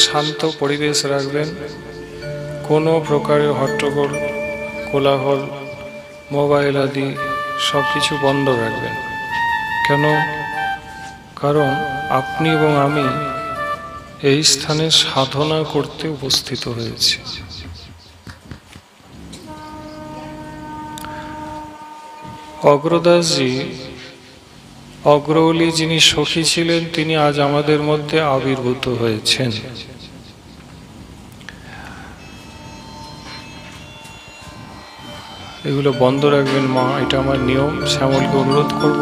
শান্ত পরিবেশ রাখবেন, কোনো প্রকারের হট্টগোল, কোলাহল, মোবাইল আদি সব কিছু বন্ধ রাখবেন। কেন? কারণ আপনি এবং আমি এই স্থানে সাধনা করতে উপস্থিত হয়েছি। অগ্রদাসজি, অগ্রওলি যিনি সখী ছিলেন, তিনি আজ আমাদের মধ্যে আবির্ভূত হয়েছেন। এগুলো বন্ধ রাখবেন মা, এটা আমার নিয়ম। শ্যামলকে অনুরোধ করব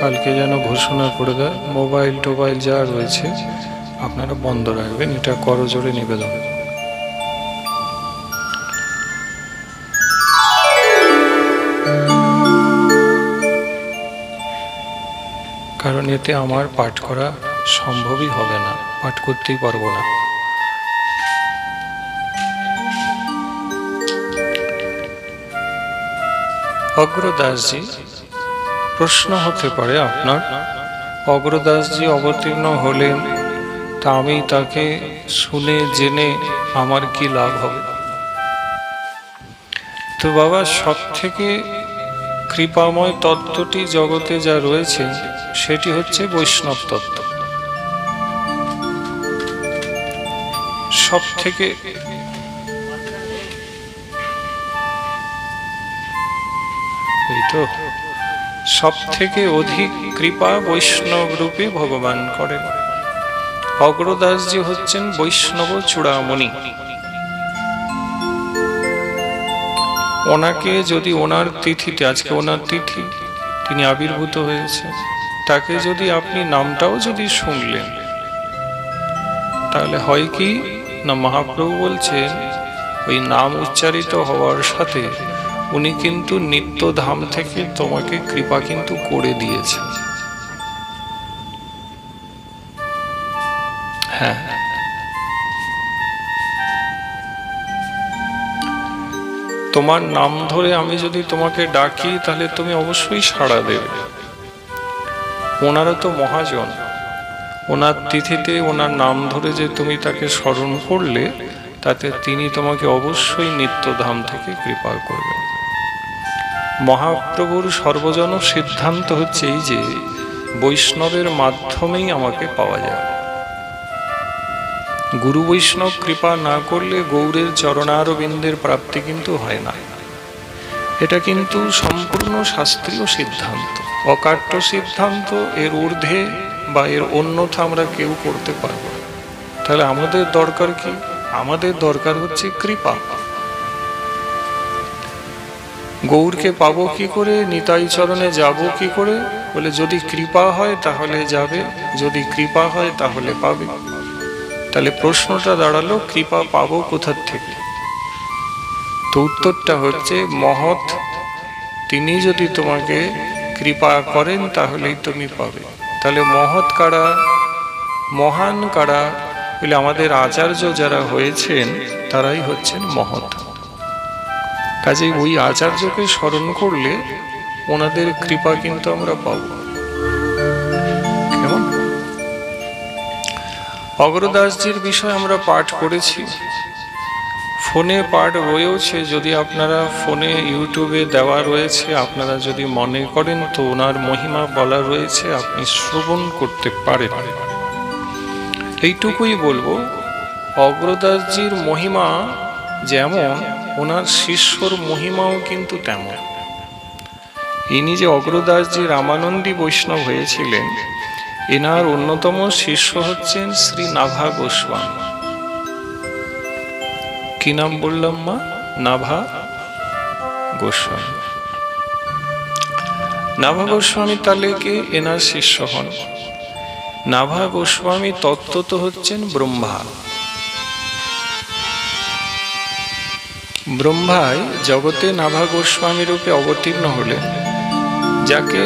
কালকে যেন ঘোষণা করে দেয়, মোবাইল টোবাইল যা রয়েছে আপনারা বন্ধ রাখবেন, এটা করজোড়ে নিবেদন। কারণ এতে আমার পাঠ করা সম্ভবই হবে না, পাঠ করতেই পারবো না। অগ্রদাসজি, প্রশ্ন হতে পারে আপনার, অগ্রদাসজি অবতীর্ণ হলেন, তা আমি তাকে শুনে জেনে আমার কি লাভ হবে? তো বাবা, সব থেকে কৃপাময় তত্ত্বটি জগতে যা রয়েছে সেটি হচ্ছে বৈষ্ণব তত্ত্ব। সব থেকে সব থেকে অধিক কৃপা বৈষ্ণব রূপে ভগবান করেন। অগ্রদাসজি হচ্ছেন বৈষ্ণব চূড়ামণি। ওনাকে যদি ওনার তিথিতে, আজকে ওনার তিথি, তিনি আবির্ভূত হয়েছে, তাকে যদি আপনি নামটাও যদি শুনলেন, তাহলে হয় কি না, মহাপ্রভু বলছেন ওই নাম উচ্চারিত হওয়ার সাথে উনি কিন্তু নিত্যধাম থেকে তোমাকে কৃপা কিন্তু করে দিয়েছেন। হ্যাঁ, তোমার নাম ধরে আমি যদি তোমাকে ডাকি তাহলে তুমি অবশ্যই সাড়া দেবে। ওনারা তো মহাজন, ওনার তিথিতে ওনার নাম ধরে যে তুমি তাকে স্মরণ করলে, তাতে তিনি তোমাকে অবশ্যই নিত্যধাম থেকে কৃপা করবেন। মহাপ্রভুর সর্বজন সিদ্ধান্ত হচ্ছে এই যে বৈষ্ণবের মাধ্যমেই আমাকে পাওয়া যায়। গুরু বৈষ্ণব কৃপা না করলে গৌরের চরণারবিন্দের প্রাপ্তি কিন্তু হয় না। এটা কিন্তু সম্পূর্ণ শাস্ত্রীয় সিদ্ধান্ত, অকাট্য সিদ্ধান্ত। এর ঊর্ধ্বে বা এর অন্যথা আমরা কেউ করতে পারবো না। তাহলে আমাদের দরকার কি? আমাদের দরকার হচ্ছে কৃপা। গৌরকে পাবো কি করে, নিতাই চরণে যাব কি করে? বলে যদি কৃপা হয় তাহলে যাবে, যদি কৃপা হয় তাহলে পাবে। তাহলে প্রশ্নটা দাঁড়ালো, কৃপা পাবো কোথার থেকে? তো উত্তরটা হচ্ছে মহৎ, তিনি যদি তোমাকে কৃপা করেন তাহলেই তুমি পাবে। তাহলে মহৎ কারা, মহান কারা? বলে আমাদের আচার্য যারা হয়েছেন তারাই হচ্ছেন মহৎ। কাজে ওই আচার্যকে স্মরণ করলে ওনাদের কৃপা কিন্তু আমরা পাব। কেমন? অগ্রদাসজির বিষয়ে আমরা পাঠ করেছি, ফোনে পাঠ রয়েছে। যদি আপনারা ফোনে ইউটিউবে দেওয়া রয়েছে, আপনারা যদি মনে করেন তো ওনার মহিমা বলা রয়েছে, আপনি শ্রবণ করতে পারেন। এইটুকুই বলবো, অগ্রদাসজির মহিমা যেমন, ওনার শিষ্যর মহিমাও কিন্তু তেমন। ইনি যে অগ্রদাসজি রামানন্দী বৈষ্ণব হয়েছিলেন, এনার অন্যতম শিষ্য হচ্ছেন শ্রী নাভা গোস্বামী। কি নাম বললাম মা? নাভা গোস্বামী। নাভা গোস্বামী তাহলে কে? এনার শিষ্য হন। নাভা গোস্বামী তত্ত্বত হচ্ছেন ব্রহ্মা। ব্রহ্মায় জগতে নাভা গোস্বামী রূপে অবতীর্ণ হলেন, যাকে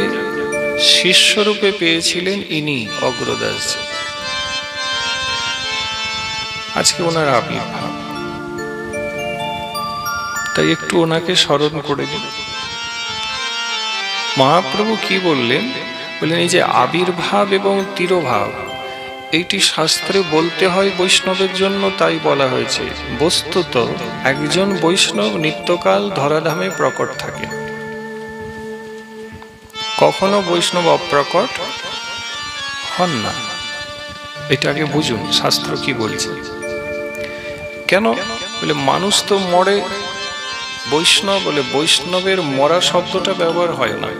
শিষ্যরূপে পেয়েছিলেন ইনি অগ্রদাস। আজকে ওনার আবির্ভাব, তাই একটু ওনাকে স্মরণ করে দিন। মহাপ্রভু কি বললেন? বললেন এই যে আবির্ভাব এবং তিরোভাব, এইটি শাস্ত্রে বলতে হয় বৈষ্ণবের জন্য, তাই বলা হয়েছে। বস্তুত একজন বৈষ্ণব নিত্যকাল ধরাধামে প্রকট থাকে, কখনো বৈষ্ণব অপ্রকট হন না। এটাকে বুঝুন শাস্ত্র কি বলছে। কেন বলে মানুষ তো মরে, বৈষ্ণব বলে বৈষ্ণবের মরা শব্দটা ব্যবহার হয় না।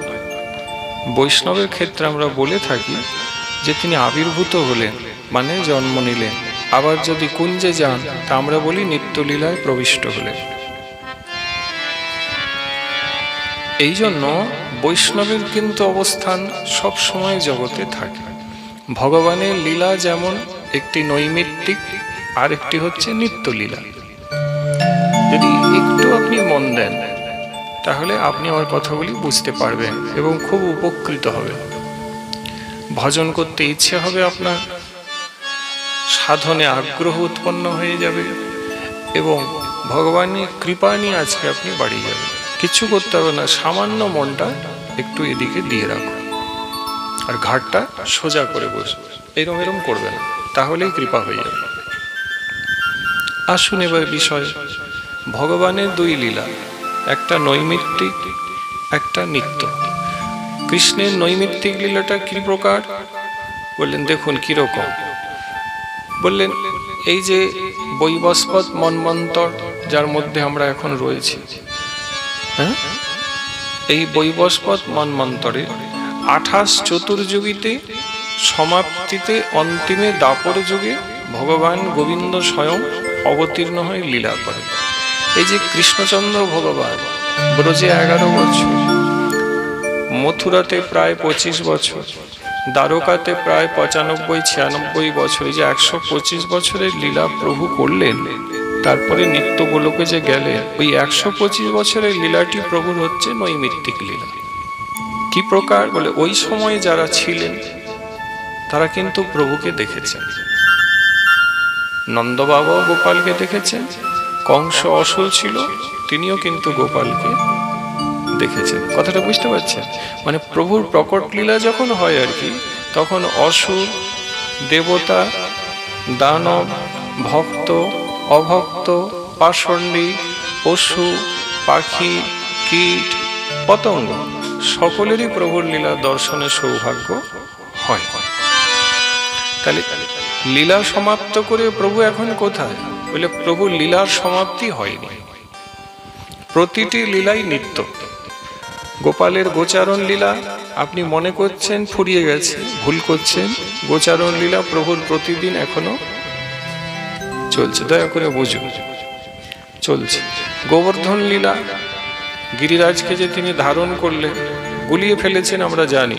বৈষ্ণবের ক্ষেত্রে আমরা বলে থাকি যে তিনি আবির্ভূত হলেন, মানে জন্ম নিলেন। আবার যদি কুঞ্জে যান তা আমরা বলি নিত্যলীলায় প্রবিষ্ট হলেন। এই জন্য বৈষ্ণবের কিন্তু অবস্থান সব সময় জগতে থাকে। ভগবানের লীলা যেমন একটি নৈমিত্তিক, আর একটি হচ্ছে নিত্যলীলা। যদি একটু আপনি মন দেন তাহলে আপনি আমার কথাগুলি বুঝতে পারবেন এবং খুব উপকৃত হবেন। ভজন করতে ইচ্ছে হবে আপনার, সাধনে আগ্রহ উৎপন্ন হয়ে যাবে এবং ভগবানের কৃপা নিয়ে আজকে আপনি বাড়ি যাবেন। কিছু করতে হবে না, সামান্য মনটা একটু এদিকে দিয়ে রাখুন আর ঘাটটা সোজা করে বসবে, এরম এরম করবে না, তাহলেই কৃপা হয়ে যাবে। আসুন এবার বিষয়। ভগবানের দুই লীলা, একটা নৈমিত্তিক, একটা নিত্য। কৃষ্ণের নৈমিত্তিক লীলাটা কি প্রকার বললেন, দেখুন কিরকম বললেন। এই যে বৈবস্পত মন্বন্তর যার মধ্যে আমরা এখন রয়েছি, হ্যাঁ, এই বৈবস্পত মন্বন্তরে 28 চতুর্যুগীতে সমাপ্তিতে অন্তিমে দাপর যুগে ভগবান গোবিন্দ স্বয়ং অবতীর্ণ হয়ে লীলা করেন। এই যে কৃষ্ণচন্দ্র ভগবান ব্রজে 11 বছর, মথুরাতে প্রায় 25 বছর, দ্বারকাতে প্রায় 95-96 বছর, এই যে 125 বছরের লীলা প্রভু করলেন। তারপরে নিত্য গোলকে যে গেলেন, ওই 125 বছরের লীলাটি প্রভুর হচ্ছে নৈমিত্তিক লীলা। কি প্রকার বলে, ওই সময় যারা ছিলেন তারা কিন্তু প্রভুকে দেখেছেন। নন্দবাবাও গোপালকে দেখেছেন, কংস অসুর ছিল, তিনিও কিন্তু গোপালকে দেখেছেন। কথাটা বুঝতে পারছেন? মানে প্রভুর প্রকট লীলা যখন হয় আর কি, তখন অসুর, দেবতা, দানব, ভক্ত, অভক্ত, পাষণ্ডী, পশু, পাখি, কীট, পতঙ্গ সকলেরই প্রভুর লীলা দর্শনের সৌভাগ্য হয়। তাহলে লীলা সমাপ্ত করে প্রভু এখন কোথায় বলে, প্রভু লীলার সমাপ্তি হয়নি, প্রতিটি লীলাই নিত্য। গোপালের গোচারণ লীলা আপনি মনে করছেন ফুরিয়ে গেছে, ভুল করছেন। গোচারণ লীলা প্রভুর প্রতিদিন এখনো চলছে, দয়া করে বুঝুন, চলছে। গোবর্ধন লীলা, গিরিরাজকে যে তিনি ধারণ করলেন, গুলিয়ে ফেলেছেন আমরা জানি,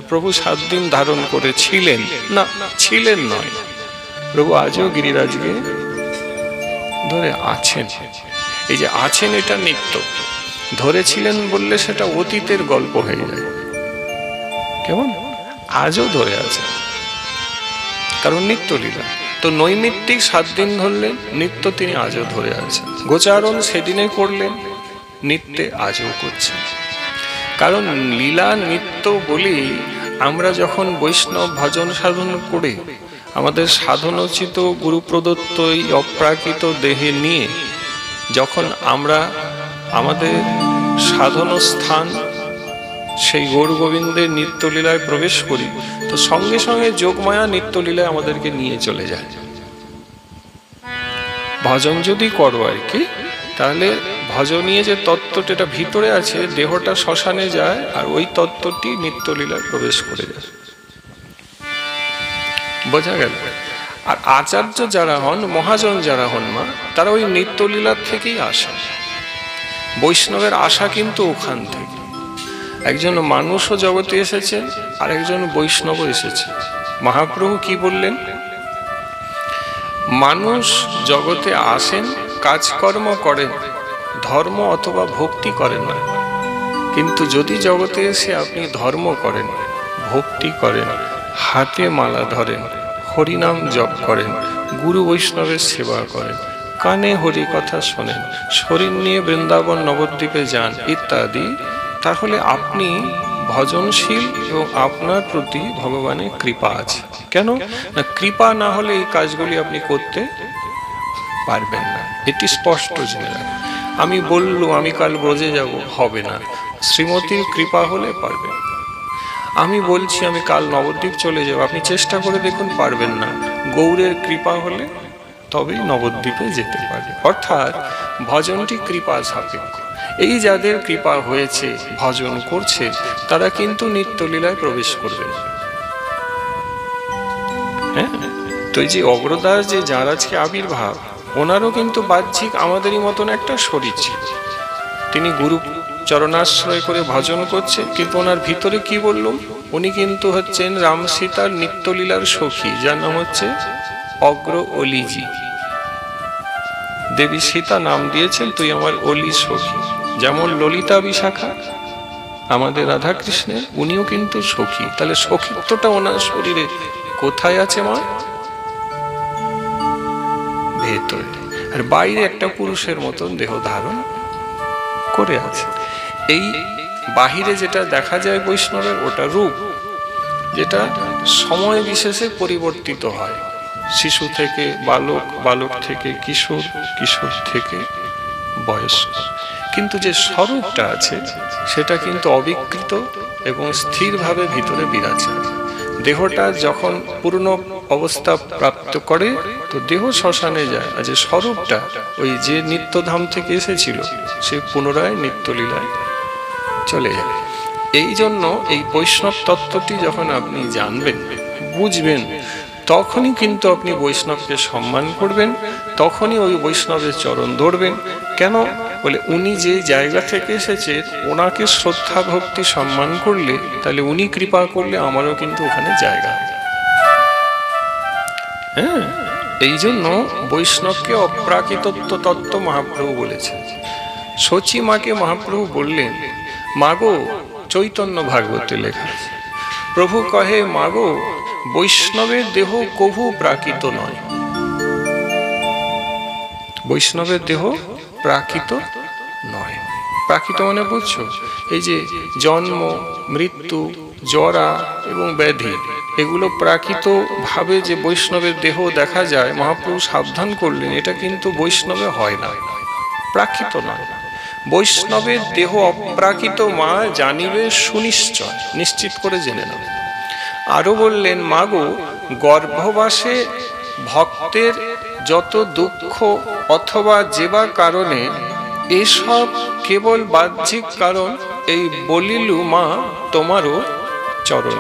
প্রভু 7 দিন ধারণ করেছিলেন না, ছিলেন নয়, প্রভু আজও গিরিরাজকে ধরে আছেন। এই যে আছেন এটা নিত্য, ধরেছিলেন বললে সেটা অতীতের গল্প হয়ে যায়। কেমন? আজও ধরে আছে, কারণ নিত্য লীলা। তো নৈমিত্তিক 7 দিন ধরলেন, নিত্য তিনি আজও ধরে আছেন। গোচারণ সেদিনে করলেন, নিত্যে আজও করছেন। কারণ লীলা নিত্য বলি আমরা যখন বৈষ্ণব ভজন সাধন করে আমাদের সাধনোচিত গুরু প্রদত্ত এই অপ্রাকৃত দেহে নিয়ে যখন আমরা আমাদের সাধন স্থান সেই গৌর গোবিন্দের নিত্যলীলায় প্রবেশ করি, তো সঙ্গে সঙ্গে যোগমায়া নিত্যলীলায় আমাদেরকে নিয়ে চলে যায়। ভজন যদি করো আর কি, তাহলে ভজনীয় যে তত্ত্বটা এটা ভিতরে আছে, দেহটা শ্মশানে যায় আর ওই তত্ত্বটি নিত্যলীলায় প্রবেশ করে যায়। বোঝা গেল? আর আচার্য যারা হন, মহাজন যারা হন মা, তারা ওই নিত্যলীলার থেকেই আসে। বৈষ্ণবের আশা কিন্তু ওখান থেকে। একজন মানুষও জগতে এসেছে আর একজন বৈষ্ণব এসেছে। মহাপ্রভু কি বললেন? মানুষ জগতে আসেন, কাজকর্ম করেন, ধর্ম অথবা ভক্তি করেন না। কিন্তু যদি জগতে এসে আপনি ধর্ম করেন, ভক্তি করেন, হাতে মালা ধরেন, হরিনাম জপ করেন, গুরু বৈষ্ণবের সেবা করেন, কানে হরি কথা শোনেন, শরীর নিয়ে বৃন্দাবন নবদ্বীপে যান ইত্যাদি, তাহলে আপনি ভজনশীল এবং আপনার প্রতি ভগবানের কৃপা আছে। কেন না, কৃপা না হলে এই কাজগুলি আপনি করতে পারবেন না, এটি স্পষ্ট জেনে রাখবেন। আমি বললুম আমি কাল ব্রজে যাব, হবে না। শ্রীমতীর কৃপা হলে পারবেন। আমি বলছি আমি কাল নবদ্বীপ চলে যাব, আপনি চেষ্টা করে দেখুন, পারবেন না। গৌরের কৃপা হলে তবেই নবদ্বীপে যেতে পারবে। অর্থাৎ ভজনটি কৃপা সাপেক্ষ। এই যাদের কৃপা হয়েছে, ভজন করছে, তারা কিন্তু নিত্যলীলায় প্রবেশ করবেন। হ্যাঁ, তো এই যে অগ্রদাস যে যার আজকে আবির্ভাব, ওনারও কিন্তু বাহ্যিক আমাদেরই মতন একটা শরীর ছিল। তিনি গুরু চরণাশ্রয় করে ভজন করছে, কিন্তু ওনার ভিতরে কি বললুম, উনি কিন্তু হচ্ছেন রাম সীতার নিত্যলীলার সখী, যার নাম হচ্ছে অগ্র অলিজি। দেবী সীতা নাম দিয়েছেন তুই আমার অলি সখী। যেমন ললিতা বিশাখা আমাদের রাধা কৃষ্ণের, উনিও কিন্তু সখী। তাহলে সখীত্বটা ওনার শরীরে কোথায় আছে মা? ভেতরে। আর বাইরে একটা পুরুষের মতন দেহ ধারণ করে আছে। এই বাহিরে যেটা দেখা যায় বৈষ্ণবের, ওটা রূপ, যেটা সময় বিশেষে পরিবর্তিত হয়। শিশু থেকে বালক, বালক থেকে কিশোর, কিশোর থেকে বয়স্ক। কিন্তু যে স্বরূপটা আছে সেটা কিন্তু অবিকৃত এবং স্থিরভাবে ভিতরে বিরাজমান। দেহটা যখন পূর্ণ অবস্থা প্রাপ্ত করে তো দেহ শ্মশানে যায়, আর যে স্বরূপটা ওই যে নিত্যধাম থেকে এসেছিল সে পুনরায় নিত্যলীলায় চলে যাবে। এই জন্য এই বৈষ্ণব তত্ত্বটি যখন আপনি জানবেন, বুঝবেন, তখনই কিন্তু আপনি বৈষ্ণবকে সম্মান করবেন, তখনই ওই বৈষ্ণবের চরণ ধরবেন। কেন বলে, উনি যে জায়গা থেকে এসেছে ওনাকে শ্রদ্ধা ভক্তি সম্মান করলে, তাহলে উনি কৃপা করলে আমারও কিন্তু ওখানে জায়গা। হ্যাঁ, এই জন্য বৈষ্ণবকে অপ্রাকৃতত্ব তত্ত্ব মহাপ্রভু বলেছেন। সচি মাকে মহাপ্রভু বললেন, মাগো, চৈতন্য ভাগবতে লেখা আছে, প্রভু কহে মাগো, বৈষ্ণবের দেহ কভু প্রাকৃত নয়। বৈষ্ণবের দেহ প্রাকৃত নয়। প্রাকৃত মানে বুঝছো, এই যে জন্ম, মৃত্যু, জরা এবং ব্যাধি, এগুলো প্রাকৃত ভাবে যে বৈষ্ণবের দেহ দেখা যায়, মহাপ্রভু সাবধান করলেন, এটা কিন্তু বৈষ্ণবে হয় না, প্রাকৃত নয়। বৈষ্ণবের দেহ অপ্রাকৃত মা জানিবে সুনিশ্চয়, নিশ্চিত করে জেনে নাও। আরো বললেন, মাগো, গর্ভবাসে ভক্তের যত দুঃখ অথবা যেবা কারণে, এসব কেবল বাহ্যিক কারণ, এই বলিলু মা তোমারও চরণ।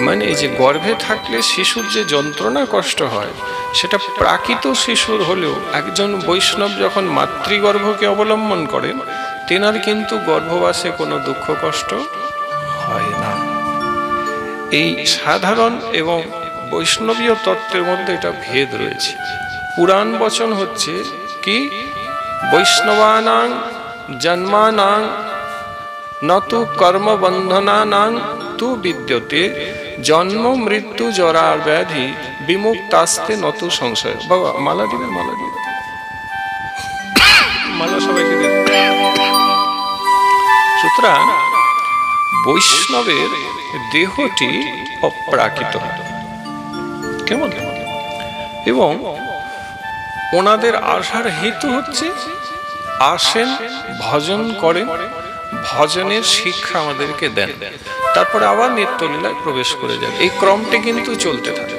মানে এই যে গর্ভে থাকলে শিশুর যে যন্ত্রণা কষ্ট হয়, সেটা প্রাকৃত শিশুর হলেও একজন বৈষ্ণব যখন মাতৃগর্ভকে অবলম্বন করেন, তেনার কিন্তু গর্ভবাসে কোনো দুঃখ কষ্ট হয় না। এই সাধারণ এবং বৈষ্ণবীয় তত্ত্বের মধ্যে এটা ভেদ রয়েছে। পুরাণ বচন হচ্ছে কি, বৈষ্ণবানাং জন্মানাং নতু কর্মবন্ধনানাং তু বিদ্যতে জন্ম মৃত্যু জরা ব্যাধি বিমুক্তাস্তে নতু সংশয়। বাবা মালা দিবেন, মালা দিবেন, মালা সবাইকে দেন। সুতরাং বৈষ্ণবের দেহটি অপ্রাকৃত, কেমন, এবং ওনাদের আসার হেতু হচ্ছে আসেন, ভজন করেন, ভজনের শিক্ষা আমাদেরকে দেন, তারপরে আবার নিত্যলীলায় প্রবেশ করে যান। এই ক্রমটি কিন্তু চলতে থাকে।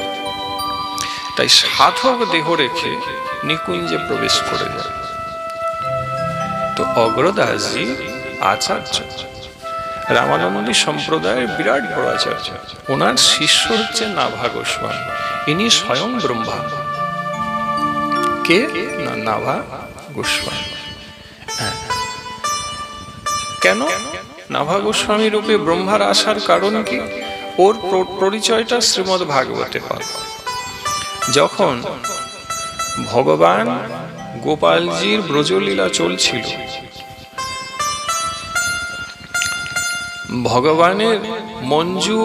তাই সাধক দেহ রেখে নিকুঞ্জে প্রবেশ করে যান। তো অগ্রদাসজি আচার্য, রামানন্দী সম্প্রদায়ের বিরাট বড় আচার্য। ওনার শিষ্য হচ্ছে নাভা গোস্বামী, ইনি স্বয়ং ব্রহ্মা। কে না, নাভা গোস্বামী। কেন নাভা গোস্বামী রূপে ব্রহ্মার আসার কারণ কি? ওর পরিচয়টা শ্রীমদ্ ভাগবতে পাব। যখন ভগবান গোপালজির ব্রজলীলা চলছিল, ভগবানের মঞ্জু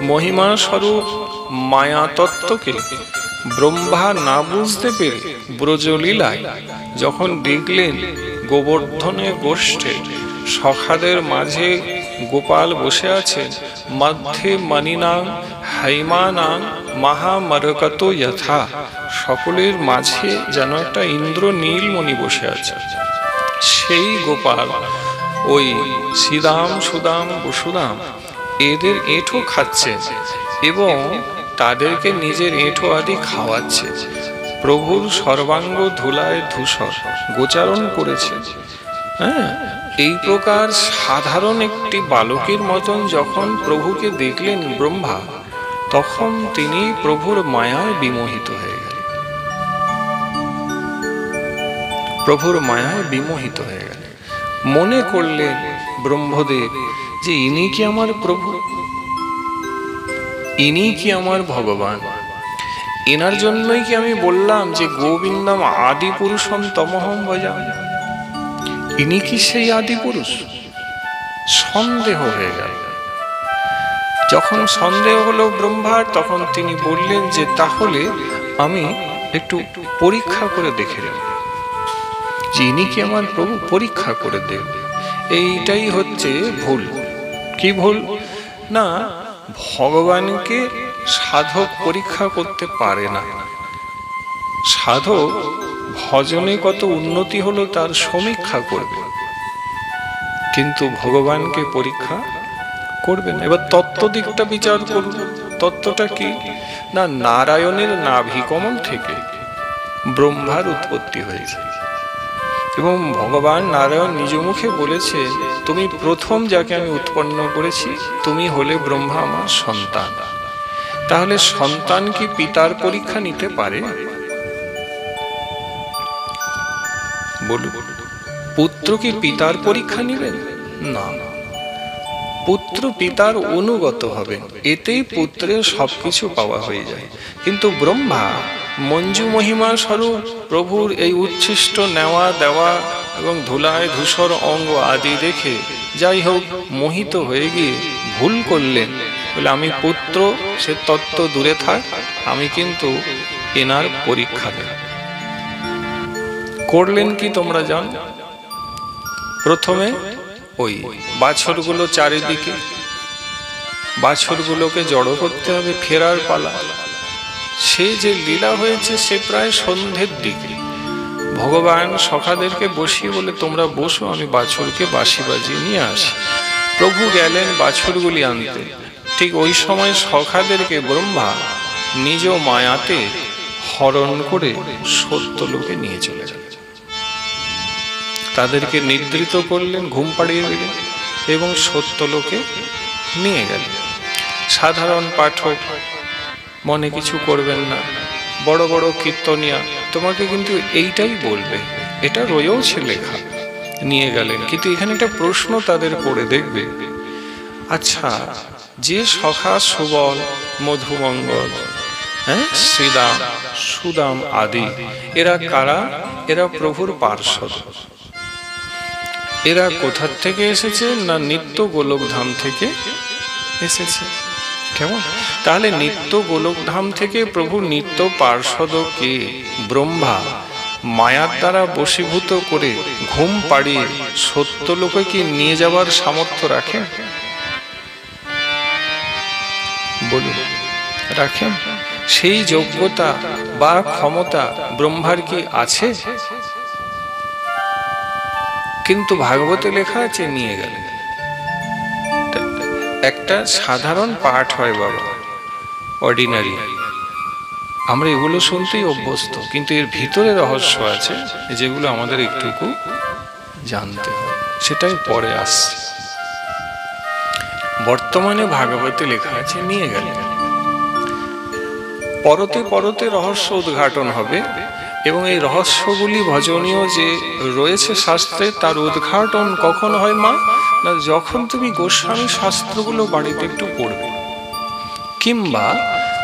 মহিমা স্বরূপ মায়া তত্ত্বকে ব্রহ্মা না বুঝতে পেরে ব্রজলীলায় যখন দেখলেন গোবর্ধনের গোষ্ঠে সখাদের মাঝে গোপাল বসে আছেন, মধ্যে মণিনাং হৈমানাং মহামরকত যথা, সকলের মাঝে যেন একটা ইন্দ্র নীলমণি বসে আছে। সেই গোপাল ওই শ্রীদাম সুদাম বসুদাম এদের এঁঠো খাচ্ছে এবং তাদেরকে নিজের এঁঠো আদি খাওয়াচ্ছে। প্রভুর সর্বাঙ্গ ধুলায় ধূসর গোচারণ করেছে। হ্যাঁ, এই প্রকার সাধারণ একটি বালকের মতন যখন প্রভুকে দেখলেন ব্রহ্মা, তখন তিনি প্রভুর মায়ায় বিমোহিত হয়ে গেলেন। প্রভুর মায়ায় বিমোহিত হয়ে গেলেন। মনে করলেন ব্রহ্মদেব যে ইনি কি আমার প্রভু, ইনি কি আমার ভগবান, এনার জন্যই কি আমি বললাম যে গোবিন্দম আদি পুরুষম তমহম ভজামি, ইনি কি সেই আদি পুরুষ? সন্দেহ হয়ে গেল। যখন সন্দেহ হলো ব্রহ্মার, তখন তিনি বললেন যে তাহলে আমি একটু পরীক্ষা করে দেখে নেব যে ইনি কি আমার প্রভু, পরীক্ষা করে দেব। এইটাই হচ্ছে ভুল। কি ভুল? না, ভগবানকে সাধক পরীক্ষা করতে পারে না। সাধক ভজনে কত উন্নতি হলো তার সমীক্ষা করবে, কিন্তু ভগবানকে পরীক্ষা করবে না। এবার তত্ত্ব দিকটা বিচার করুন। তত্ত্বটা কি? না, নারায়ণের নাভিকমল থেকে ব্রহ্মার উৎপত্তি হয়েছে এবং ভগবান নারায়ণ নিজ মুখে বলেছে, তুমি প্রথম যাকে আমি উৎপন্ন করেছি, তুমি হলে ব্রহ্মা আমার সন্তান। তাহলে সন্তান কি পিতার পরীক্ষা নিতে পারে? বলুন, পুত্র কি পিতার পরীক্ষা নেবেন? না, পুত্র পিতার অনুগত হবেন, এতেই পুত্রের সবকিছু পাওয়া হয়ে যায়। কিন্তু ব্রহ্মা মঞ্জু মহিমা স্বরূপ প্রভুর এই উচ্ছিষ্ট নেওয়া দেওয়া এবং ধুলায় ধূসর অঙ্গ আদি দেখে যাই হোক মোহিত হয়ে গিয়ে ভুল করলেন। বলে আমি পুত্র, সে তত্ত্ব দূরে থাক, আমি কিন্তু এনার পরীক্ষা দেব। করলেন কি তোমরা জানো? প্রথমে ওই বাছরগুলো চারিদিকে, বাছরগুলোকে জড়ো করতে হবে, ফেরার পালা। সে যে লীলা হয়েছে সে প্রায় সন্ধ্যের দিকে। ভগবান সখাদেরকে বসিয়ে বলে তোমরা বসো, আমি বাছুরকে বাঁশি বাজিয়ে নিয়ে আসি। প্রভু গেলেন বাছুরগুলি আনতে। ঠিক ওই সময় সখাদেরকে ব্রহ্মা নিজ মায়াতে হরণ করে সত্যলোকে নিয়ে চলে গেলেন। তাদেরকে নিদ্রিত করলেন, ঘুম পাড়িয়ে দিলেন এবং সত্যলোকে নিয়ে গেলেন। সাধারণ পাঠক মনে কিছু করবেন না, বড় বড় কীর্তনিয়া তোমাকে কিন্তু এইটাই বলবে, এটা রয়েছে লেখা। নিয়ে গেলেন, কিন্তু এখানে একটা প্রশ্ন তাদের করে দেখবে, আচ্ছা যে সখা সুবল মধুমঙ্গল, হ্যাঁ, শ্রীদাম সুদাম আদি, এরা কারা? এরা প্রভুর পার্ষদ। এরা কোথা থেকে এসেছে? না, নিত্য গোলকধাম থেকে এসেছে। কেমন? তাহলে নিত্য গোলকধাম থেকে প্রভু নিত্য পার্ষদকে ব্রহ্মা মায়ার দ্বারা বশীভূত করে ঘুম পাড়িয়ে সত্যলোকে কি নিয়ে যাওয়ার সামর্থ্য রাখেন? বলুন, রাখেন? সেই যোগ্যতা বা ক্ষমতা ব্রহ্মার কি আছে? কিন্তু ভাগবতে লেখা আছে নিয়ে গেলেন। একটা সাধারণ পাঠ হয় বাবা, অর্ডিনারি, আমরা এগুলো শুনতেই অভ্যস্ত, কিন্তু এর ভিতরে রহস্য আছে যেগুলো আমাদের একটুকু জানতে হবে, সেটাই পরে আসছে। বর্তমানে ভাগবতে লেখা আছে নিয়ে গেলেন। পরতে পরতে রহস্য উদ্ঘাটন হবে এবং এই রহস্যগুলি ভজনীয় যে রয়েছে শাস্ত্রে, তার উদ্ঘাটন কখন হয় মা? না, যখন তুমি গোস্বামী শাস্ত্রগুলো বাড়িতে একটু পড়বে, কিংবা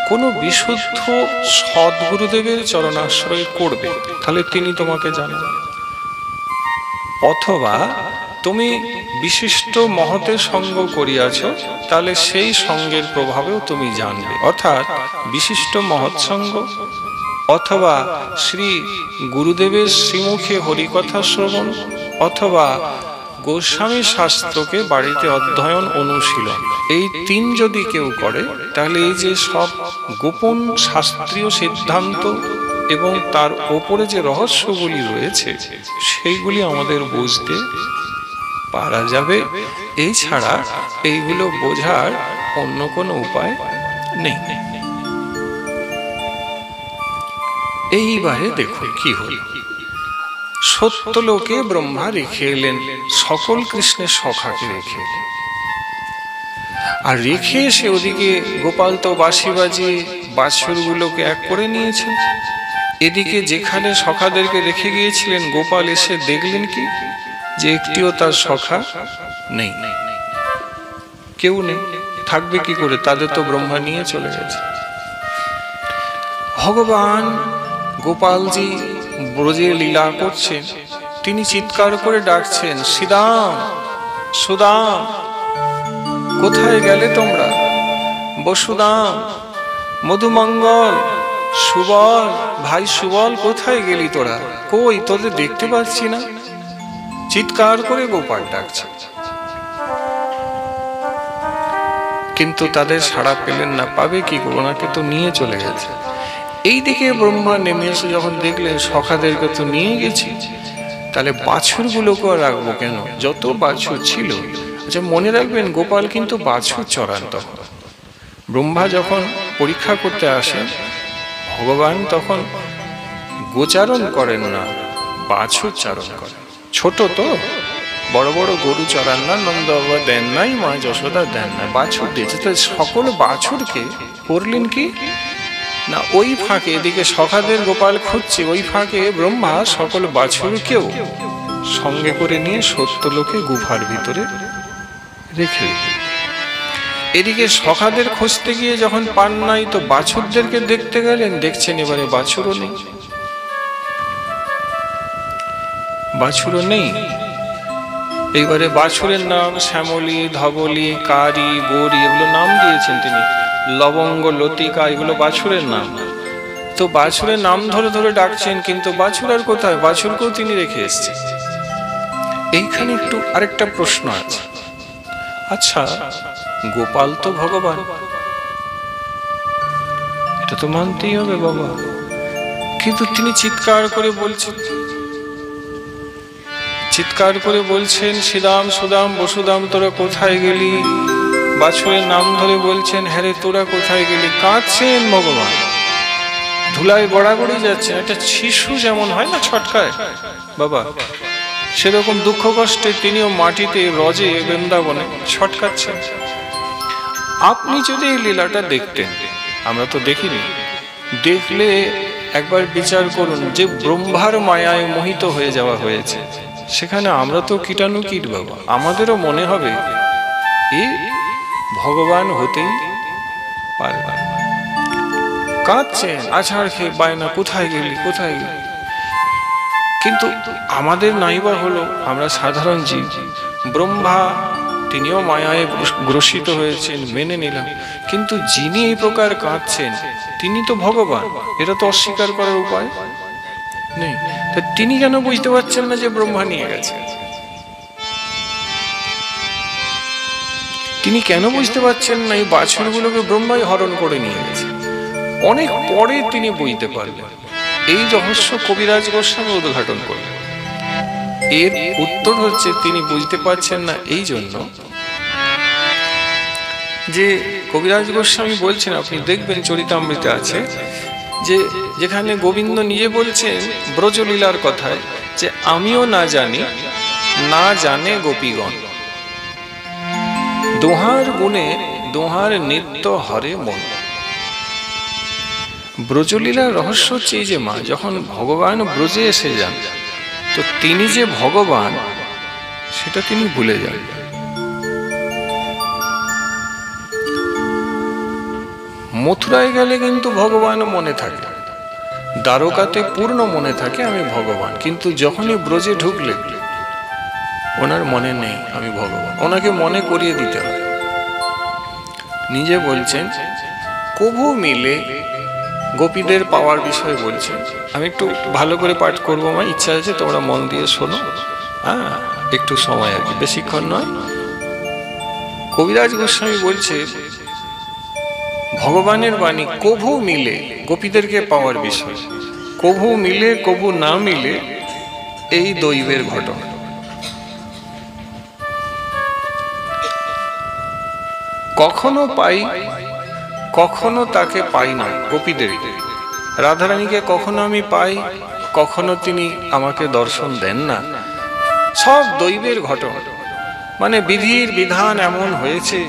কোনো বিশুদ্ধ সদ্গুরুদেবের চরণাশ্রয় করবে, তাহলে তিনি তোমাকে জানেন। অথবা তুমি বিশিষ্ট মহতের সঙ্গ করিয়াছ, তাহলে সেই সঙ্গের প্রভাবেও তুমি জানবে। অর্থাৎ বিশিষ্ট মহৎ সঙ্গ, অথবা শ্রী গুরুদেবের শ্রীমুখে হরিকথা শ্রবণ, অথবা গোস্বামী শাস্ত্রকে বাড়িতে অধ্যয়ন অনুশীলন, এই 3 যদি কেউ করে তাহলে এই যে সব গোপন শাস্ত্রীয় সিদ্ধান্ত এবং তার ওপরে যে রহস্যগুলি রয়েছে সেইগুলি আমাদের বুঝতে পারা যাবে। এছাড়া এইগুলো বোঝার অন্য কোনো উপায় নেই। এইবারে দেখুন কি হল। সত্যলোকে ব্রহ্মা রেখে এলেন সকল কৃষ্ণের সখাকে রেখে এলেন, আর রেখে এসে ওদিকে গোপাল তো বাঁশি বাজিয়ে বাছুরগুলোকে এক করে নিয়েছেন। এদিকে যেখানে সখাদেরকে রেখে গিয়েছিলেন গোপাল এসে দেখলেন কি যে একটিও তার সখা নেই, কেউ নেই। থাকবে কি করে, তাদের তো ব্রহ্মা নিয়ে চলে গেছে। ভগবান গোপালজি ব্রজে লীলা করছেন, তিনি চিৎকার করে ডাকছেন, শ্রীদাম সুদাম কোথায় গেলে তোমরা? বসুদাম মধুমঙ্গল সুবল ভাই সুবল কোথায় গেলি তোরা? কই তোদের দেখতে পাচ্ছি না। চিৎকার করে গোপাল ডাকছে, কিন্তু তাদের সাড়া পেলেন না। পাবে কি, ওনাকে তো নিয়ে চলে গেছে। এইদিকে ব্রহ্মা নেমে এসে যখন দেখলেন সখাদেরকে তো নিয়ে গেছি, তাহলে বাছুরগুলোকে রাখবো কেন? যত বাছুর ছিল, আচ্ছা মনে রাখবেন গোপাল কিন্তু বাছুর চড়ান। তখন ব্রহ্মা যখন পরীক্ষা করতে আসেন, ভগবান তখন গোচারণ করেন না, বাছুর চারণ করেন। ছোট তো, বড় বড় গরু চড়ান না, নন্দ বাবা দেন নাই, মা যশোদা দেন না, বাছুর দিয়েছে। তো সকল বাছুরকে করলেন কি না, ওই ফাঁকে এদিকে সখাদের গোপাল খুঁজছে, ওই ফাঁকে ব্রহ্মা সকল বাছুরকেও সঙ্গে করে নিয়ে সত্যলোকে গুফার ভিতরে রেখে। এদিকে সখাদের খুঁজতে গিয়ে যখন পান নাই, তো বাছুরদেরকে দেখতে গেলেন, দেখছেন এবারে বাছুরও নেই, বাছুরও নেই। এইবারে বাছুরের নাম শ্যামলী, ধবলী, কারি, গৌরী এগুলো নাম দিয়েছেন তিনি। লবঙ্গ, লতিকা এগুলো বাছুরের নাম। তো বাছুরের নাম ধরে ধরে ডাকছেন, কিন্তু বাছুর আর কোথায়? বাছুরকেও তিনি রেখে এসছেন। এইখানে একটু আরেকটা প্রশ্ন আছে। আচ্ছা, গোপাল তো ভগবান, এটা তো মানতেই হবে বাবা, কিন্তু তিনি চিৎকার করে বলছেন, শ্রীদাম সুদাম বসুদাম তোরা কোথায় গেলি? বাছুরের নাম ধরে বলছেন, হ্যাঁ রে তোরা কোথায় গেলি? কাঁদছেন ভগবান, ধুলায় গড়াগড়ি যাচ্ছে। একটা শিশু যেমন হয় না ছটকায় বাবা, সেরকম দুঃখ কষ্টে তিনিও মাটিতে রজে বৃন্দাবনে ছটকাচ্ছেন। আপনি যদি এই লীলাটা দেখতেন, আমরা তো দেখিনি, দেখলে একবার বিচার করুন যে ব্রহ্মার মায়ায় মোহিত হয়ে যাওয়া হয়েছে, সেখানে আমরা তো কীটাণু কীট বাবা, আমাদেরও মনে হবে এ ভগবান হতেই পারে না। কাঁদছেন, আছাড় খেয়ে বায়না, কোথায় গেলি কোথায় গেলি? কিন্তু আমাদের নাইবা হলো, আমরা সাধারণ জীব, ব্রহ্মা তিনিও মায়ায় গ্রসিত হয়েছেন, মেনে নিলাম, কিন্তু যিনি এই প্রকার কাঁদছেন তিনি তো ভগবান, এটা তো অস্বীকার করার উপায় নেই। তা তিনি কেন বুঝতে পারছেন না যে ব্রহ্মা নিয়ে গেছে? তিনি কেন বুঝতে পারছেন না এই বাছুরগুলোকে ব্রহ্মাই হরণ করে নিয়ে গেছে? অনেক পরে তিনি বুঝতে পারলেন। এই রহস্য কবিরাজ গোস্বামী উদ্ঘাটন করলেন। এর উত্তর হচ্ছে তিনি বুঝতে পারছেন না এই জন্য যে কবিরাজ গোস্বামী বলছেন, আপনি দেখবেন চরিতামৃতে আছে যে যেখানে গোবিন্দ নিজে বলছেন ব্রজলীলার কথায় যে আমিও না জানি, না জানে গোপীগণ, দোহার গুণে দোহার নিত্য হরে মন। ব্রজলীলার রহস্য হচ্ছে এই যে মা যখন ভগবান ব্রজে এসে যান, তো তিনি যে ভগবান সেটা তিনি ভুলে যান। মথুরায় গেলে কিন্তু ভগবান মনে থাকে, দ্বারকাতে পূর্ণ মনে থাকে আমি ভগবান, কিন্তু যখনই ব্রজে ঢুকলে ওনার মনে নেই আমি ভগবান, ওনাকে মনে করিয়ে দিতে হবে। নিজে বলছেন কভু মিলে গোপীদের পাওয়ার বিষয়ে বলছেন। আমি একটু ভালো করে পাঠ করবো, আমার ইচ্ছা আছে, তোমরা মন দিয়ে শোনো। হ্যাঁ, একটু সময় আর কি, বেশিক্ষণ নয়। কবিরাজ গোস্বামী বলছে ভগবানের বাণী কভু মিলে গোপীদেরকে পাওয়ার বিষয়, কভু মিলে কভু না মিলে এই দৈবের ঘটনা। কখনো পাই, কখনো তাকে পাই না। গোপীদের রাধারানীকে কখনো আমি পাই, কখনো তিনি আমাকে দর্শন দেন না। সব দৈবের ঘটনা। মানে বিধির বিধান এমন হয়েছে,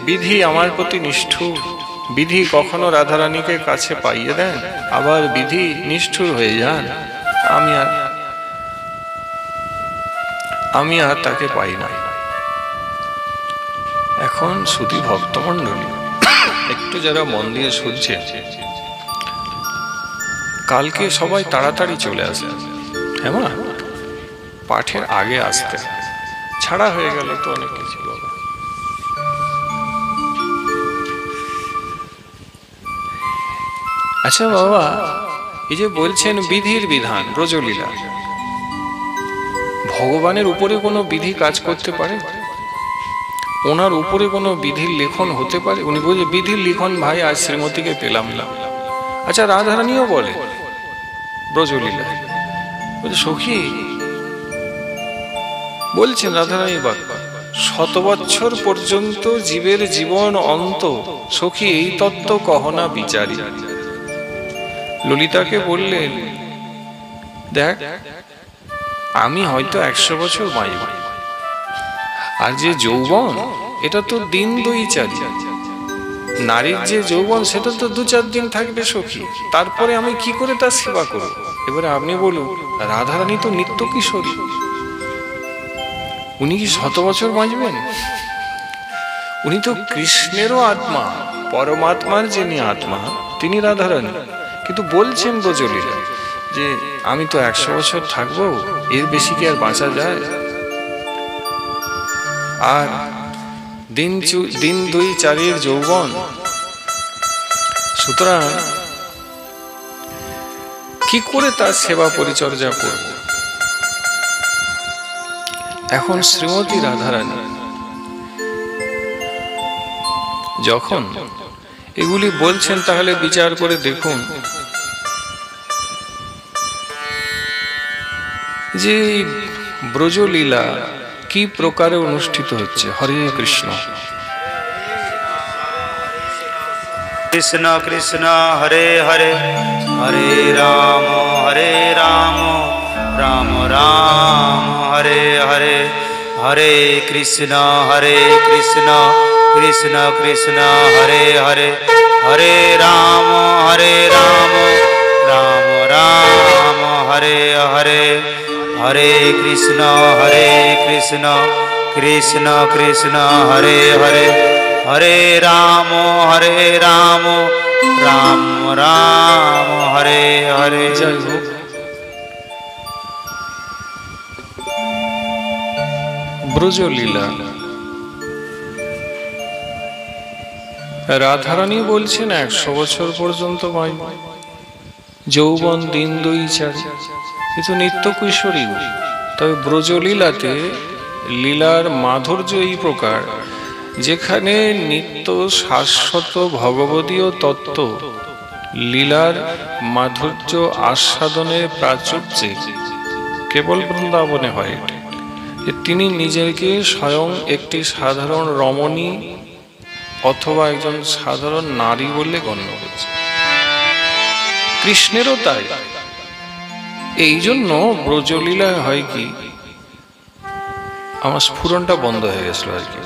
বিধি আমার প্রতি নিষ্ঠুর। বিধি কখনো রাধারানীকে কাছে পাইয়ে দেন, আবার বিধি নিষ্ঠুর হয়ে যান, আমি আর তাকে পাই না। এখন শুধু ভক্তমণ্ডলী একটু যারা মন দিয়ে শুনছে, কালকে সবাই তাড়াতাড়ি চলে আসবে। হ্যাঁ মা, পাঠের আগে আসতে, ছাড়া হয়ে গেল তো অনেক কিছু। বাবা আচ্ছা বাবা, এই যে বলছেন বিধির বিধান ব্রজলীলা, ভগবানের উপরে কোনো বিধি কাজ করতে পারে? ওনার উপরে কোনো বিধির লেখন হতে পারে? উনি বলছে বিধির লিখন ভাই আজ শ্রীমতীকে পেলাম না। আচ্ছা রাধারানীও বলে ব্রজলীলা, বলছে সখী বলছেন রাধারানী বাক্য, 100 বৎসর পর্যন্ত জীবের জীবন অন্ত, সখী এই তত্ত্ব কহনা বিচারি। ললিতাকে বললেন দেখ, আমি হয়তো 100 বছর বাঁচব, আর যে যৌবন এটা তো দিন 2-4, নারীর যে যৌবন সেটা তো 2-4 দিন থাকবে সখী, তারপরে আমি কি করে তার সেবা করব? এবারে আপনি বলুন, রাধারানী তো নিত্য কিশোরী, উনি কি 100 বছর বাঁচবেন? উনি তো কৃষ্ণেরও আত্মা, পরমাত্মার যিনি আত্মা তিনি রাধারানী। কিন্তু বলছেন ব্রজলীলা যে আমি তো 100 বছর থাকবো, এর বেশি কি আর বাঁচা যায়? আর দিন 2-4 যৌবন, সুতরাং কি করে তার সেবা পরিচর্যা করব? এখন শ্রীমতী রাধারানী যখন এগুলি বলছেন, তাহলে বিচার করে দেখুন যে ব্রজলীলা কি প্রকারে অনুষ্ঠিত হচ্ছে। হরে কৃষ্ণ। কৃষ্ণ কৃষ্ণ হরে হরে, হরে রাম রাম রাম হরে হরে, হরে কৃষ্ণ কৃষ্ণ কৃষ্ণ হরে হরে, হরে রাম রাম রাম হরে হরে, হরে কৃষ্ণ কৃষ্ণ কৃষ্ণ হরে হরে, হরে রাম রাম রাম হরে হরে। জয় হোক। ব্রজলীলা রাধারানী বলছেন 100 বছর পর্যন্ত বাঁচব, যৌবন দিন 2-4, কিন্তু নিত্য কিশোরী। তবে ব্রজলীলাতে লীলার মাধুর্য এই প্রকার, যেখানে নিত্য শাশ্বত ভগবদীয় তত্ত্ব লীলার মাধুর্য আস্বাদনের প্রাচুর্যে কেবল বৃন্দাবনে হয়। তিনি নিজেকে স্বয়ং একটি সাধারণ রমণী অথবা একজন সাধারণ নারী বলে গণ্য করছে। কৃষ্ণেরও তাই। এই জন্য ব্রজলীলা হয় কি, আমার স্ফুরণটা বন্ধ হয়ে গেছিল আর কি।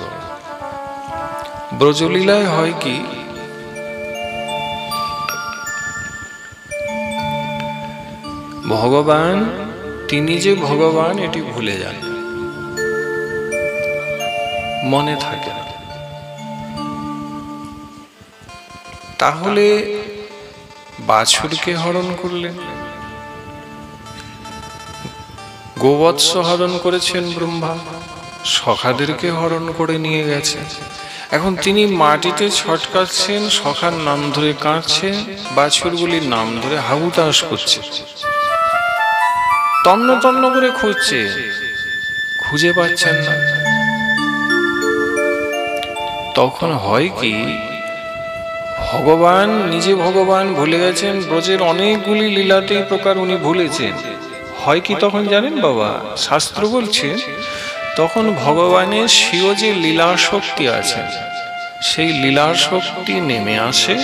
ব্রজলীলায় হয় কি, ভগবান তিনি যে ভগবান এটি ভুলে যান, মনে থাকে না। তাহলে বাছুরকে হরণ করলেন, গোবৎস হরণ করেছেন ব্রহ্মা, সখাদেরকে হরণ করে নিয়ে গেছে। এখন তিনি মাটিতে ছটকাচ্ছেন, সখার নাম ধরে কাঁদছেন, বাছুরগুলির নাম ধরে হাহুতাশ করছে, তন্ন তন্ন করে খুঁজছে খুঁজে পাচ্ছেন না। তখন হয় কি, ভগবান নিজে ভগবান ভুলে গেছেন, ব্রজের অনেকগুলি লীলাতেই প্রকার উনি ভুলেছেন। হয় কি তখন জানেন বাবা, শাস্ত্র বলছে তখন ভগবানের স্বীয় যে লীলা শক্তি আছে, সেই লীলা শক্তি নেমে আসে,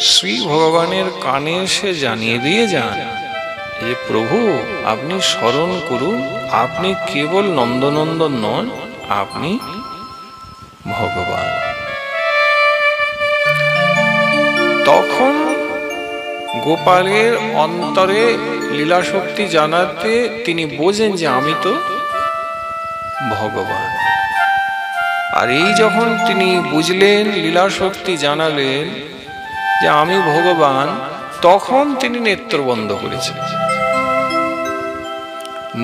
শ্রী ভগবানের কানে এসে জানিয়ে দিয়ে যান যে প্রভু আপনি স্মরণ করুন, আপনি কেবল নন্দনন্দন নন, আপনি ভগবান। তখন গোপালের অন্তরে লীলা শক্তি জানাতে তিনি বোঝেন যে আমি তো ভগবান। আর এই যখন তিনি বুঝলেন, লীলা শক্তি জানালেন যে আমি ভগবান, তখন তিনি নেত্র বন্ধ করেছেন।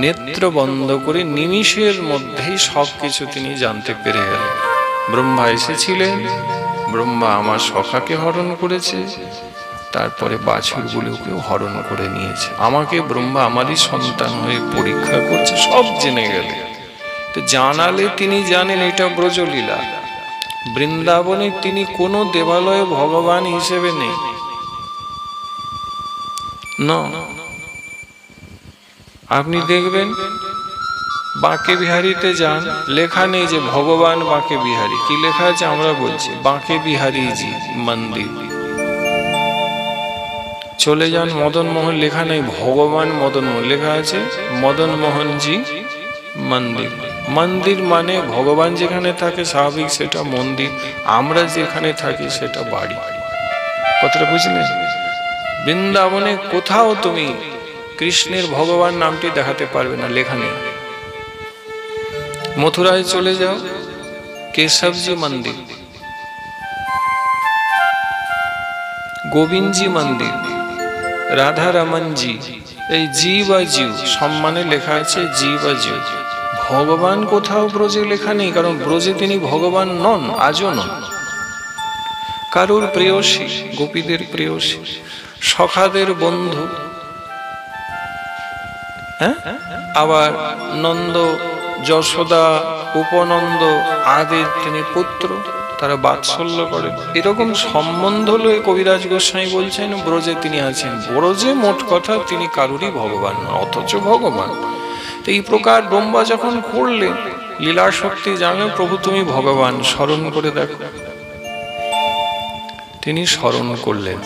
নেত্র বন্ধ করে নিমিষের মধ্যেই সবকিছু তিনি জানতে পেরে গেলেন। ব্রহ্মা এসেছিলেন, ব্রহ্মা আমার সখাকে হরণ করেছে, তারপরে বাছুরগুলোকেও হরণ করে নিয়েছে, আমাকে ব্রহ্মা আমারই সন্তান হয়ে পরীক্ষা করছে, সব জেনে গেলেন। তো জানালে তিনি জানেন এটা ব্রজলীলা। বৃন্দাবনে তিনি কোনো দেবালয়ে ভগবান হিসেবে নেই না। আপনি দেখবেন বাঁকে বিহারীতে যান, লেখা নেই যে ভগবান বাঁকে বিহারী, কি লেখা আছে আমরা বলছি বাঁকে বিহারী জি মন্দির। চলে যান মদন মোহন, লেখা নেই ভগবান মদন মোহন, লেখা আছে মদন মোহন জি মন্দির। মন্দির মানে ভগবান যেখানে থাকে স্বাভাবিক সেটা মন্দির, আমরা যেখানে থাকি সেটা বাড়ি। কথাটা বুঝলেন? বৃন্দাবনে কোথাও তুমি কৃষ্ণের ভগবান নামটি দেখাতে পারবে না, লেখা নেই। মথুরায় চলে যাও, কেশবজি মন্দির, গোবিন্দজি মন্দির, রাধা রমনজি, এই জি বা জিউ সম্মানে লেখা আছে জি বা জিউ। ভগবান কোথাও ব্রজে লেখা নেই, কারণ ব্রজে তিনি ভগবান নন, আজও নন। কারুর প্রেয়সী, গোপীদের প্রেয়সী, সখাদের বন্ধু, হ্যাঁ, আবার নন্দ যশোদা উপনন্দ আদির তিনি পুত্র, তারা বাৎসল্য করেন। এরকম সম্বন্ধ লয়ে কবিরাজ গোস্বামী বলছেন ব্রজে তিনি আছেন। ব্রজে মোট কথা তিনি কারুরই ভগবান নন, অথচ ভগবান। তো এই প্রকার ব্রহ্মা যখন করলেন, লীলা শক্তি জানলেন প্রভু তুমি ভগবান, স্মরণ করে দেখো। তিনি স্মরণ করলেন,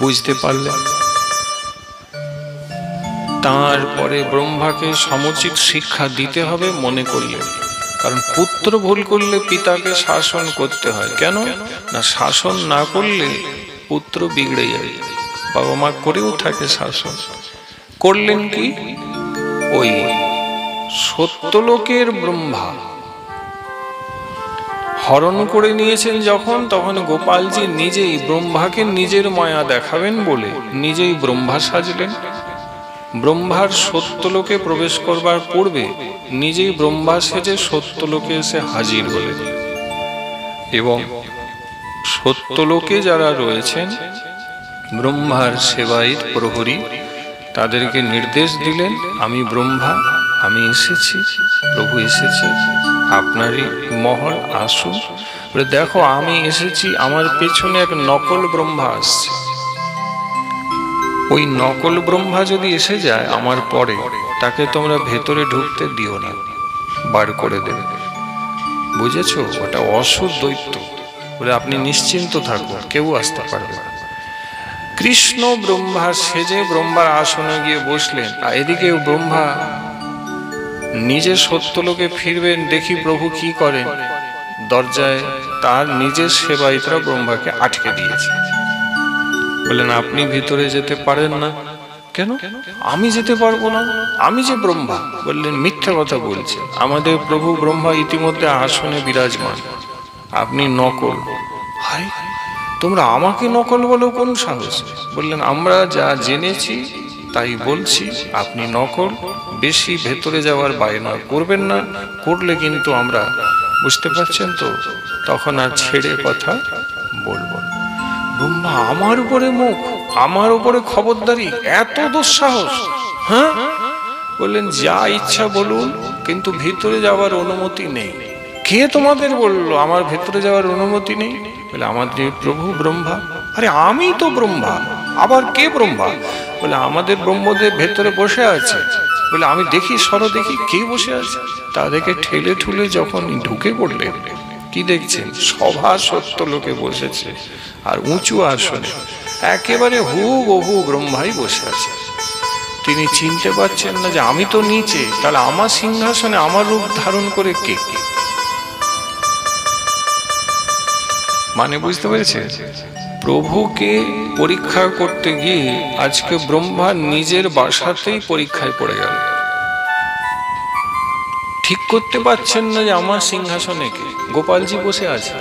বুঝতে পারলেন। তারপরে ব্রহ্মাকে সমুচিত শিক্ষা দিতে হবে মনে করলেন, কারণ পুত্র ভুল করলে পিতাকে শাসন করতে হয়। কেন না, শাসন না করলে পুত্র বিগড়ে যাবে। বাবা মা করেও থাকে শাসন। করলেন কি, ওই সত্যলোকের ব্রহ্মা হরণ করে নিয়েছেন যখন, তখন গোপালজি নিজেই ব্রহ্মাকে নিজের মায়া দেখাবেন বলে নিজেই ব্রহ্মা সাজলেন। ব্রহ্মার সত্যলোকে প্রবেশ করবার পূর্বে নিজেই ব্রহ্মা সেজে সত্যলোকে এসে হাজির হলেন, এবং সত্যলোকে যারা রয়েছেন ব্রহ্মার সেবায়িত প্রহরী, তাদেরকে নির্দেশ দিলেন আমি ব্রহ্মা, আমি এসেছি, প্রভু এসেছে, আপনারই মহল আসুন। বলে দেখো আমি এসেছি, আমার পেছনে এক নকল ব্রহ্মা আসছে। ওই নকল ব্রহ্মা যদি এসে যায় আমার পরে, তাকে তোমরা ভেতরে ঢুকতে দিও না, বার করে দেবে। বুঝেছো? ওটা অসুর দৈত্য। বলে আপনি নিশ্চিন্ত থাকুন, কেউ আসতে পারবে না। কৃষ্ণ ব্রহ্মা সেজে ব্রহ্মার আসনে গিয়ে বসলেন, আর এদিকে ব্রহ্মা নিজে সত্যলোকে ফিরবেন। দেখি প্রভু কি করেন, দরজায় তার নিজের সেবায়িতরা ব্রহ্মাকে আটকে দিয়েছে। বললেন আপনি ভিতরে যেতে পারেন না। কেন? আমি যেতে পারবো না, আমি যে ব্রহ্মা। বললেন মিথ্যা কথা বলছে, আমাদের প্রভু ব্রহ্মা ইতিমধ্যে আসনে বিরাজমান, আপনি নকল। হায়, তোমরা আমাকে নকল বলো কোন সাহস? বললেন আমরা যা জেনেছি তাই বলছি, আপনি নকল। বেশি ভেতরে যাওয়ার বায়না করবেন না, করলে কিন্তু আমরা, বুঝতে পারছেন তো, তখন আর ছেড়ে কথা বলবো না। ব্রহ্মা আমার উপরে মুখ, আমার উপরে খবরদারি, এত দুঃসাহস? হ্যাঁ, বললেন যা ইচ্ছা বলুন, কিন্তু ভিতরে যাওয়ার অনুমতি নেই। কে তোমাদের বললো আমার ভেতরে যাওয়ার অনুমতি নেই? বলে আমাদের প্রভু ব্রহ্মা। আরে আমি তো ব্রহ্মা, আবার কে ব্রহ্মা? বলে আমাদের ব্রহ্মদেব ভেতরে বসে আছে। বলে আমি দেখি, সরো দেখি কে বসে আছে। তাদেরকে ঠেলে ঠুলে যখন ঢুকে পড়লেন, কি দেখছেন? সভা সত্য লোকে বসেছে, আর উঁচু আসনে একেবারে হুবহু ব্রহ্মাই বসে আছে। তিনি চিনতে পারছেন না যে আমি তো নিচে, তাহলে আমার সিংহাসনে আমার রূপ ধারণ করে কে? মানে বুঝতে পেরেছে? প্রভুকে পরীক্ষা করতে গিয়ে আজকে ব্রহ্মা নিজের বাসাতেই পরীক্ষায় পড়ে গেল। ঠিক করতে পারছেন না যে আমার সিংহাসনে কে? গোপালজি বসে আছে।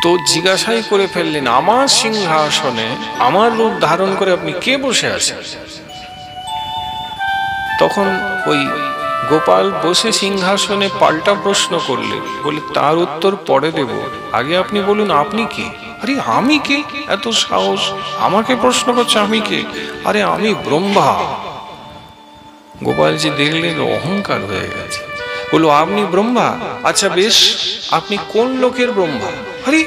তো জিজ্ঞাসাই করে ফেললেন, আমার সিংহাসনে আমার রূপ ধারণ করে আপনি কে বসে আছেন? তখন ওই গোপাল বসে সিংহাসনে পাল্টা প্রশ্ন করলেন। বলে তার উত্তর পরে দেব, আগে আপনি বলুন আপনি কে? আরে আমি কে? এত সাহস, আমাকে প্রশ্ন করছে আমি কে? আরে আমি ব্রহ্মা। গোপালজি দেখলেন অহংকার হয়ে গেছে। বলো আপনি ব্রহ্মা? আচ্ছা বেশ, আপনি কোন লোকের ব্রহ্মা? আরে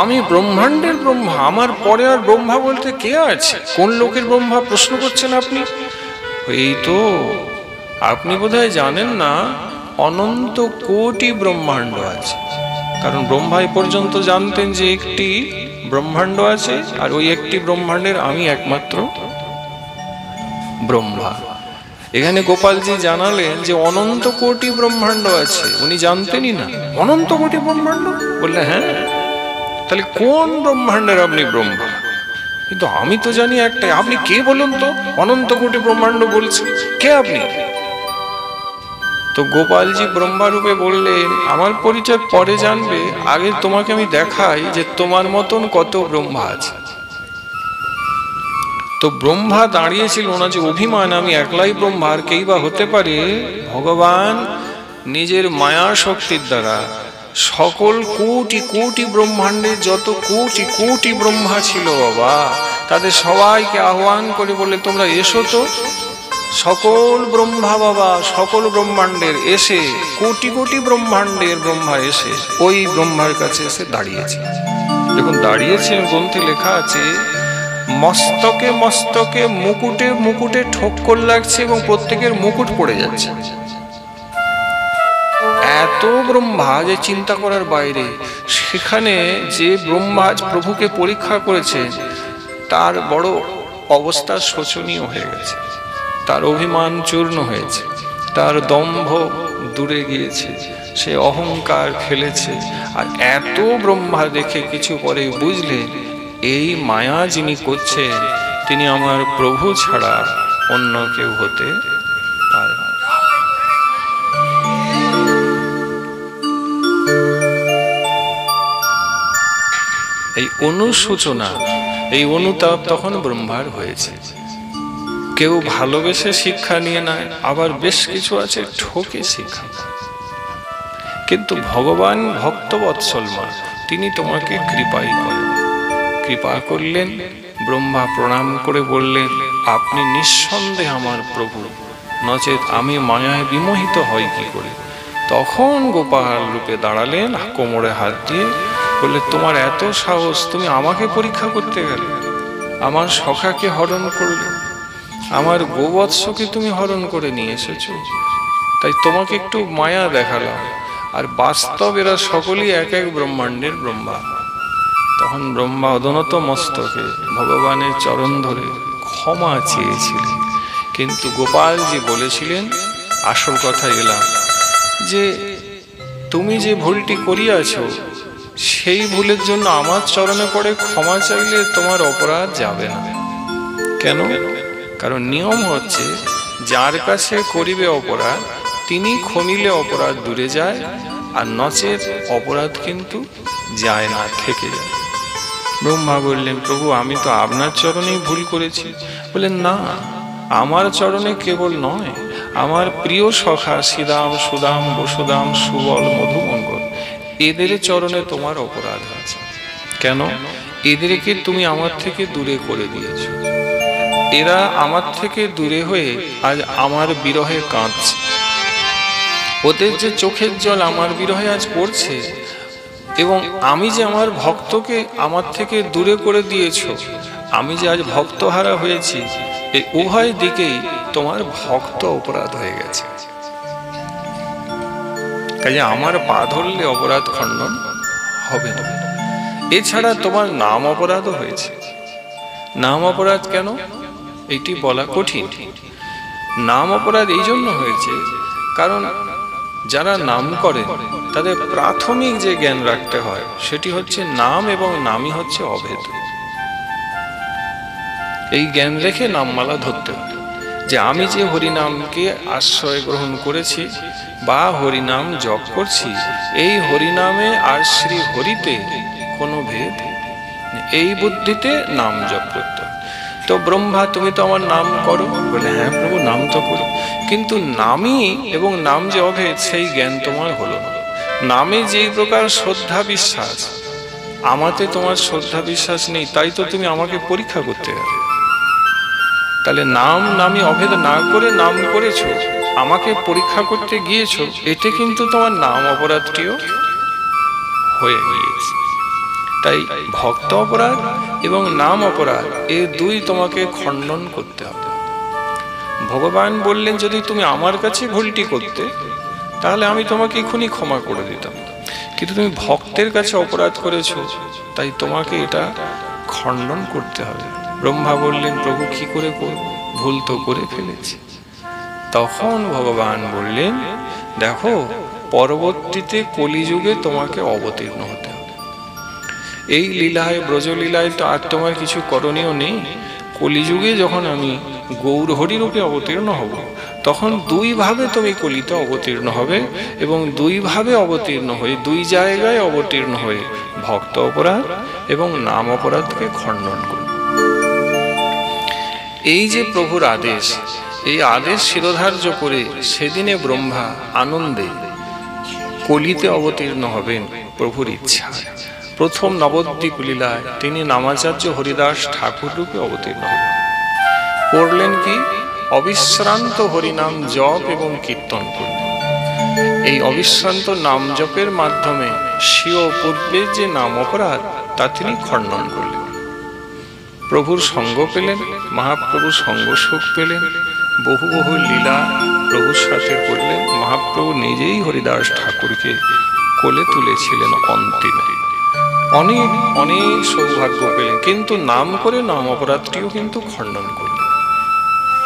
আমি ব্রহ্মাণ্ডের ব্রহ্মা, আমার পরে আর ব্রহ্মা বলতে কে আছে? কোন লোকের ব্রহ্মা প্রশ্ন করছেন আপনি? এই তো, আপনি বোধহয় জানেন না অনন্ত কোটি ব্রহ্মাণ্ড আছে। কারণ ব্রহ্মা এ পর্যন্ত জানতেন যে একটি ব্রহ্মাণ্ড আছে, আর ওই একটি ব্রহ্মাণ্ডের আমি একমাত্র ব্রহ্মা। এখানে গোপালজি জানালেন যে অনন্ত কোটি ব্রহ্মাণ্ড আছে, উনি জানতেনই না। অনন্ত কোটি ব্রহ্মাণ্ড? বললে হ্যাঁ। তাহলে কোন ব্রহ্মাণ্ডের আপনি ব্রহ্মা? কিন্তু আমি তো জানি একটাই। আপনি কে বলুন তো? অনন্ত কোটি ব্রহ্মাণ্ড বলছেন, কে আপনি? তো গোপালজি ব্রহ্মা রূপে বললেন, আমার পরিচয় পরে জানবে, আগে তোমাকে আমি দেখাই যে তোমার মতন কত ব্রহ্মা আছে। তো ব্রহ্মা দাঁড়িয়েছিল না যে অভিমান আমি একলাই ব্রহ্মা, আর কেই বা হতে পারে। ভগবান নিজের মায়া শক্তির দ্বারা সকল কোটি কোটি ব্রহ্মাণ্ডের যত কোটি কোটি ব্রহ্মা ছিল বাবা, তাদের সবাইকে আহ্বান করে বলে তোমরা এসো তো। সকল ব্রহ্মা বাবা, সকল ব্রহ্মাণ্ডের এসে, কোটি কোটি ব্রহ্মাণ্ডের ব্রহ্মা এসে ওই ব্রহ্মার কাছে এসে দাঁড়িয়েছে। যখন দাঁড়িয়েছে, গ্রন্থে লেখা আছে মস্তকে মস্তকে মুকুটে মুকুটে ঠোক্কর লাগছে এবং প্রত্যেকের মুকুট পড়ে যাচ্ছে। এত ব্রহ্মা যে চিন্তা করার বাইরে। সেখানে যে ব্রহ্মা প্রভুকে পরীক্ষা করেছে, তার বড় অবস্থা শোচনীয় হয়ে গেছে, তার অভিমান চূর্ণ হয়েছে, তার দম্ভ দূরে গিয়েছে, সে অহংকার ফেলেছে। আর এত ব্রহ্মা দেখে কিছু পরে বুঝলেন এই মায়া যিনি করছেন তিনি আমার প্রভু ছাড়া অন্য কেউ হতে পারে না। এই অনুসূচনা, এই অনুতাপ তখন ব্রহ্মার হয়েছে। কেউ ভালোবেসে শিক্ষা নিয়ে নেয়, আবার বেশ কিছু আছে ঠকে শিক্ষা। কিন্তু ভগবান ভক্তবৎসলমা, তিনি তোমাকে কৃপাই করেন। কৃপা করলেন। ব্রহ্মা প্রণাম করে বললেন, আপনি নিঃসন্দেহে আমার প্রভু, নচেত আমি মায়ায় বিমোহিত হই কি করে? তখন গোপাল রূপে দাঁড়ালেন, কোমরে হাত দিয়ে বললে, তোমার এত সাহস, তুমি আমাকে পরীক্ষা করতে গেলে, আমার সখাকে হরণ করলে, আমার গোবৎসকে তুমি হরণ করে নিয়ে এসেছো, তাই তোমাকে একটু মায়া দেখালাম। আর বাস্তব এরা সকলেই এক এক ব্রহ্মাণ্ডের ব্রহ্মা। তখন ব্রহ্মা অদনত মস্তকে ভগবানের চরণ ধরে ক্ষমা চেয়েছিলেন। কিন্তু গোপালজি বলেছিলেন, আসল কথা এলাম যে তুমি যে ভুলটি করিয়াছ, সেই ভুলের জন্য আমার চরণে পড়ে ক্ষমা চাইলে তোমার অপরাধ যাবে না। কেন? কারণ নিয়ম হচ্ছে যার কাছে করিবে অপরাধ তিনি ক্ষমিলে অপরাধ দূরে যায়, আর নচেত অপরাধ কিন্তু যায় না, থেকে যায়। ব্রহ্মা বললেন, প্রভু আমি তো আপনার চরণেই ভুল করেছি। বললেন, না, আমার চরণে কেবল নয়, আমার প্রিয় সখা শ্রীদাম সুদাম বসুদাম সুবল মধুমঙ্গল, এদের চরণে তোমার অপরাধ আছে। কেন? এদেরকে তুমি আমার থেকে দূরে করে দিয়েছ। এরা আমার থেকে দূরে হয়ে আজ আমার বিরহে কাঁদছে। ওদের যে চোখের জল আমার বিরহে আজ পড়ছে, এবং আমি যে আমার ভক্তকে আমার থেকে দূরে করে দিয়েছ, আমি যে আজ ভক্তহারা হয়েছি, এই উভয় দিকেই তোমার ভক্ত অপরাধ হয়ে গেছে। কাজে আমার পা ধরলে অপরাধ খণ্ডন হবে না। এছাড়া তোমার নাম অপরাধও হয়েছে। নাম অপরাধ কেন এটি বলা কঠিন। নাম অপরাধ এই জন্য হয়েছে কারণ যারা নাম করে তাদের প্রাথমিক যে জ্ঞান রাখতে হয় সেটি হচ্ছে নাম, এবং নামই হচ্ছে অভেদ। এই জ্ঞান রেখে নামমালা ধরতে হয় যে আমি যে হরিনামকে আশ্রয় গ্রহণ করেছি বা হরিনাম জপ করছি, এই হরিনামে আর শ্রী হরিতে কোনো ভেদ, এই বুদ্ধিতে নাম জপ করতে হয়। তো ব্রহ্মা, তুমি তো আমার নাম করো, বলে হ্যাঁ প্রভু নাম তো করি, কিন্তু নামই এবং নাম যে অভেদ সেই জ্ঞান তোমার হলো না। নামে যেই প্রকার শ্রদ্ধা বিশ্বাস, আমাতে তোমার শ্রদ্ধা বিশ্বাস নেই, তাই তো তুমি আমাকে পরীক্ষা করতে গেলে। তাহলে নাম নামই অভেদ না করে নাম করেছো, আমাকে পরীক্ষা করতে গিয়েছো, এতে কিন্তু তোমার নাম অপরাধটিও হয়ে গিয়েছে। তাই ভক্ত অপরাধ এবং নাম অপরাধ এই দুই তোমাকে খণ্ডন করতে হবে। ভগবান বললেন যদি তুমি আমার কাছে ভুলটি করতে তাহলে আমি তোমাকে এখনই ক্ষমা করে দিতাম, কিন্তু তুমি ভক্তের কাছে অপরাধ করেছো, তাই তোমাকে এটা খণ্ডন করতে হবে। ব্রহ্মা বললেন প্রভু কি করে করব, ভুল তো করে ফেলেছি। তখন ভগবান বললেন দেখো, পরবর্তীতে কলিযুগে তোমাকে অবতীর্ণ হতে হবে। এই লীলায়, ব্রজলীলায় তো আর তোমার কিছু করণীয় নেই। কলিযুগে যখন আমি গৌর হরি রূপে অবতীর্ণ হব, তখন দুই ভাবে তুমি কলিতে অবতীর্ণ হবে, এবং দুই ভাবে অবতীর্ণ হয়ে, দুই জায়গায় অবতীর্ণ হয়ে ভক্ত অপরাধ এবং নাম অপরাধকে খণ্ডন করবে। এই যে প্রভুর আদেশ, এই আদেশ শিরোধার্য করে সেদিনে ব্রহ্মা আনন্দে কলিতে অবতীর্ণ হবেন প্রভুর ইচ্ছা। প্রথম নবদ্বীপ লীলায় তিনি নামাচার্য হরিদাস ঠাকুর রূপে অবতীর্ণ হলেন। করলেন কি? অবিশ্রান্ত হরিনাম জপ এবং কীর্তন করলেন। এই অবিশ্রান্ত নাম জপের মাধ্যমে স্বীয় পূর্বের যে নাম অপরাধ তা তিনি খণ্ডন করলেন। প্রভুর সঙ্গ পেলেন, মহাপ্রভুর সঙ্গ সুখ পেলেন, বহু বহু লীলা প্রভুর সাথে করলেন। মহাপ্রভু নিজেই হরিদাস ঠাকুরকে কোলে তুলেছিলেন অন্তিমে। অনেক অনেক সৌভাগ্য পেলেন, কিন্তু নাম করে নাম অপরাধটিও কিন্তু খণ্ডন করলেন।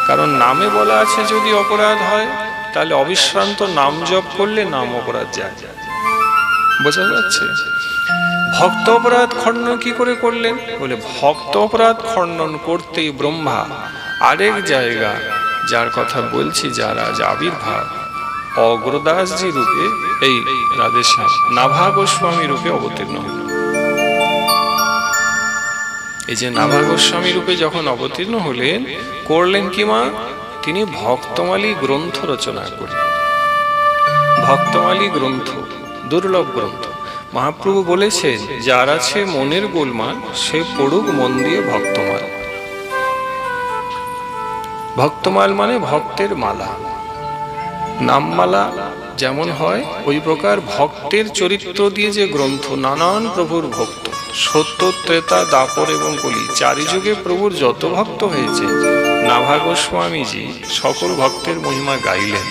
কারণ নামে বলা আছে যদি অপরাধ হয় তাহলে অবিশ্রান্ত নাম জপ করলে নাম অপরাধ যায়। বোঝা যাচ্ছে? ভক্ত অপরাধ খণ্ডন কি করে করলেন? বলে ভক্ত অপরাধ খণ্ডন করতেই ব্রহ্মা আরেক জায়গা, যার কথা বলছি, যার আজ আবির্ভাব, অগ্রদাসজি রূপে, এই রাধেশ্যাম নাভা গোস্বামী রূপে অবতীর্ণ হল। এই যে নাভা গোস্বামী রূপে যখন অবতীর্ণ হলেন, করলেন কি মা? তিনি ভক্তমালী গ্রন্থ রচনা করলেন। ভক্তমালী গ্রন্থ দুর্লভ গ্রন্থ। মহাপ্রভু বলেছেন যার আছে মনের গোলমাল সে পড়ুক মন দিয়ে ভক্তমাল। ভক্তমাল মানে ভক্তের মালা। নামমালা যেমন হয় ওই প্রকার ভক্তের চরিত্র দিয়ে যে গ্রন্থ, নানান প্রভুর ভক্ত, সত্য, ত্রেতা, দাপর এবং কলি, চারি যুগে প্রভুর যত ভক্ত হয়েছে, নাভা গোস্বামীজি সকল ভক্তের মহিমা গাইলেন।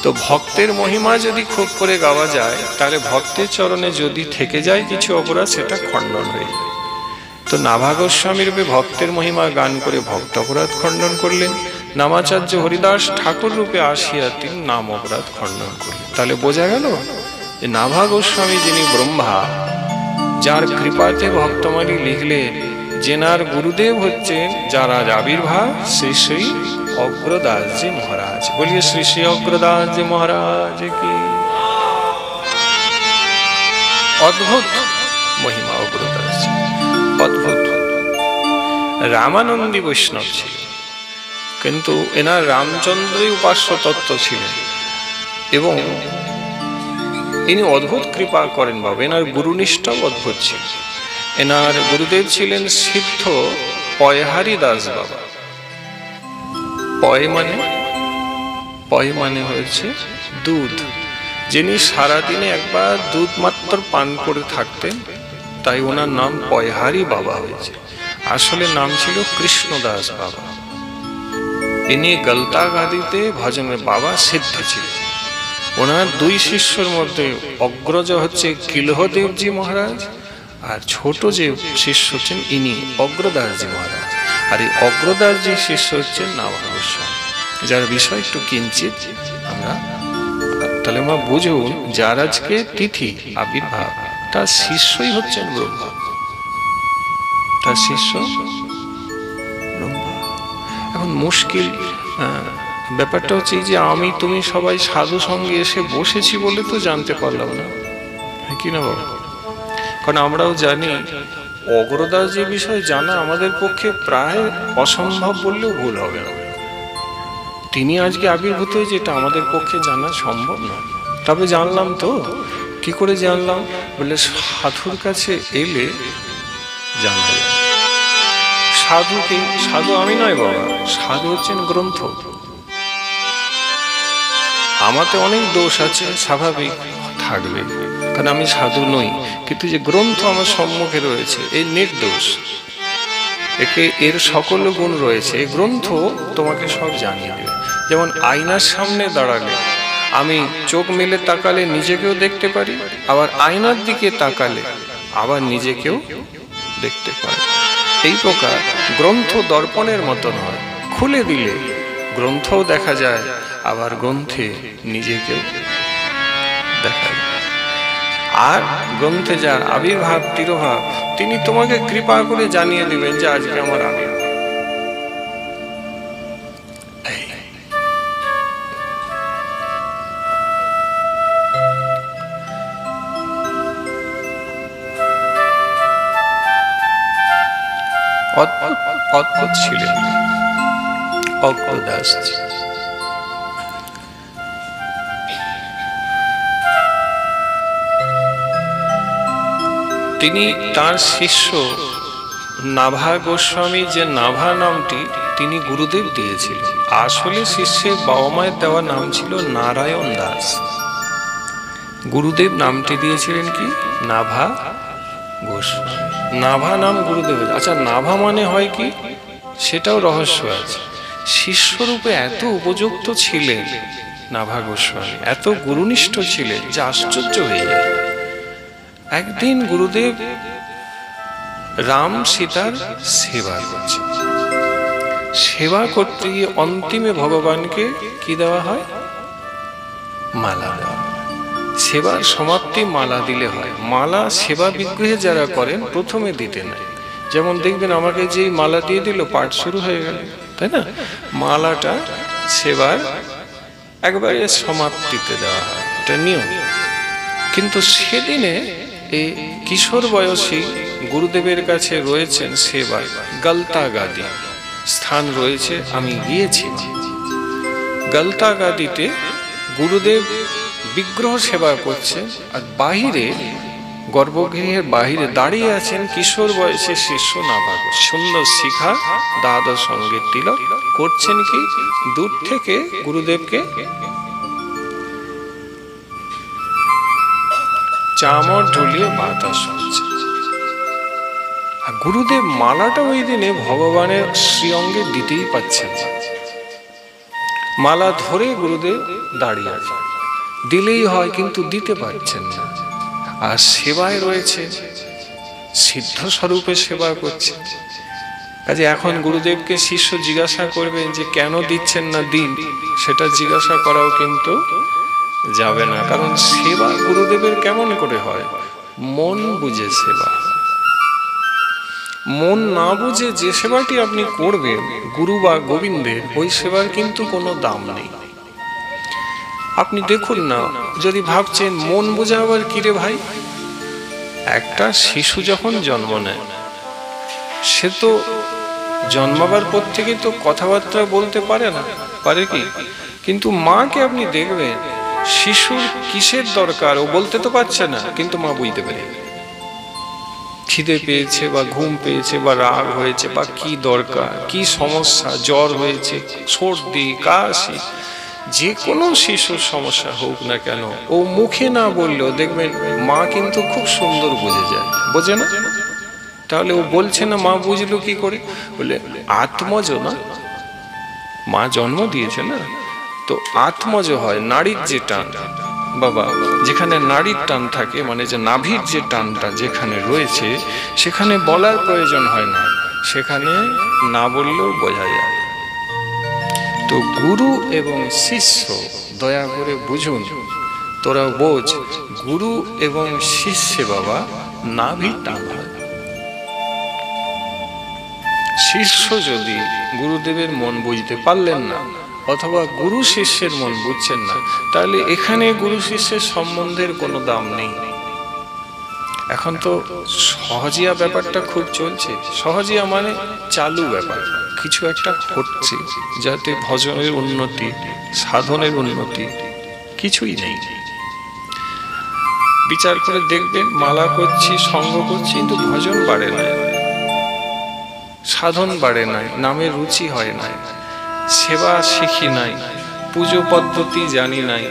তো ভক্তের মহিমা যদি খুব করে গাওয়া যায়, তাহলে ভক্তের চরণে যদি থেকে যায় কিছু অপরাধ, সেটা খণ্ডন হয়ে যায়। তো নাভা গোস্বামী রূপে ভক্তের মহিমা গান করে ভক্ত অপরাধ খণ্ডন করলেন। নামাচার্য হরিদাস ঠাকুর রূপে আসিয়া তিনি নাম অপরাধ খণ্ডন করলেন। তাহলে বোঝা গেল যে নাভা গোস্বামী যিনি ব্রহ্মা, যার কৃপাতে ভক্তমালী লিখলেন, যেনার গুরুদেব হচ্ছেন যার আজ আবির্ভাব, শ্রী শ্রী অগ্রদাসজি মহারাজ। বলিয়ে শ্রী শ্রী অগ্রদাসজি মহারাজ কি। অদ্ভুত মহিমা অগ্রদাসজি, অদ্ভুত। রামানন্দী বৈষ্ণব ছিল, কিন্তু এনার রামচন্দ্রই উপাস্য তত্ত্ব ছিলেন, এবং ইনি অদ্ভুত কৃপা করেন বাবা। এনার গুরুনিষ্ঠাও অদ্ভুত ছিল। এনার গুরুদেব ছিলেন সিদ্ধ পয়হারি দাস বাবা। পয় মানে হয়েছে দুধ। যিনি সারাদিনে একবার দুধ মাত্র পান করে থাকতেন, তাই ওনার নাম পয়হারি বাবা হয়েছে। আসলে নাম ছিল কৃষ্ণদাস বাবা। ইনি গলতাগাদিতে ভজনের বাবা সিদ্ধ ছিলেন। ওনার দুই শিষ্যর মধ্যে অগ্রজ হচ্ছে কিলহদেবজি মহারাজ, আর ছোট যে শিষ্য হচ্ছেন ইনি অগ্রদাসজি মহারাজ। আর এই অগ্রদাসজি শিষ্য হচ্ছেন নাভা গোস্বামী, যার বিষয় একটু কিঞ্চিত আমরা তাহলে আমরা বুঝুন, যার আজকে তিথি আবির্ভাব তার শিষ্যই হচ্ছেন ব্রহ্মা, তার শিষ্য ব্রহ্মা। এখন মুশকিল ব্যাপারটা হচ্ছে যে আমি তুমি সবাই সাধু সঙ্গে এসে বসেছি বলে তো জানতে পারলাম না, কি না বাবা? কারণ আমরাও জানি অগ্রদাস যে বিষয় জানা আমাদের পক্ষে প্রায় অসম্ভব বললেও ভুল হবে না। তিনি আজকে আবির্ভূত হয়েছে, এটা আমাদের পক্ষে জানা সম্ভব নয়। তবে জানলাম তো, কি করে জানলাম বলে সাধুর কাছে এলে জানা যায়। সাধু কি? সাধু আমি নয় বাবা, সাধু হচ্ছেন গ্রন্থ। আমাতে অনেক দোষ আছে, স্বাভাবিক থাকবে, কারণ আমি সাধু নই। কিন্তু যে গ্রন্থ আমার সম্মুখে রয়েছে এই নির্দোষ, এর সকল গুণ রয়েছে। এই গ্রন্থ তোমাকে সব জানিয়ে দেবে। যেমন আয়নার সামনে দাঁড়ালে আমি চোখ মেলে তাকালে নিজেকেও দেখতে পারি, আবার আয়নার দিকে তাকালে আবার নিজেকেও দেখতে পারি। এই প্রকার গ্রন্থ দর্পণের মতন হয়, খুলে দিলে গ্রন্থও দেখা যায়, আবার গ্রন্থে নিজেকেও দেখা যায়। আর গ্রন্থে যার আবির্ভাব তিরোভাব, তিনি তোমাকে কৃপা করে জানিয়ে দিবেন যে আজকে আমার আবির্ভাব। অদ্ভুত ছিলেন অগ্রদাস। তিনি তার শিষ্য নাভা গোস্বামী, যে নাভা নামটি তিনি গুরুদেব দিয়েছিলেন। আসলে শিষ্যের বাবা মায়ের দেওয়া নাম ছিল নারায়ণ দাস। গুরুদেব নামটি দিয়েছিলেন কি? নাভা গোস্বামী। নাভা নাম গুরুদেবের। আচ্ছা, নাভা মানে হয় কি? সেটাও রহস্য আছে। শিষ্যরূপে এত উপযুক্ত ছিলেন নাভা গোস্বামী, এত গুরুনিষ্ঠ ছিলেন যে আশ্চর্য হয়ে যায়। একদিন গুরুদেব রাম সীতার সেবা করছে। সেবা করতে গিয়ে অন্তিমে ভগবানকে কি দেওয়া হয়? মালা দেওয়া। সেবার সমাপ্তি মালা দিলে হয়। মালা সেবা বিগ্রহে যারা করেন প্রথমে দিতে নাই। যেমন দেখবেন আমাকে যেই মালা দিয়ে দিল পাঠ শুরু হয়ে গেল, তাই না? মালাটা সেবার একবারে সমাপ্তিতে দেওয়া হয়, এটা নিয়ম। কিন্তু সেদিনে এই কিশোর বয়সী গুরুদেবের কাছে রয়েছেন সেবায়, গলতাগাদি স্থান রয়েছে, আমি গিয়েছি। গলতাগাদিতে গুরুদেব বিগ্রহ সেবা করছেন, আর বাহিরে গর্ভগৃহের বাহিরে দাঁড়িয়ে আছেন কিশোর বয়সের শিষ্য নাভা। সুন্দর শিখা দ্বাদশ সঙ্গীত তিলক করছেন কি? দূর থেকে গুরুদেবকে চামর ঝুলিয়ে বাতাস হচ্ছে। আর গুরুদেব মালাটা ওই দিনে ভগবানের শ্রীঅঙ্গে দিতেই পাচ্ছেন। মালা ধরে গুরুদেব দাঁড়িয়ে আছেন, দিলেই হয় কিন্তু দিতে পারছেন না। আর সেবায় রয়েছে, সিদ্ধ স্বরূপে সেবা করছে। কাজে এখন গুরুদেবকে শিষ্য জিজ্ঞাসা করবেন যে কেন দিচ্ছেন না, দিন, সেটা জিজ্ঞাসা করাও কিন্তু যাবে না। কারণ সেবা গুরুদেবের কেমন করে হয়? মন বুঝে সেবা। মন না বুঝে যে সেবাটি আপনি করবেন গুরু বা গোবিন্দের, ওই সেবার কিন্তু কোনো দাম নেই। আপনি দেখুন না, যদি ভাবছেন মন বোঝা আবার কিরে ভাই, একটা শিশু যখন জন্ম নেয় সে তো জন্মাবার পর থেকে তো কথাবার্তা বলতে পারে না, পারে কি? কিন্তু মাকে আপনি দেখবেন শিশুর কিসের দরকার ও বলতে তো পারছে না, কিন্তু মা বুঝতে পারে। খিদে পেয়েছে বা ঘুম পেয়েছে বা রাগ হয়েছে বা কি দরকার, কি সমস্যা, জ্বর হয়েছে, সর্দি, কাশি, যে কোনো শিশুর সমস্যা হোক না কেন, ও মুখে না বললেও দেখবেন মা কিন্তু খুব সুন্দর বুঝে যায়। বোঝে না? তাহলে ও বলছে না, মা বুঝলো কি করে? বলে আত্মজ না, মা জন্ম দিয়েছে না, তো আত্মজ হয়। নারীর যে টান বাবা, যেখানে নারীর টান থাকে, মানে যে নাভির যে টানটা যেখানে রয়েছে, সেখানে বলার প্রয়োজন হয় না, সেখানে না বললেও বোঝা যায়। তো গুরু এবং শিষ্য, দয়া করে বুঝুন, তোরা বোঝ, গুরু এবং শিষ্যে বাবা নাভির টান হয়। শিষ্য যদি গুরুদেবের মন বুঝতে পারলেন না, অথবা গুরু শিষ্যের মন বুঝছেন না, তাহলে এখানে গুরু শিষ্যের সম্বন্ধের কোনো দাম নেই। এখন তো সহজিয়া ব্যাপারটা খুব চলছে। সহজিয়া মানে চালু ব্যাপার, কিছু একটা হচ্ছে, যাতে ভজনের উন্নতি, সাধনের উন্নতি কিছুই নেই। বিচার করে দেখবেন, মালা করছি, সঙ্গ করছি, কিন্তু ভজন বাড়ে না, সাধন বাড়ে নাই, নামে রুচি হয় নাই, সেবা শিখি নাই, পুজো পদ্ধতি জানি নাই,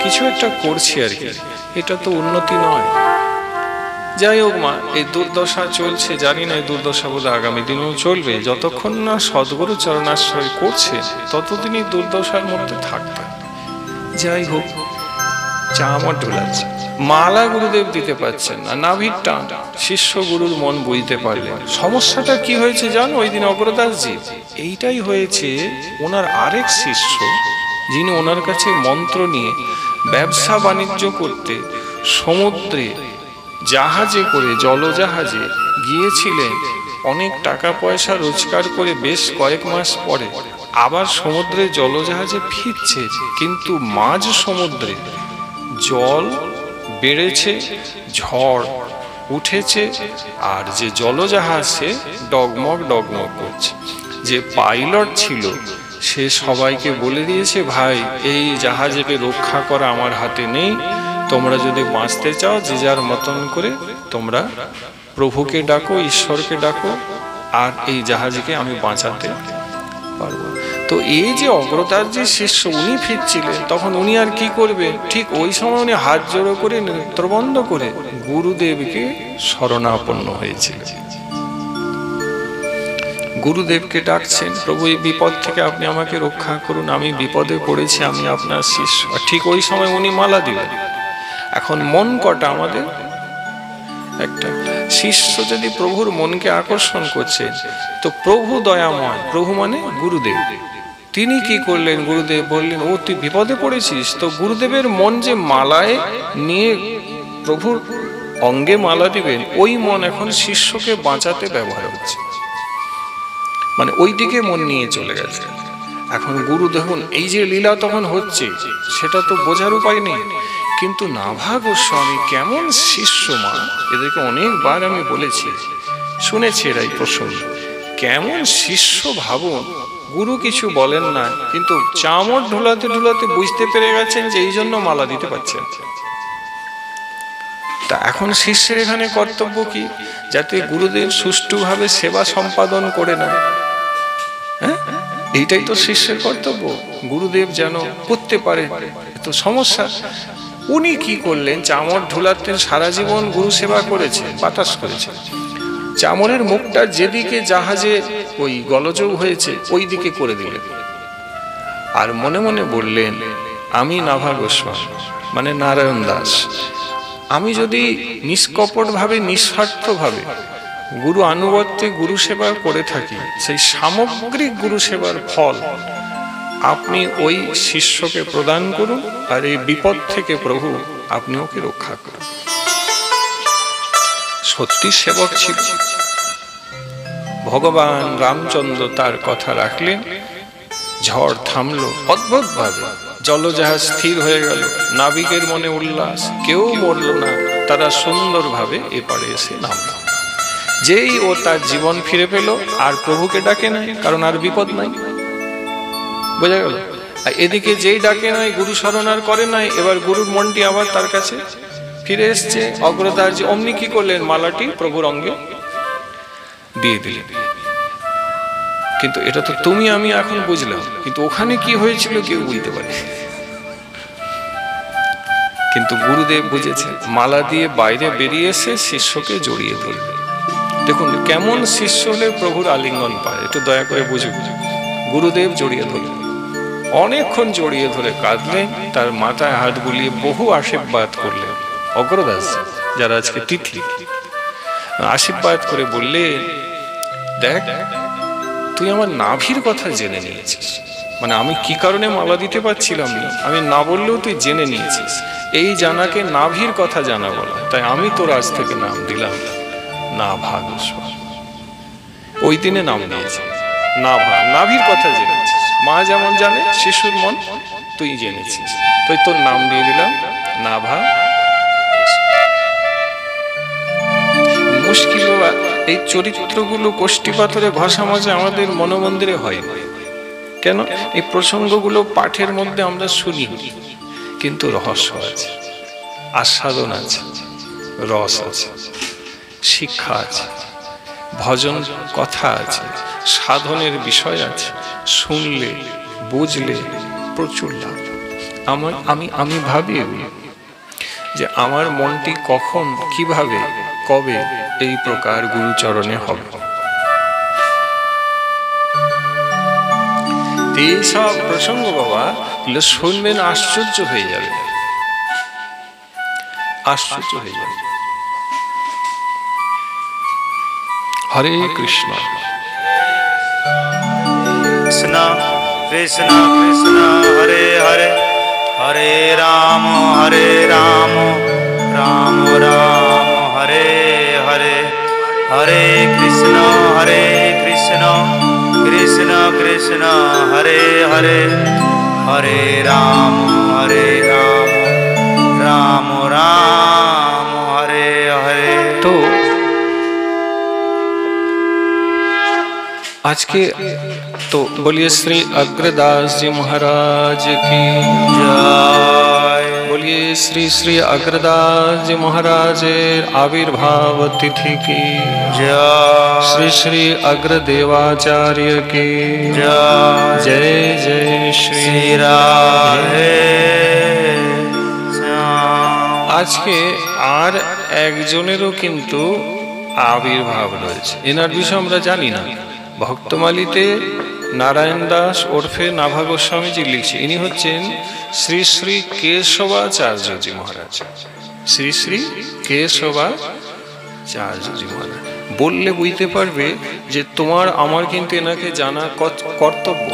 কিছু একটা করছি আর কি, এটা তো উন্নতি নয়। যাই হোক মা, এই দুর্দশা চলছে, জানি না এই দুর্দশা বোধ আগামী দিনেও চলবে। যতক্ষণ না সদ্গুরু চরণাশ্রয় করছে, ততদিনই দুর্দশার মধ্যে থাকবে। যাই হোক, চামড় ঢোলাচ্ছে, মালা গুরুদেব দিতে পারছেন না, নাভির টান। শিষ্য গুরুর মন বুঝতে পারলেন। সমস্যাটা কি হয়েছে জানো? ওই দিন অগ্রদাসজি, এইটাই হয়েছে, ওনার আরেক শিষ্য, যিনি ওনার কাছে মন্ত্র নিয়ে ব্যবসা বাণিজ্য করতে সমুদ্রে জাহাজে করে, জলজাহাজে গিয়েছিলেন, অনেক টাকা পয়সা রোজগার করে বেশ কয়েক মাস পরে আবার সমুদ্রে জলজাহাজে ফিরছে, কিন্তু মাঝ সমুদ্রে জল বেড়েছে, ঝড় উঠেছে, আর যে জলজাহাজ সে ডগমগ ডগমগ করছে। যে পাইলট ছিল সে সবাইকে বলে দিয়েছে, ভাই এই জাহাজকে রক্ষা করা আমার হাতে নেই, তোমরা যদি বাঁচতে চাও যে যার মতন করে তোমরা প্রভুকে ডাকো, ঈশ্বরকে ডাকো, আর এই জাহাজকে আমি বাঁচাতে পারবো। তো এই যে অগ্রতার যে শিষ্য, উনি ফিরছিলেন, তখন উনি আর কি করবে? ঠিক ওই সময় উনি হাত জোড়ো করে, নেত্রবন্ধ করে গুরুদেবকে শরণাপন্ন হয়েছিল। গুরুদেবকে ডাকছেন, প্রভু এই বিপদ থেকে আপনি আমাকে রক্ষা করুন, আমি বিপদে পড়েছি, আমি আপনার শিষ্য। ঠিক ওই সময় উনি মালা দিলেন। এখন মন কটা আমাদের? একটা। শিষ্য যদি প্রভুর মনকে আকর্ষণ করছে, তো প্রভু দয়াময়, প্রভু মানে গুরুদেব, তিনি কি করলেন? গুরুদেব বললেন, ও তুই বিপদে পড়েছিস, তো গুরুদেবের মন যে মালায় নিয়ে প্রভুর অঙ্গে মালা দিবেন, ওই মন এখন শিষ্যকে বাঁচাতে ব্যবহার হচ্ছে, মানে ওই দিকে মন নিয়ে চলে গেছে। এখন গুরু দেখুন, এই যে লীলা তখন হচ্ছে, সেটা তো বোঝার উপায় নেই, কিন্তু নাভা গোস্বামী কেমন শিষ্য মা, এদেরকে অনেকবার আমি বলেছি, শুনেছি এরাই প্রসঙ্গ, কেমন শিষ্য ভাবুন। গুরু কিছু বলেন না, কিন্তু চামড় ঢোলাতে ঢোলাতে বুঝতে পেরে গেছেন যে এই জন্য মালা দিতে পারছেন। তা এখন শিষ্যের এখানে কর্তব্য কি? যাতে গুরুদেব সুষ্ঠুভাবে সেবা সম্পাদন করে না, হ্যাঁ, এইটাই তো শিষ্যের কর্তব্য, গুরুদেব যেন করতে পারে। তো সমস্যা, উনি কি করলেন? চামড় ঢোলাতেন, সারা জীবন গুরু সেবা করেছেন, বাতাস করেছেন, চামড়ের মুখটা যেদিকে জাহাজে ওই গলযোগ হয়েছে ওই দিকে করে দিলেন, আর মনে মনে বললেন, আমি নাভা গোস্বামী মানে নারায়ণ দাস, আমি যদি নিষ্কপট ভাবে, নিঃস্বার্থ ভাবে গুরু আনুগত্যে গুরু সেবা করে থাকি, সেই সামগ্রিক গুরু সেবার ফল আপনি ওই শিষ্যকে প্রদান করুন, আর এই বিপদ থেকে প্রভু আপনি ওকে রক্ষা করুন। সত্যি সেবক ছিল, ভগবান রামচন্দ্র তার কথা রাখলেন, ঝড় থামলো অদ্ভুত ভাবে, জলজাহাজ স্থির হয়ে গেল, নাবিকের মনে উল্লাস, কেউ মরল না, তারা সুন্দরভাবে এপারে এসে নামল। যেই ও তার জীবন ফিরে পেল, আর প্রভুকে ডাকে নাই, কারণ আর বিপদ নাই, বোঝা গেল। আর এদিকে যেই ডাকে নাই, গুরু শরণ আর করে নাই, এবার গুরুর মনটি আবার তার কাছে ফিরে এসছে। অগ্রদাসজি অমনি কি করলেন? মালাটি প্রভুর অঙ্গে দিয়ে দিলে। কিন্তু এটা তো তুমি আমি এখন বুঝলাম, কিন্তু ওখানে কি হয়েছিল কেউ বুঝতে পারে। কিন্তু গুরুদেব বুঝেছে, মালা দিয়ে বাইরে বেরিয়ে এসে শিষ্যকে জড়িয়ে ধরবে। দেখুন কেমন শিষ্য হলে প্রভুর আলিঙ্গন পায়, একটু দয়া করে বুঝুন। গুরুদেব জড়িয়ে ধরলেন, অনেকক্ষণ জড়িয়ে ধরে কাঁদলেন, তার মাথায় হাত বুলিয়ে বহু আশীর্বাদ করলেন। অগ্রদাস যারা আজকে তিথি, আশীর্বাদ করে বললেন, দেখ তুই আমার নাভির কথা জেনে নিয়েছিস, মানে আমি কি কারণে মালা দিতে পারছিলাম না, আমি না বললেও তুই জেনে নিয়েছিস। এই জানাকে নাভির কথা জানা বলা, তাই আমি তোর আজ থেকে নাম দিলাম নাভাগস্বর। ওই দিনে নাম দিয়েছি নাভা, নাভির কথা জেনেছিস। মা যেমন জানে শিশুর মন, তুই জেনেছিস, তুই তোর নাম দিয়ে দিলাম নাভা। মুশকিল বাবা, এই চরিত্রগুলো কোষ্ঠী পাথরে ঘষা মাজা আমাদের মনোমন্দিরে হয় না। কেন? এই প্রসঙ্গগুলো পাঠের মধ্যে আমরা শুনি, কিন্তু রহস্য আছে, আস্বাদন আছে, রস আছে, শিক্ষা আছে, ভজন কথা আছে, সাধনের বিষয় আছে। শুনলে বুঝলে প্রচুর লাভ। আমি ভাবি যে আমার মনটি কখন, কিভাবে, কবে এই প্রকার গুরুচরণে হবে। এইসব প্রসঙ্গ বাবা শুনবেন, আশ্চর্য হয়ে যাবে, আশ্চর্য হয়ে যাবে। হরে কৃষ্ণ কৃষ্ণ কৃষ্ণ কৃষ্ণ হরে হরে, হরে রাম রাম রাম হরে হরে, হরে কৃষ্ণ কৃষ্ণ কৃষ্ণ হরে হরে, হরে রাম রাম রাম হরে হরে। তো আজকে তো বলিए श्री अग्रदास जी महाराज की জয়। बोलिए श्री श्री अग्रदास जी महाराजेर आविर्भाव तिथि की জয়। श्री श्री अग्रदेवाचार्य की জয়। जय जय श्री শ্রী রাধে শ্যাম। আজকে আর একজনেরও কিন্তু আবির্ভাব রয়েছে, এনার বিষয় আমরা জানি না। ভক্তমালিতে নারায়ণ দাস ওরফে নাভা গোস্বামীজি লিখছে, ইনি হচ্ছেন শ্রী শ্রী কেশবাচার্যজি মহারাজ। শ্রী শ্রী কেশবাচার্যজি মহারাজ বললে বুঝতে পারবে যে তোমার আমার কিন্তু এনাকে জানা কর্তব্য।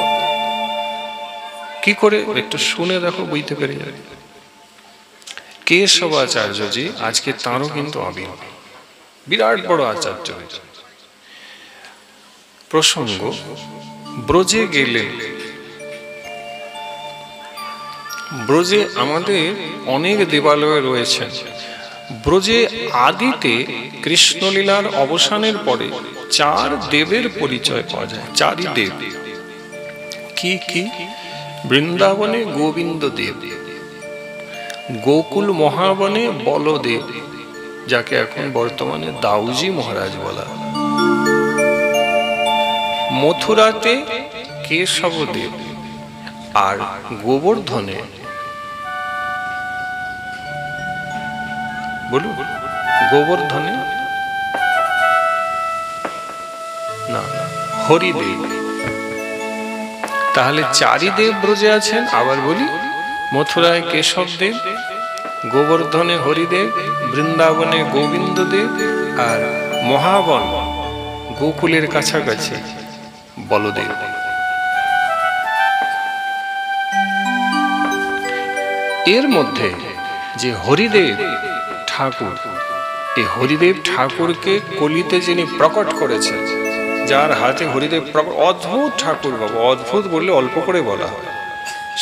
কি করে একটু শুনে দেখো, বুঝতে পেরে যাবে। কেশবাচার্যজি আজকে তাঁরও কিন্তু আবির্ভাব, বিরাট বড় আচার্য হয়েছে। প্রসঙ্গ, ব্রজে গেলেন। ব্রজে আমাদের অনেক দেবালয় রয়েছে। ব্রজে আদিতে কৃষ্ণলীলার অবসানের পরে 4 দেবের পরিচয় পাওয়া যায়। 4ই দেব। কি কি? বৃন্দাবনে গোবিন্দ দেব, গোকুল মহাবনে বলদেব, যাকে এখন বর্তমানে দাউজি মহারাজ বলা, মথুরাতে কেশবদেব, আর গোবর্ধনে বলুন গোবর্ধনে না হরিদেব। তাহলে 4ই দেব ব্রজে আছেন। আবার বলি, মথুরায় কেশবদেব, গোবর্ধনে হরিদেব, বৃন্দাবনে গোবিন্দদেব, আর মহাবন গোকুলের কাছাকাছি বলদেব। এর মধ্যে যে হরিদেব ঠাকুর, এই হরিদেব ঠাকুরকে কলিতে যিনি প্রকট করেছেন, যার হাতে হরিদেব প্রকট, অদ্ভুত ঠাকুর বাবা, অদ্ভুত বললে অল্প করে বলা হয়।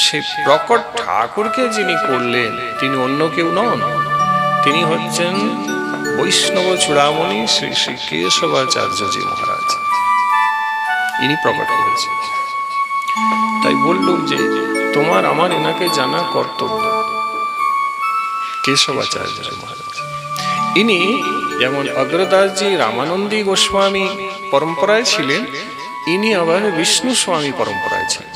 সেই প্রকট ঠাকুরকে যিনি করলেন, তিনি অন্য কেউ নন, তিনি হচ্ছেন বৈষ্ণব চূড়ামণি শ্রী শ্রী কেশবাচার্যজি মহারাজ। ইনি প্রকট করেছেন। তাই বললুম যে তোমার আমার এনাকে জানা কর্তব্য। কেশবাচার্যজি মহারাজ ইনি যেমন অগ্রদাসজি, রামানন্দী গোস্বামী পরম্পরায় ছিলেন, ইনি আবার বিষ্ণু স্বামী পরম্পরায় ছিলেন।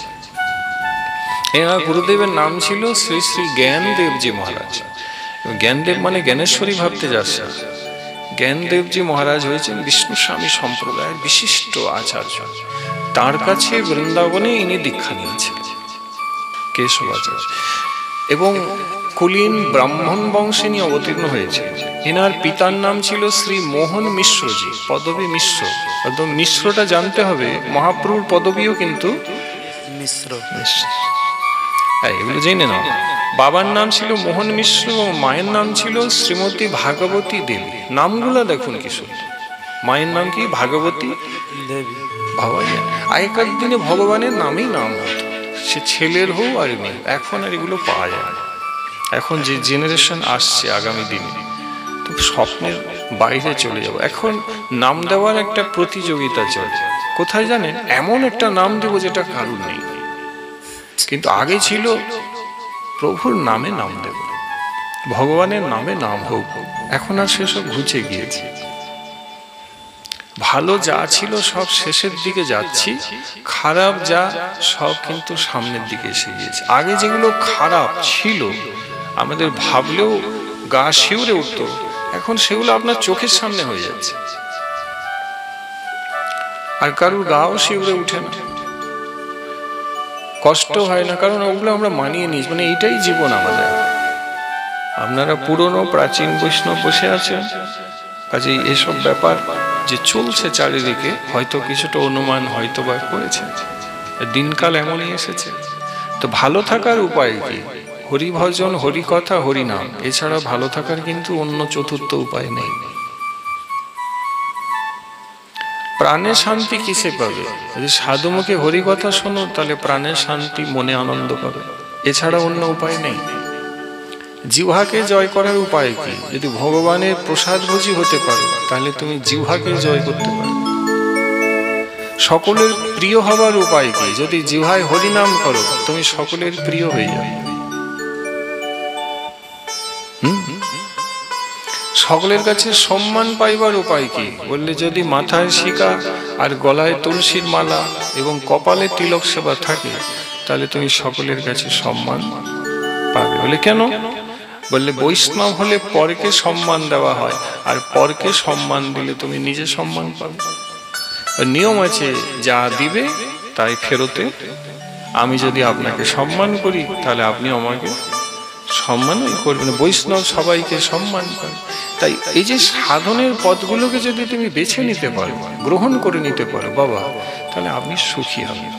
এনার গুরুদেবের নাম ছিল শ্রী শ্রী জ্ঞানদেবজি মহারাজ। জ্ঞানদেব মানে জ্ঞানেশ্বরী ভাবতে যাচ্ছে। জ্ঞানদেবজি মহারাজ হয়েছেন বিষ্ণু স্বামী সম্প্রদায়ের বিশিষ্ট আচার্য। তার কাছে বৃন্দাবনে ইনি দীক্ষা নিয়েছিলেন, কেশবাচার্য, এবং কুলীন ব্রাহ্মণ বংশে নিয়ে অবতীর্ণ হয়েছে। এনার পিতার নাম ছিল শ্রী মোহন মিশ্রজি, পদবী মিশ্র। একদম মিশ্রটা জানতে হবে, মহাপ্রভুর পদবীও কিন্তু মিশ্র। এগুলো জেনে নাও। বাবার নাম ছিল মোহন মিশ্র এবং মায়ের নাম ছিল শ্রীমতী ভাগবতী দেবী। নামগুলো দেখুন কি সুন্দর। মায়ের নাম কি? ভাগবতী দেবী। ভাবা যায় আগেকার দিনে ভগবানের নামেই নাম হতো, সে ছেলের হোক আর মেয়ে। এখন আর এগুলো পাওয়া যায় না। এখন যে জেনারেশন আসছে আগামী দিনে, তো স্বপ্নের বাইরে চলে যাব। এখন নাম দেওয়ার একটা প্রতিযোগিতা চলে। কোথায় জানেন? এমন একটা নাম দেবো যেটা কারুর নেই। কিন্তু আগে ছিল প্রভুর নামে নাম দেব, ভগবানের নামে নাম হোক। এখন আর সেসব ঘুচে গিয়েছে। ভালো যা ছিল সব শেষের দিকে যাচ্ছি, খারাপ যা সব কিন্তু সামনের দিকে এসে গিয়েছে। আগে যেগুলো খারাপ ছিল আমাদের ভাবলেও গা শিউরে উঠত, এখন সেগুলো আপনার চোখের সামনে হয়ে যাচ্ছে, আর কারুর গাও শিউরে উঠে না, কষ্ট হয় না, কারণ ওগুলো আমরা মানিয়ে নিই। মানে এইটাই জীবন আমাদের। আপনারা পুরনো প্রাচীন বৈষ্ণব বসে আছেন, কাজেই এসব ব্যাপার যে চলছে চারিদিকে হয়তো কিছুটা অনুমান হয়তো বা করেছেন। দিনকাল এমনই এসেছে। তো ভালো থাকার উপায় কি? হরি ভজন, হরি কথা, হরি নাম। এছাড়া ভালো থাকার কিন্তু অন্য চতুর্থ উপায় নেই। প্রাণের শান্তি কিসে পাবে? যদি সাধু মুখে হরি কথা শোনো তাহলে প্রাণের শান্তি, মনে আনন্দ পাবে। এছাড়া অন্য উপায় নেই। জিহ্বাকে জয় করার উপায় কি? যদি ভগবানের প্রসাদভোজী হতে পারো তাহলে তুমি জিহ্বাকে জয় করতে পারো। সকলের প্রিয় হবার উপায় কি? যদি জিহ্বায় হরিনাম করো তুমি সকলের প্রিয় হয়ে যাবে। সকলের কাছে সম্মান পাইবার উপায় কি? বললে যদি মাথায় শিকা আর গলায় তুলসীর মালা এবং কপালে তিলক সেবা থাকে তাহলে তুমি সকলের কাছে সম্মান পাবে। বলে কেন? বললে বৈষ্ণব হলে পরকে সম্মান দেওয়া হয়, আর পরকে সম্মান দিলে তুমি নিজে সম্মান পাবে। নিয়ম আছে, যা দিবে তাই ফেরতে। আমি যদি আপনাকে সম্মান করি তাহলে আপনি আমাকে সম্মানই করবেন। বৈষ্ণব সবাইকে সম্মান করে। তাই এই যে সাধনের পথগুলোকে যদি তুমি বেছে নিতে পারো, গ্রহণ করে নিতে পারো বাবা, তাহলে আপনি সুখী হবেন।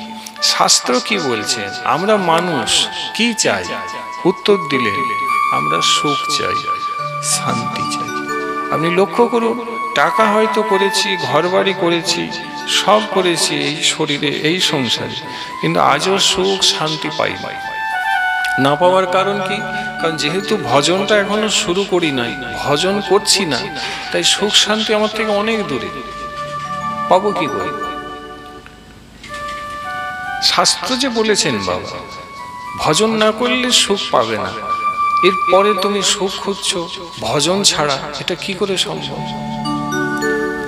শাস্ত্র কি বলছেন? আমরা মানুষ কি চাই? উত্তর দিলেন আমরা সুখ চাই, শান্তি চাই। আপনি লক্ষ্য করুন, টাকা হয়তো করেছি, ঘরবাড়ি করেছি, সব করেছি এই শরীরে, এই সংসারে, কিন্তু আজও সুখ শান্তি পাই না। পাওয়ার কারণ কি? কারণ যেহেতু ভজনটা এখনো শুরু করি নাই, ভজন করছি না, তাই সুখ শান্তি আমার থেকে অনেক দূরে। পাবো কি করে? শাস্ত্র যে বলেছেন বাবা, ভজন না করলে সুখ পাবে না। এরপরে তুমি সুখ খুঁজছো ভজন ছাড়া, এটা কি করে সম্ভব?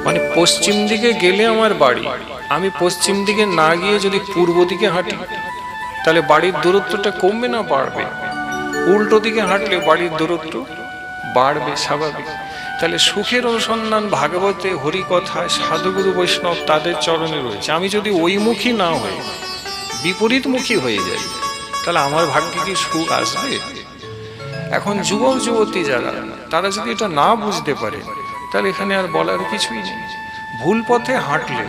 মানে পশ্চিম দিকে গেলে আমার বাড়ি, আমি পশ্চিম দিকে না গিয়ে যদি পূর্ব দিকে হাঁটি তাহলে বাড়ির দূরত্বটা কমবে না বাড়বে? উল্টো দিকে হাঁটলে বাড়ির দূরত্ব বাড়বে, স্বাভাবিক। তাহলে সুখের অনুসন্ধান ভাগবতে, হরিকথায়, সাধুগুরু বৈষ্ণব তাদের চরণে রয়েছে। আমি যদি ওই মুখী না হয়ে বিপরীতমুখী হয়ে যাই তাহলে আমার ভাগ্যে কি সুখ আসবে? এখন যুবক যুবতী যারা, তারা যদি এটা না বুঝতে পারে তাহলে এখানে আর বলার কিছুই নেই। ভুল পথে হাঁটলে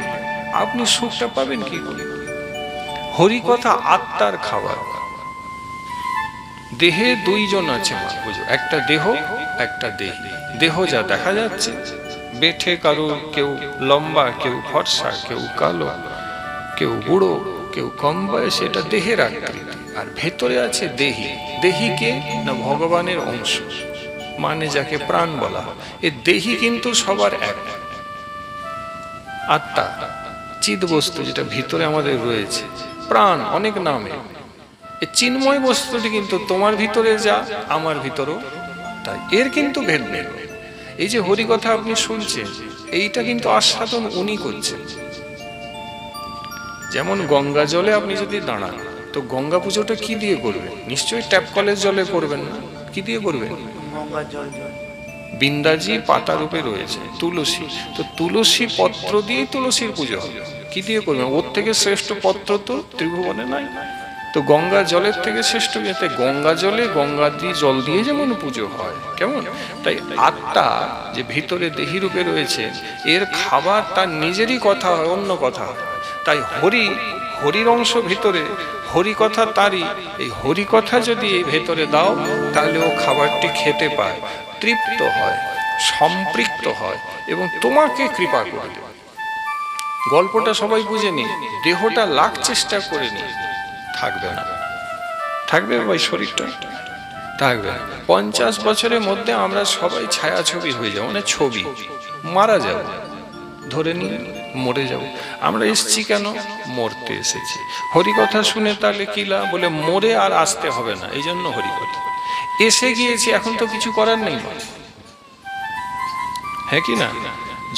আপনি সুখটা পাবেন কি করে? হরিকথা আত্মার খাবার। দেহে দুইজন আছে মা, বুঝো, একটা দেহ একটা দেহি। দেহ যা দেখা যাচ্ছে, বেঠে কারো, কেউ লম্বা, কেউ ফর্সা, কেউ কালো, কেউ বুড়ো, কেউ কম বয়স, এটা দেহের আকৃতি। আর ভেতরে আছে দেহি। দেহি কে না? ভগবানের অংশ, মানে যাকে প্রাণ বলা হয়। এই দেহি কিন্তু সবার এক। আত্মা চিৎ বস্তু যেটা ভিতরে আমাদের রয়েছে, প্রাণ অনেক নামে। এই চিন্ময় বস্তুটি কিন্তু তোমার ভিতরে যা, আমার ভিতরেও তাই। এর কিন্তু ভেদ নেই। এই যে হরি কথা আপনি শুনছেন, এইটা কিন্তু আস্বাদন উনি করছেন। যেমন গঙ্গা জলে আপনি যদি দাঁড়ান, তো গঙ্গা পুজোটা কি দিয়ে করবেন? নিশ্চয়ই ট্যাপ কলের জলে করবেন না, কি দিয়ে করবেন? গঙ্গার জল। বৃন্দাজি পাতা রূপে রয়েছে তুলসী, তো তুলসী পত্র দিয়ে তুলসীর পুজো হবে। কি দিয়ে করবেন? ওর থেকে শ্রেষ্ঠ পত্র তো ত্রিভুবনে নাই। তো গঙ্গা জলের থেকে শ্রেষ্ঠ, যাতে গঙ্গা জলে গঙ্গা দিয়ে জল দিয়ে যেমন পুজো হয়, কেমন? তাই আত্মা যে ভিতরে দেহী রূপে রয়েছে, এর খাবার তার নিজেরই কথা হয়, অন্য কথা হয়। তাই হরির অংশ ভিতরে, হরি কথা তারই। এই হরি কথা যদি ভেতরে দাও, তাহলে ও খাবারটি খেতে পায়, তৃপ্ত হয়, সম্পৃক্ত হয় এবং তোমাকে কৃপা করে দেবে। গল্পটা সবাই বুঝে নি, দেহটা লাখ চেষ্টা করে নি, থাকবে না। থাকবে ভাই, শরীরটা থাকবে। 50 বছরের মধ্যে আমরা সবাই ছায়াছবি হয়ে যাবো, মানে ছবি, মারা যাব, ধরে নিয়ে মরে যাব। আমরা এসেছি কেন? মরতে এসেছি। হরিকথা শুনে তাহলে কি লাভ? বলে মরে আর আসতে হবে না, এই জন্য হরিকথা। এসে গিয়েছি, এখন তো কিছু করার নেই, হ্যাঁ কি না?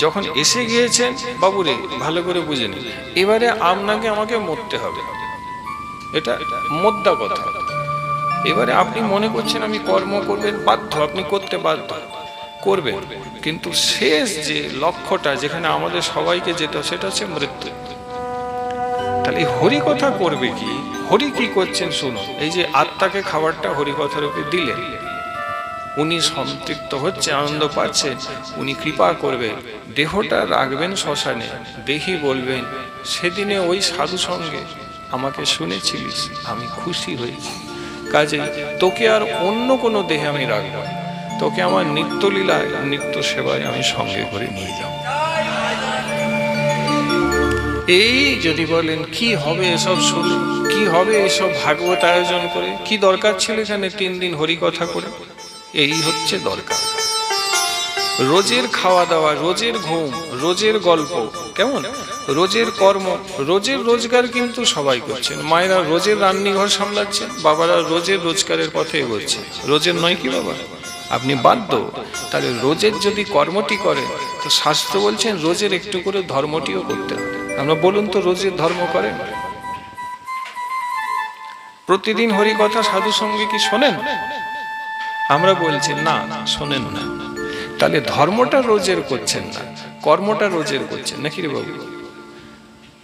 যখন এসে গিয়েছেন বাবুরে, ভালো করে বুঝে নিন, এবারে আপনাকে আমাকে মরতে হবে, এটা মোদ্দা কথা। এবারে আপনি মনে করছেন আমি কর্ম করবেন, বাধ্য, আপনি করতে বাধ্য, করবেন, কিন্তু শেষ যে লক্ষ্যটা যেখানে আমাদের সবাইকে যেতে, সেটা হচ্ছে মৃত্যু। তাহলে এই হরি কথা করবে কি? হরি কি করছেন শুনুন। এই যে আত্মাকে খাবারটা হরি কথার উপরে দিলেন, উনি সম্পৃক্ত হচ্ছে, আনন্দ পাচ্ছেন, উনি কৃপা করবে, দেহটা রাখবেন শ্মশানে, দেহি বলবেন সেদিনে ওই সাধু সঙ্গে আমাকে শুনেছিলিস, আমি খুশি হয়েছি, কাজে তোকে আর অন্য কোনো দেহে আমি রাখবো, তোকে আমার নিত্যলীলায়, নিত্য সেবায় আমি সঙ্গে করে নিয়ে যাব। এই যদি বলেন কি হবে এসব শুনে, কি হবে এসব ভাগবত আয়োজন করে, কি দরকার ছিল এখানে 3 দিন হরি কথা করে? এই হচ্ছে দরকার। রোজের খাওয়া দাওয়া, রোজের ঘুম, রোজের গল্প, কেমন? রোজের কর্ম, রোজের রোজগার কিন্তু সবাই করছেন। মায়েরা রোজের রান্নাঘর সামলাচ্ছেন, বাবারা রোজের রোজগারের পথে এগোচ্ছেন। রোজের নয় কি বাবা? আপনি বাধ্য। তাহলে রোজের যদি কর্মটি করে, তো শাস্ত্র বলছেন রোজের একটু করে ধর্মটিও করতে হবে। আমরা বলুন তো রোজের ধর্ম করেন? প্রতিদিন হরি কথা সাধু সঙ্গে কি শোনেন? আমরা বলছি না, শোনেন না। তাহলে ধর্মটা রোজের করছেন না, কর্মটা রোজের করছেন নাকি রে বাবু?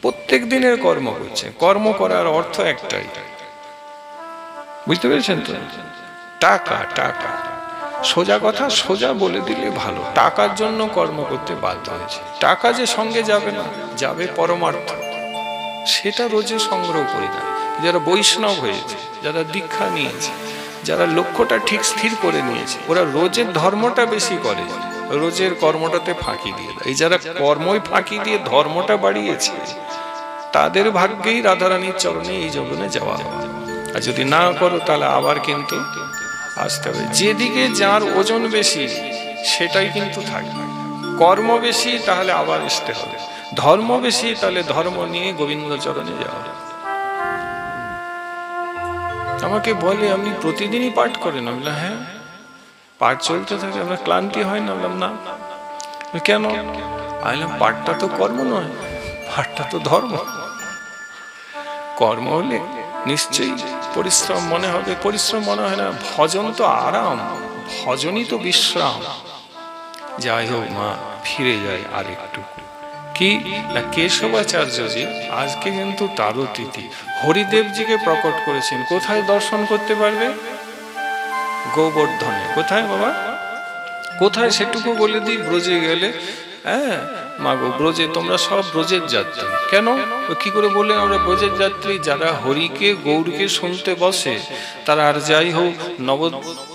প্রত্যেক দিনের কর্ম করছে। কর্ম করার অর্থ একটাই, বুঝতে পেরেছেন তো? টাকা, টাকা। সোজা কথা সোজা বলে দিলে ভালো। টাকার জন্য কর্ম করতে বাধ্য হয়েছে। টাকা যে সঙ্গে যাবে না, যাবে পরমার্থ, সেটা রোজে সংগ্রহ করি না। যারা বৈষ্ণব হয়েছে, যারা দীক্ষা নিয়েছে, যারা লক্ষ্যটা ঠিক স্থির করে নিয়েছে, ওরা রোজের ধর্মটা বেশি করে, রোজের কর্মটাতে ফাঁকি দিয়ে দেয়। এই যারা কর্মই ফাঁকি দিয়ে ধর্মটা বাড়িয়েছে, তাদের ভাগ্যেই রাধারানীর চরণে এই জগনে যাওয়া হবে। আর যদি না করো, তাহলে আবার কিন্তু আসতে হবে। যেদিকে যার ওজন বেশি, সেটাই কিন্তু থাকবে। কর্ম বেশি, তাহলে আবার আসতে হবে। ধর্ম বেশি, তাহলে ধর্ম নিয়ে গোবিন্দ চরণে যাওয়া হবে। আমাকে বলে আপনি প্রতিদিনই পাঠ করেন? আমি বললাম হ্যাঁ, পাঠ চলতে থাকে, আপনার ক্লান্তি হয় না? বললাম না। কেন? আমি বললাম পাঠটা তো কর্ম নয়, পাঠটা তো ধর্ম। কর্ম হলে নিশ্চয়ই পরিশ্রম মনে হবে, পরিশ্রম মনে হয় না। ভজন তো আরাম, ভজনই তো বিশ্রাম। যাই হোক মা, ফিরে যাই আরেকটু। কি না, কেশবাচার্যজি আজকে কিন্তু তারও তিথি, হরিদেবজিকে প্রকট করেছেন। কোথায় দর্শন করতে পারবে? গোবর্ধনে। কোথায় বাবা? কোথায় সেটুকু বলে দিই। ব্রজে গেলে, হ্যাঁ মা গো, ব্রজে তোমরা সব ব্রজের যাত্রী। কেন? কি করে বলে আমরা ব্রজের যাত্রী? যারা হরিকে গৌরকে শুনতে বসে, তারা আর যাই হোক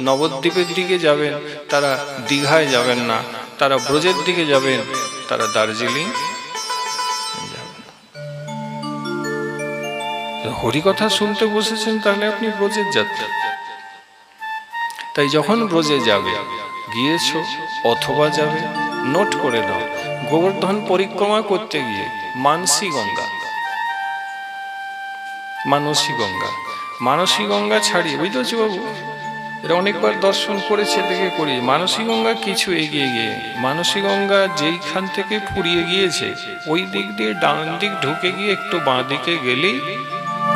নবদ্বীপের দিকে যাবেন, তারা দীঘায় যাবেন না, তারা ব্রজের দিকে যাবেন, তারা দার্জিলিং যাবেন। হরিকথা শুনতে বসেছেন, তাহলে আপনি ব্রজের যাত্রী। তাই যখন ব্রজে যাবে, গিয়েছ অথবা যাবে, নোট করে দাও। গোবর্ধন পরিক্রমা করতে গিয়ে মানসী গঙ্গা, মানসী গঙ্গা, মানসী গঙ্গা ছাড়িয়ে, বুঝতে পারছি বাবু, এরা অনেকবার দর্শন করেছে, দেখে করি। মানসী গঙ্গা কিছু এগিয়ে গিয়ে, মানসী গঙ্গা যেইখান থেকে ফুরিয়ে গিয়েছে ওই দিক দিয়ে ডান দিক ঢুকে গিয়ে একটু বাঁ দিকে গেলেই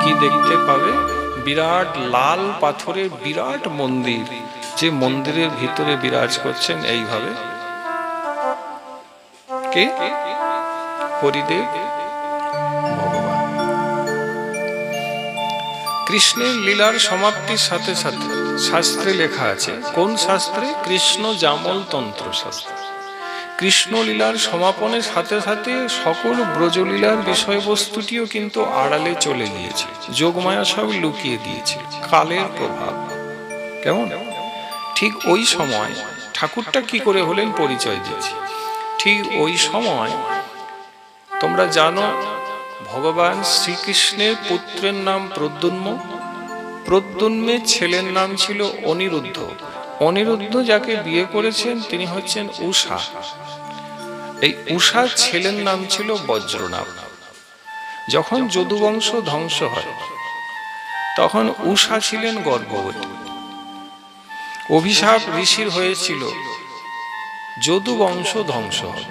কি দেখতে পাবে? বিরাট লাল পাথরের বিরাট মন্দির, যে মন্দিরের ভিতরে বিরাজ করছেন এইভাবে কে? হরিদেব ভগবান। কৃষ্ণের লীলার সমাপ্তির সাথে সাথে শাস্ত্রে লেখা আছে, কোন শাস্ত্রে? কৃষ্ণ জামল তন্ত্র শাস্ত্র। কৃষ্ণ লীলার সমাপনের সাথে সাথে সকল ব্রজলীলার বিষয়বস্তুটিও কিন্তু আড়ালে চলে গিয়েছে, যোগমায়া সব লুকিয়ে দিয়েছে, কালের প্রভাব। কেমন? ঠিক ওই সময় ঠাকুরটা কি করে হলেন পরিচয় দিয়েছে। ঠিক ওই সময় তোমরা জানো ভগবান শ্রীকৃষ্ণের পুত্রের নাম প্রদ্যুম্ন, প্রদ্যুম্নের ছেলের নাম ছিল অনিরুদ্ধ, অনিরুদ্ধ যাকে বিয়ে করেছেন তিনি হচ্ছেন উষা, এই উষার ছেলের নাম ছিল বজ্রনাভ। যখন যদুবংশ ধ্বংস হয় তখন উষা ছিলেন গর্ভবতী, অভিশাপ ঋষির হয়েছিল যদুবংশ ধ্বংস হয়,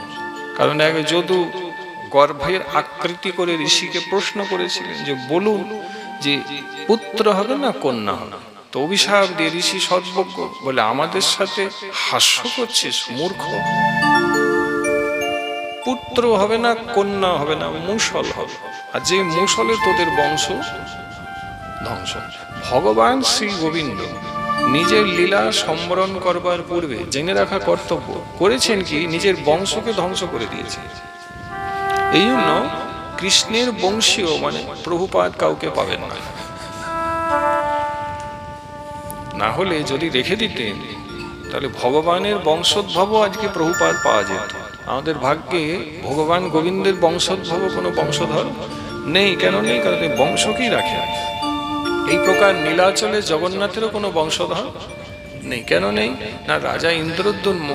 কারণ এক যদু গর্ভের আকৃতি করে ঋষিকে প্রশ্ন করেছিলেন যে বলুন যে পুত্র হবে না কন্যা হবে। তো অভিশাপ দিয়ে ঋষি সর্বজ্ঞ বলে, আমাদের সাথে হাস্য করছিস মূর্খ, পুত্র হবে না কন্যা হবে না, মুষল হবে, আর যে মুষলে তোদের বংশ ধ্বংস। ভগবান শ্রী গোবিন্দ নিজের লীলা সম্বরণ করবার পূর্বে জেনে রাখা কর্তব্য করেছেন কি, নিজের বংশকে ধ্বংস করে দিয়েছে। এই জন্য কৃষ্ণের বংশীয় মানে প্রভুপাদ কাউকে পাবেন না, না হলে যদি রেখে দিতেন তাহলে ভগবানের বংশোদ্ভব আজকে প্রভুপাদ পাওয়া যেত। আমাদের ভাগ্যে ভগবান গোবিন্দের বংশোদ্ভব কোনো বংশধর নেই। কেন নেই? কারণ এই বংশকেই রাখে। এই প্রকার নীলাচলে জগন্নাথেরও কোনো বংশধর নেই। কেন নেই? না, রাজা ইন্দ্রদ্যুম্ন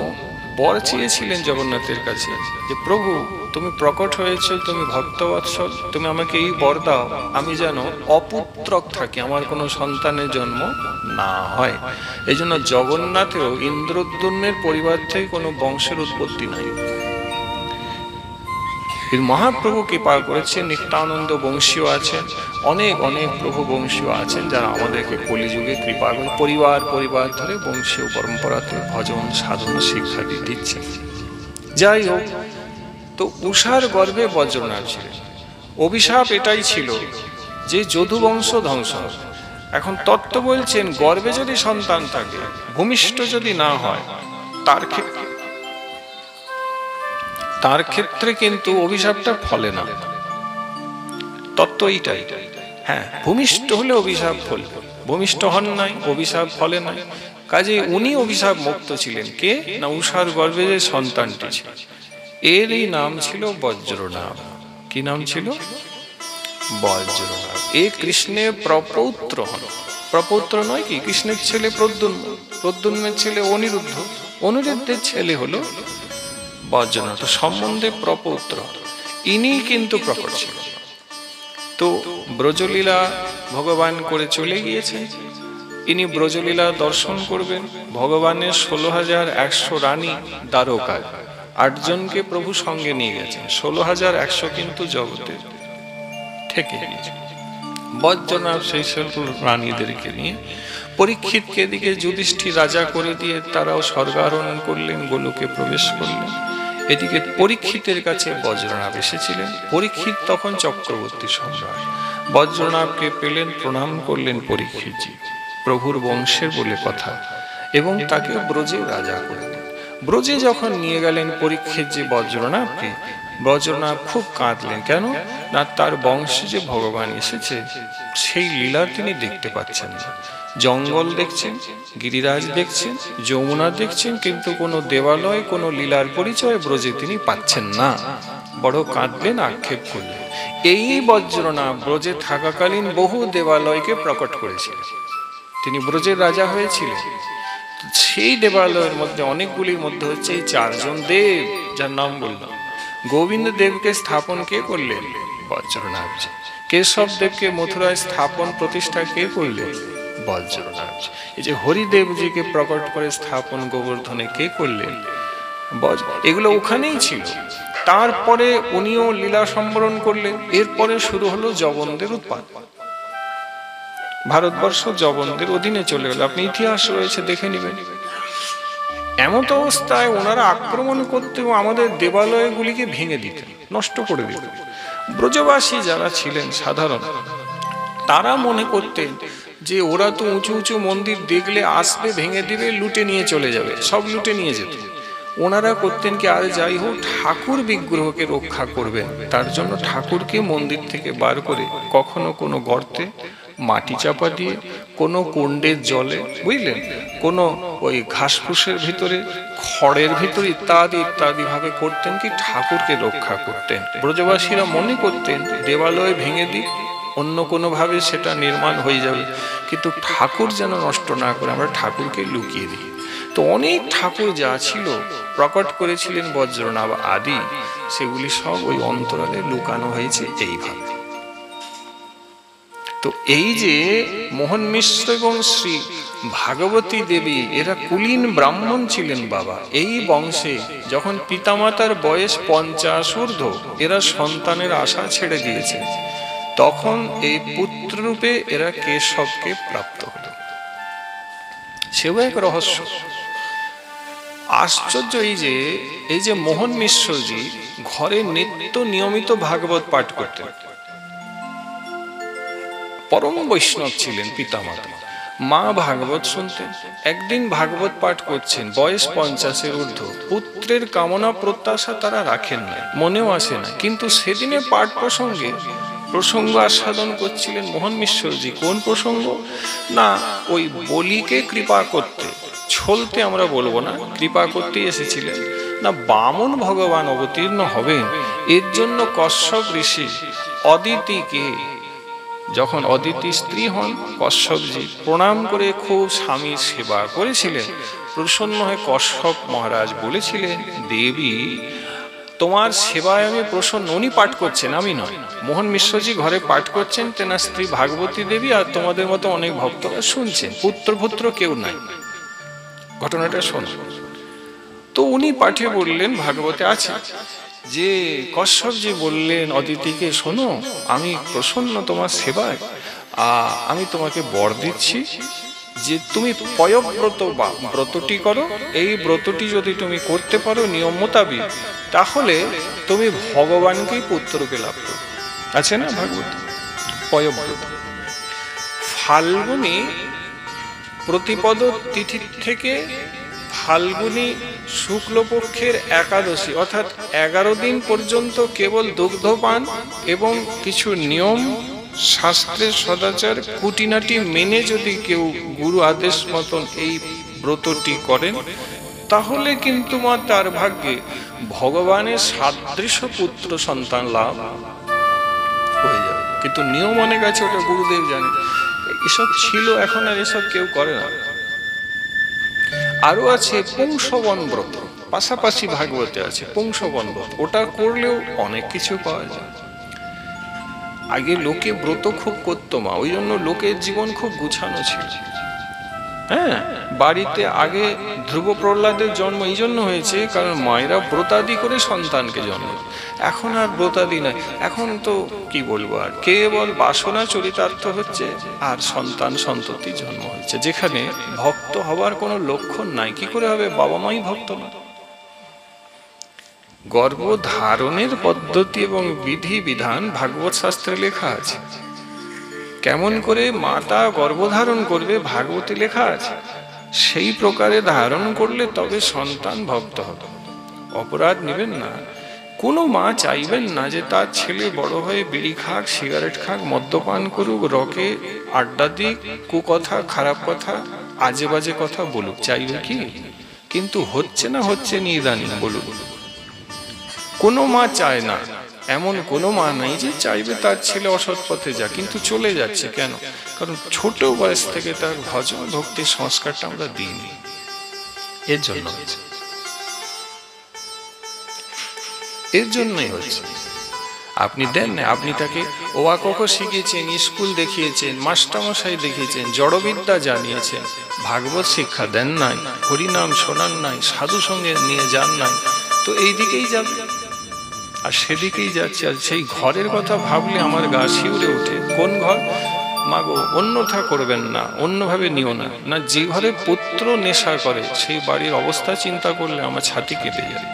বর চেয়েছিলেন জগন্নাথের কাছে যে প্রভু তুমি প্রকট হয়েছ, তুমি ভক্তবৎসল, তুমি আমাকে এই বর দাও আমি যেন অপুত্রক থাকি, আমার কোনো সন্তানের জন্ম না হয়। এই জন্য জগন্নাথেরও ইন্দ্রদ্যুম্নের পরিবার থেকে কোনো বংশের উৎপত্তি নাই। মহাপ্রভু কৃপা করেছেন, নিত্যানন্দ বংশীয় আছেন, অনেক অনেক প্রভু বংশীয় আছেন যারা আমাদেরকে কলিযুগে কৃপা করে পরিবার পরিবার ধরে বংশীয় পরম্পরাতে ভজন সাধন শিক্ষা দিচ্ছে। যাই হোক, তো উষার গর্ভে বজ্রনাভ ছিলেন। অভিশাপ এটাই ছিল যে যদুবংশ ধ্বংস হবে। এখন তত্ত্ব বলছেন গর্ভে যদি সন্তান থাকে, ভূমিষ্ঠ যদি না হয়, তার ক্ষেত্রে কিন্তু অভিশাপটা ফলে না। তত্ত্ব এইটাই। হ্যাঁ, ভূমিষ্ঠ হলে অভিশাপ ফলে, ভূমিষ্ঠ হন নাই অভিশাপ ফলে নাই। কাজে উনি অভিশাপ মুক্ত ছিলেন। কে? না, উষার গর্ভে যে সন্তানটি ছিল এর এই নাম ছিল বজ্রনাভ। কি নাম ছিল? বজ্রনাভ। এ কৃষ্ণের প্রপৌত্র হন। প্রপৌত্র নয় কি, কৃষ্ণের ছেলে প্রদ্যুম্ন, প্রদ্যুম্নের ছেলে অনিরুদ্ধ, অনিরুদ্ধের ছেলে হলো বজ্রনাথ, সম্বন্ধে প্রপৌত্র। ইনি কিন্তু প্রকট ছিলেন। তো ব্রজলীলা ভগবান করে চলে গিয়েছেন, ইনি ব্রজলীলা দর্শন করবেন। ভগবানের 16,100 রানী দ্বারকায়, 8 জনকে প্রভু সঙ্গে নিয়ে গেছেন। 16,100 কিন্তু জগতে থেকে গিয়েছে। বজ্রনাভ সেই সব রানীদেরকে নিয়ে পরীক্ষিতকে এদিকে যুধিষ্ঠির রাজা করে দিয়ে তারাও স্বর্গারোহণ করলেন, গোলোকে প্রবেশ করলেন। এদিকে পরীক্ষিতের কাছে বজ্রনাভ এসেছিলেন। পরীক্ষিত তখন চক্রবর্তী সম্রাট। বজ্রনাভকে পেলেন, প্রণাম করলেন পরীক্ষিতজি, প্রভুর বংশের বলে কথা, এবং তাকে ব্রজে রাজা করলেন। ব্রজে যখন নিয়ে গেলেন পরীক্ষিতজি বজ্রনাভকে, বজ্রনাভ খুব কাঁদলেন। কেন না, তার বংশে যে ভগবান এসেছে সেই লীলা তিনি দেখতে পাচ্ছেন না। জঙ্গল দেখছেন, গিরিরাজ দেখছেন, যমুনা দেখছেন, কিন্তু কোনো দেবালয়, কোনো লীলার পরিচয় ব্রজে তিনি পাচ্ছেন না। বড় কাঁদলেন, আক্ষেপ করলেন। এই বজ্রনাভ ব্রজে থাকাকালীন বহু দেবালয়কে প্রকট করেছিলেন। তিনি ব্রজের রাজা হয়েছিলেন। সেই দেবালয়ের মধ্যে অনেকগুলির মধ্যে হচ্ছে এই 4 জন দেব, যার নাম বললাম। গোবিন্দ দেবকে স্থাপন কে করলেন? বজ্রনাভজি। কেশব দেবকে মথুরায় স্থাপন প্রতিষ্ঠা কে করলেন? বজ্রনাথ। এই যে হরিদেবজিকে প্রকট করে স্থাপন গোবর্ধনে কে করলেন? এগুলো ওখানেই ছিল। তারপরে উনিও লীলা সম্বরণ করলেন। এরপরে শুরু হলো জবনদের উৎপাত। ভারতবর্ষ জবনদের অধীনে চলে গেল। আপনি ইতিহাস রয়েছে, দেখে নেবেন। এমত অবস্থায় ওনারা আক্রমণ করতে ও আমাদের দেবালয়গুলিকে ভেঙে দিতেন, নষ্ট করে দিতেন। ব্রজবাসী যারা ছিলেন সাধারণ, তারা মনে করতেন যে ওরা তো উঁচু উঁচু মন্দির দেখলে আসবে, ভেঙে দিবে, লুটে নিয়ে চলে যাবে, সব লুটে নিয়ে যেত। ওনারা করতেন কি, আর যাই হোক ঠাকুর বিগ্রহকে রক্ষা করবেন, তার জন্য ঠাকুরকে মন্দির থেকে বার করে কখনো কোনো গর্তে মাটি চাপা দিয়ে, কোনো কুণ্ডের জলে, বুঝলেন, কোনো ওই ঘাসফুসের ভিতরে, খড়ের ভিতরে ইত্যাদি ইত্যাদি ভাবে করতেন কি ঠাকুরকে রক্ষা করতেন। ব্রজবাসীরা মনে করতেন দেবালয় ভেঙে দিই, অন্য কোনোভাবে সেটা নির্মাণ হয়ে যাবে, কিন্তু ঠাকুর যেন নষ্ট না করে আমরা ঠাকুরকে লুকিয়ে দিই। তো অনেক ঠাকুর যা ছিল প্রকট করেছিলেন বজ্রনাভ আদি, সেগুলি সব ওই অন্তরালে লুকানো হয়েছে এইভাবে। তো এই যে মোহন মিশ্র এবং শ্রী ভাগবতী দেবী, এরা কুলীন ব্রাহ্মণ ছিলেন বাবা। এই বংশে যখন পিতামাতার বয়স 50 ঊর্ধ্ব, এরা সন্তানের আশা ছেড়ে দিয়েছে, তখন এই পুত্ররূপে এরা কেশবকে প্রাপ্ত হল। সেও এক রহস্য। আশ্চর্য এই যে মোহন মিশ্রজি ঘরে নিত্য নিয়মিত ভাগবত পাঠ করতেন। পরম বৈষ্ণব ছিলেন পিতামাতা। মা ভাগবত শুনতেন। একদিন ভাগবত পাঠ করছেন, বয়স 50-এর ঊর্ধ্ব, পুত্রের কামনা প্রত্যাশা তারা রাখেন না, মনেও আসে না, কিন্তু সেদিনে পাঠ প্রসঙ্গ আস্বাদন করছিলেন মোহন মিশ্রজি। কোন প্রসঙ্গ? না, ওই বলিকে কৃপা করতে, ছলতে আমরা বলবো না, কৃপা করতে এসেছিলেন। না, বামন ভগবান অবতীর্ণ হবেন, এর জন্য কশ্যপ ঋষি অদিতিকে, যখন অদিতি স্ত্রী হন, কশ্যপজি প্রণাম করে খুব স্বামীর সেবা করেছিলেন। প্রসন্ন হয়ে কশ্যপ মহারাজ বলেছিলেন, দেবী তোমার সেবায় আমি প্রসন্ন। উনি পাঠ করছেন, আমি নয়। মোহন মিশ্রজি ঘরে পাঠ করছেন, তেনার স্ত্রী ভাগবতী দেবী আর তোমাদের মতো অনেক ভক্তরা শুনছেন, পুত্র কেউ নাই। ঘটনাটা শোন। তো উনি পাঠে বললেন, ভাগবতে আছে যে কশ্যপজি বললেন অদিতিকে, শোনো, আমি প্রসন্ন তোমার সেবায়, আমি তোমাকে বর দিচ্ছি যে তুমি পয়ব্রত বা ব্রতটি করো। এই ব্রতটি যদি তুমি করতে পারো নিয়ম মোতাবিক, তাহলে তুমি ভগবানকেই পুত্ররূপে লাভ করো। আছে না ভাগবত পয়ব্রত। ফাল্গুনী প্রতিপদ তিথি থেকে ফাল্গুনী শুক্লপক্ষের একাদশী অর্থাৎ 11 দিন পর্যন্ত কেবল দুগ্ধপান এবং কিছু নিয়ম শাস্ত্রের সদাচার কুটিনাটি মেনে যদি কেউ গুরু আদেশ মতন এই ব্রতটি করেন, তাহলে কিন্তু মা তার ভাগ্যে ভগবানের সাদৃশ্য পুত্র সন্তান লাভ হয়ে যাবে। কিন্তু নিয়ম অনেক আছে, ওটা গুরুদেব জানে। এসব ছিল, এখন আর এসব কেউ করে না। আরো আছে পুংসবন ব্রত, পাশাপাশি ভাগবতে আছে পুংসবন ব্রত। ওটা করলেও অনেক কিছু পাওয়া যায়। আগে লোকে ব্রত খুব করতো মা, ওই জন্য লোকের জীবন খুব গুছানো ছিল। হ্যাঁ, বাড়িতে আগে ধ্রুব প্রহ্লাদের জন্ম এই জন্য হয়েছে কারণ মায়েরা ব্রতাদি করে সন্তানকে জন্ম। এখন আর ব্রতাদি নাই, এখন তো কি বলবো, আর কেবল বাসনা চরিতার্থ হচ্ছে আর সন্তান সন্ততি জন্ম হচ্ছে, যেখানে ভক্ত হবার কোনো লক্ষণ নাই। কি করে হবে? বাবা মাই ভক্ত না। গর্ভধারণের পদ্ধতি এবং বিধি বিধান ভাগবত শাস্ত্রে লেখা আছে। কেমন করে মাতা গর্ভধারণ করবে ভাগবতে লেখা আছে। সেই প্রকারে ধারণ করলে তবে সন্তান ভক্ত হবে। অপরাধ নেবেন না। কোনো মা চাইবেন না যে তার ছেলে বড় হয়ে বিড়ি খাক, সিগারেট খাক, মদ্যপান করুক, রকে আড্ডা দিক, কুকথা, খারাপ কথা, আজে বাজে কথা বলুক। চাইবে কি? কিন্তু হচ্ছে না, হচ্ছে নি ইদানিং বলুক। কোনো মা চায় না, এমন কোনো মা নাই যে চাইবে তার ছেলে অসৎ পথে যাক, কিন্তু চলে যাচ্ছে কেন? কারণ ছোট বয়স থেকে তার ভজন ভক্তির সংস্কারটা আমরা দিইনি। এর জন্যই হচ্ছে। আপনি দেন না, আপনি তাকে ওয়া কক শিখিয়েছেন, স্কুল দেখিয়েছেন, মাস্টারমশাই দেখিয়েছেন, জড়বিদ্যা জানিয়েছেন, ভাগবত শিক্ষা দেন নাই, হরিনাম শোনান নাই, সাধু সঙ্গে নিয়ে যান নাই, তো এই দিকেই যাবে আর সেদিকেই যাচ্ছে। আর সেই ঘরের কথা ভাবলে আমার গা শিউরে ওঠে। কোন ঘর? মাগো, অন্যথা করবেন না, অন্যভাবে নিও না, না যে ঘরে পুত্র নেশা করে সেই বাড়ির অবস্থা চিন্তা করলে আমার ছাতি কেঁপে যায়।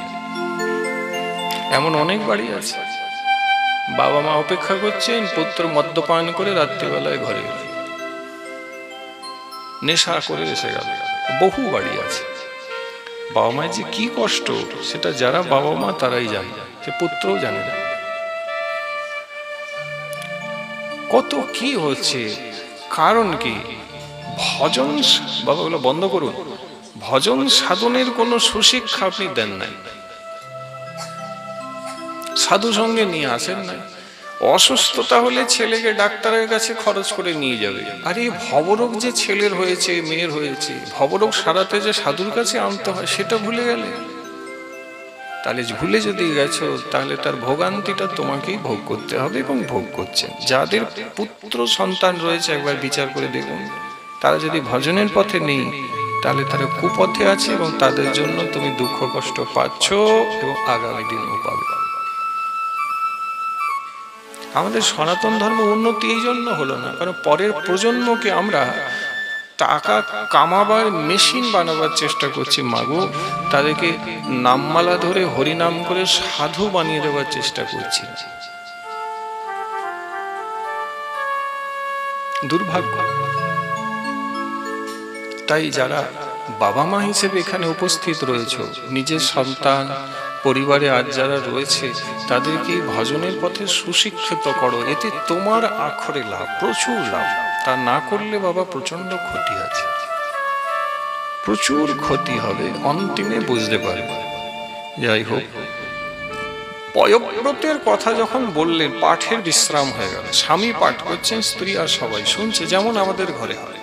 এমন অনেক বাড়ি আছে, বাবা মা অপেক্ষা করছেন, পুত্র মদ্যপান করে রাত্রিবেলায় ঘরে গেল, নেশা করে এসে গেল। বহু বাড়ি আছে। বাবা মায়ের যে কি কষ্ট সেটা যারা বাবা মা তারাই জানে, সে পুত্রও জানে না। কত কি হচ্ছে, কারণ কি? ভজন, বাবাগুলো বন্ধ করুন, ভজন সাধনের কোনো সুশিক্ষা আপনি দেন নাই, সাধু সঙ্গে নিয়ে আসেন নাই। অসুস্থতা হলে ছেলেকে ডাক্তারের কাছে খরচ করে নিয়ে যাবে, আর এই ভবরোগ যে ছেলের হয়েছে মেয়ের হয়েছে, ভবরোগ সারাতে যে সাধুর কাছে আনতে হয় সেটা ভুলে গেলে। তাহলে ভুলে যদি গেছো তাহলে তার ভোগান্তিটা তোমাকেই ভোগ করতে হবে, এবং ভোগ করছেন। যাদের পুত্র সন্তান রয়েছে একবার বিচার করে দেখুন, তারা যদি ভজনের পথে নেই তাহলে তারা কুপথে আছে, এবং তাদের জন্য তুমি দুঃখ কষ্ট পাচ্ছ এবং আগামী দিনেও পাবে। আমাদের সনাতন ধর্ম উন্নতি এই জন্য হলো না, কারণ পরের প্রজন্মকে আমরা টাকা কামাবার মেশিন বানাবার চেষ্টা করছি। মাগো, তাদেরকে নামমালা ধরে হরিনাম করে সাধু বানিয়ে দেওয়ার চেষ্টা করছি। দুর্ভাগ্য। তাই যারা বাবা মা হিসেবে এখানে উপস্থিত রয়েছে, নিজের সন্তান পরিবারে আজ যারা রয়েছে তাদেরকে ভজনের পথে সুশিক্ষিত করো, এতে তোমার আখরে লাভ, প্রচুর লাভ। তা না করলে বাবা প্রচন্ড ক্ষতি আছে, প্রচুর ক্ষতি হবে, অন্তিমে বুঝতে পারবে। যাই হোক, পয়ব্রতের কথা যখন বললেন, পাঠের বিশ্রাম হয়ে গেল। স্বামী পাঠ করছেন, স্ত্রী আর সবাই শুনছে, যেমন আমাদের ঘরে হয়।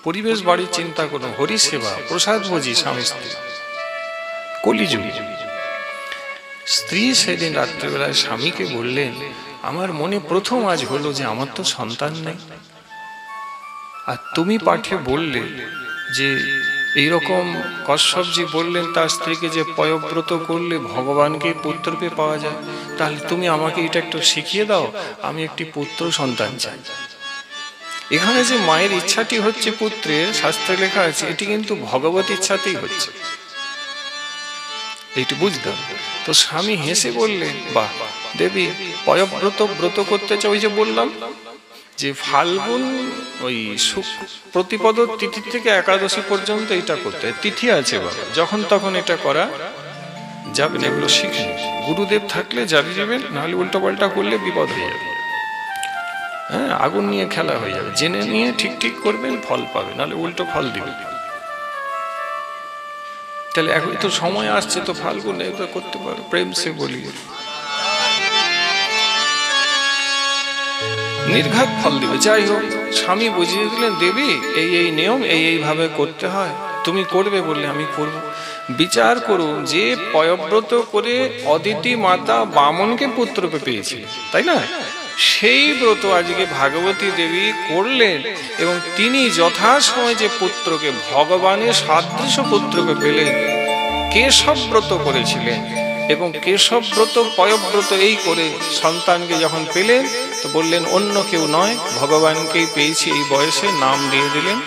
পরিবেশ বাড়ির চিন্তা করুন, হরিসেবা, প্রসাদ ভোজি, স্বামী স্ত্রী। কলিযুগ। স্ত্রী সেদিন রাত্রিবেলায় স্বামীকে বললেন, আমার মনে প্রথম আজ হলো যে আমার তো সন্তান নেই, আর তুমি পাঠে বললে যে এইরকম কশ্যপজি বললেন তার স্ত্রীকে যে পয়ব্রত করলে ভগবানকে পুত্ররূপে পাওয়া যায়, তাহলে তুমি আমাকে এটা একটু শিখিয়ে দাও, আমি একটি পুত্র সন্তান চাই। এখানে যে মায়ের ইচ্ছাটি হচ্ছে পুত্রের, শাস্ত্রে লেখা আছে, এটি কিন্তু ভগবত ইচ্ছাতেই হচ্ছে, এইটি বুঝতে। তো স্বামী হেসে বললেন, বাহ দেবী, পয়ব্রত ব্রত করতে চাও, ওই যে বললাম যে ফাল্গুন ওই প্রতিপদ তিথি থেকে একাদশী পর্যন্ত এটা করতে তিথি আছে বাবা, যখন তখন এটা করা যাবে না, এগুলো শিখে গুরুদেব থাকলে যাবি যাবেন, নাহলে উল্টো পাল্টা করলে বিপদ হয়ে যাবে। হ্যাঁ, আগুন নিয়ে খেলা হয়ে যাবে। জেনে নিয়ে ঠিক ঠিক করবেন, ফল পাবে, নাহলে উল্টো ফল দিবে। তাহলে এখন তো সময় আসছে, তো ফাল্গুনে তো করতে পারো, প্রেম সে বলিয়ে নির্ঘাত ফল দিবে। যাই হোক, স্বামী বুঝিয়ে দিলেন, দেবী এই এই নিয়ম, এই এইভাবে করতে হয়, তুমি করবে বললে আমি করব। বিচার করুন, যে পয়ব্রত করে অদিতি মাতা বামনকে পুত্ররূপে পেয়েছে, তাই না? সেই ব্রত আজকে ভাগবতী দেবী করলেন, এবং তিনি যথাসময় যে পুত্রকে, ভগবানের সাদৃশ্য পুত্রকে পেলেন। কেশব ব্রত করেছিলেন, এবং কেশব ব্রত পয়ব্রত এই করে সন্তানকে যখন পেলেন, তো বললেন অন্য কেউ নয়, ভগবানকেই পেয়েছি এই বয়সে, নাম দিয়ে দিলেন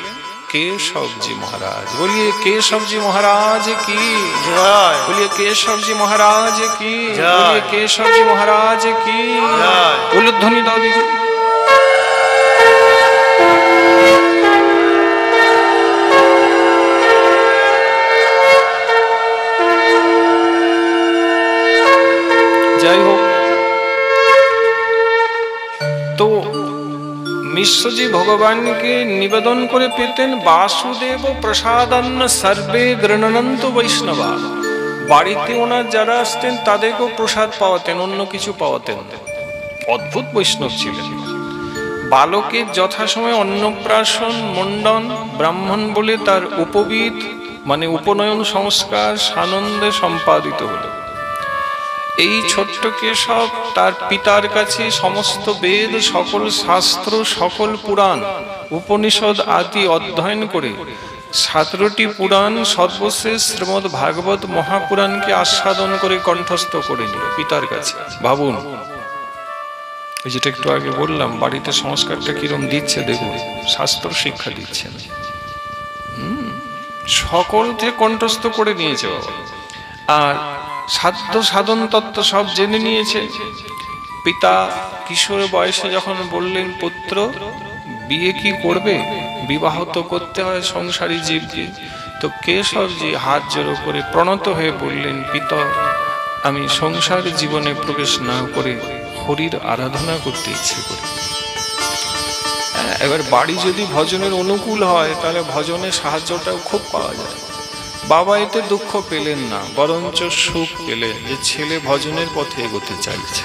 কেশবজি মহারাজ। বলিয়ে কেশবজি মহারাজ কি জয়, বলিয়ে কেশবজি মহারাজ কি জয়, বলিয়ে কেশবজি মহারাজ কি জয়। উলুধ্বনি দাও দিদি। যাই হোক, তো মিশ্রজি ভগবানকে নিবেদন করে পেতেন, বাসুদেব প্রসাদান্ন সর্বে গৃণনন্ত বৈষ্ণবা। বাড়িতে ওনার যারা আসতেন তাদেরকেও প্রসাদ পাওয়াতেন, অন্য কিছু পাওয়াতেন। অদ্ভুত বৈষ্ণব ছিলেন। বালকের যথাসময়ে অন্নপ্রাশন, মুন্ডন, ব্রাহ্মণ বলে তার উপবিদ মানে উপনয়ন সংস্কার সানন্দে সম্পাদিত হল। এই ছোট্ট কেশব তার পিতার কাছে সমস্ত বেদ, সকল শাস্ত্র, সকল পুরাণ, উপনিষদ আদি অধ্যয়ন করে 17টি পুরাণ, সর্বশেষ শ্রীমদ্ ভাগবত মহাপুরাণকে আস্বাদন করে কণ্ঠস্থ করে নিল পিতার কাছে। ভাবুন, যেটা একটু আগে বললাম, বাড়িতে সংস্কারটা কিরম দিচ্ছে দেখুন, শাস্ত্র শিক্ষা দিচ্ছে না, সকলকে কণ্ঠস্থ করে নিয়েছে বাবা। আর সাধ্য সাধন তত্ত্ব সব জেনে নিয়েছে। পিতা কিশোর বয়সে যখন বললেন, পুত্র বিয়ে কি করবে, বিবাহ তো করতে হয় সংসারী জীবকে, তো কেশবজি হাত জোড়ো করে প্রণত হয়ে বললেন, পিতা আমি সংসার জীবনে প্রবেশ না করে হরির আরাধনা করতে ইচ্ছে করি। এবার বাড়ি যদি ভজনের অনুকূল হয় তাহলে ভজনের সাহায্যটাও খুব পাওয়া যায়। বাবা এতে দুঃখ পেলেন না, বরঞ্চ সুখ পেলেন যে ছেলে ভজনের পথে এগোতে চাইছে।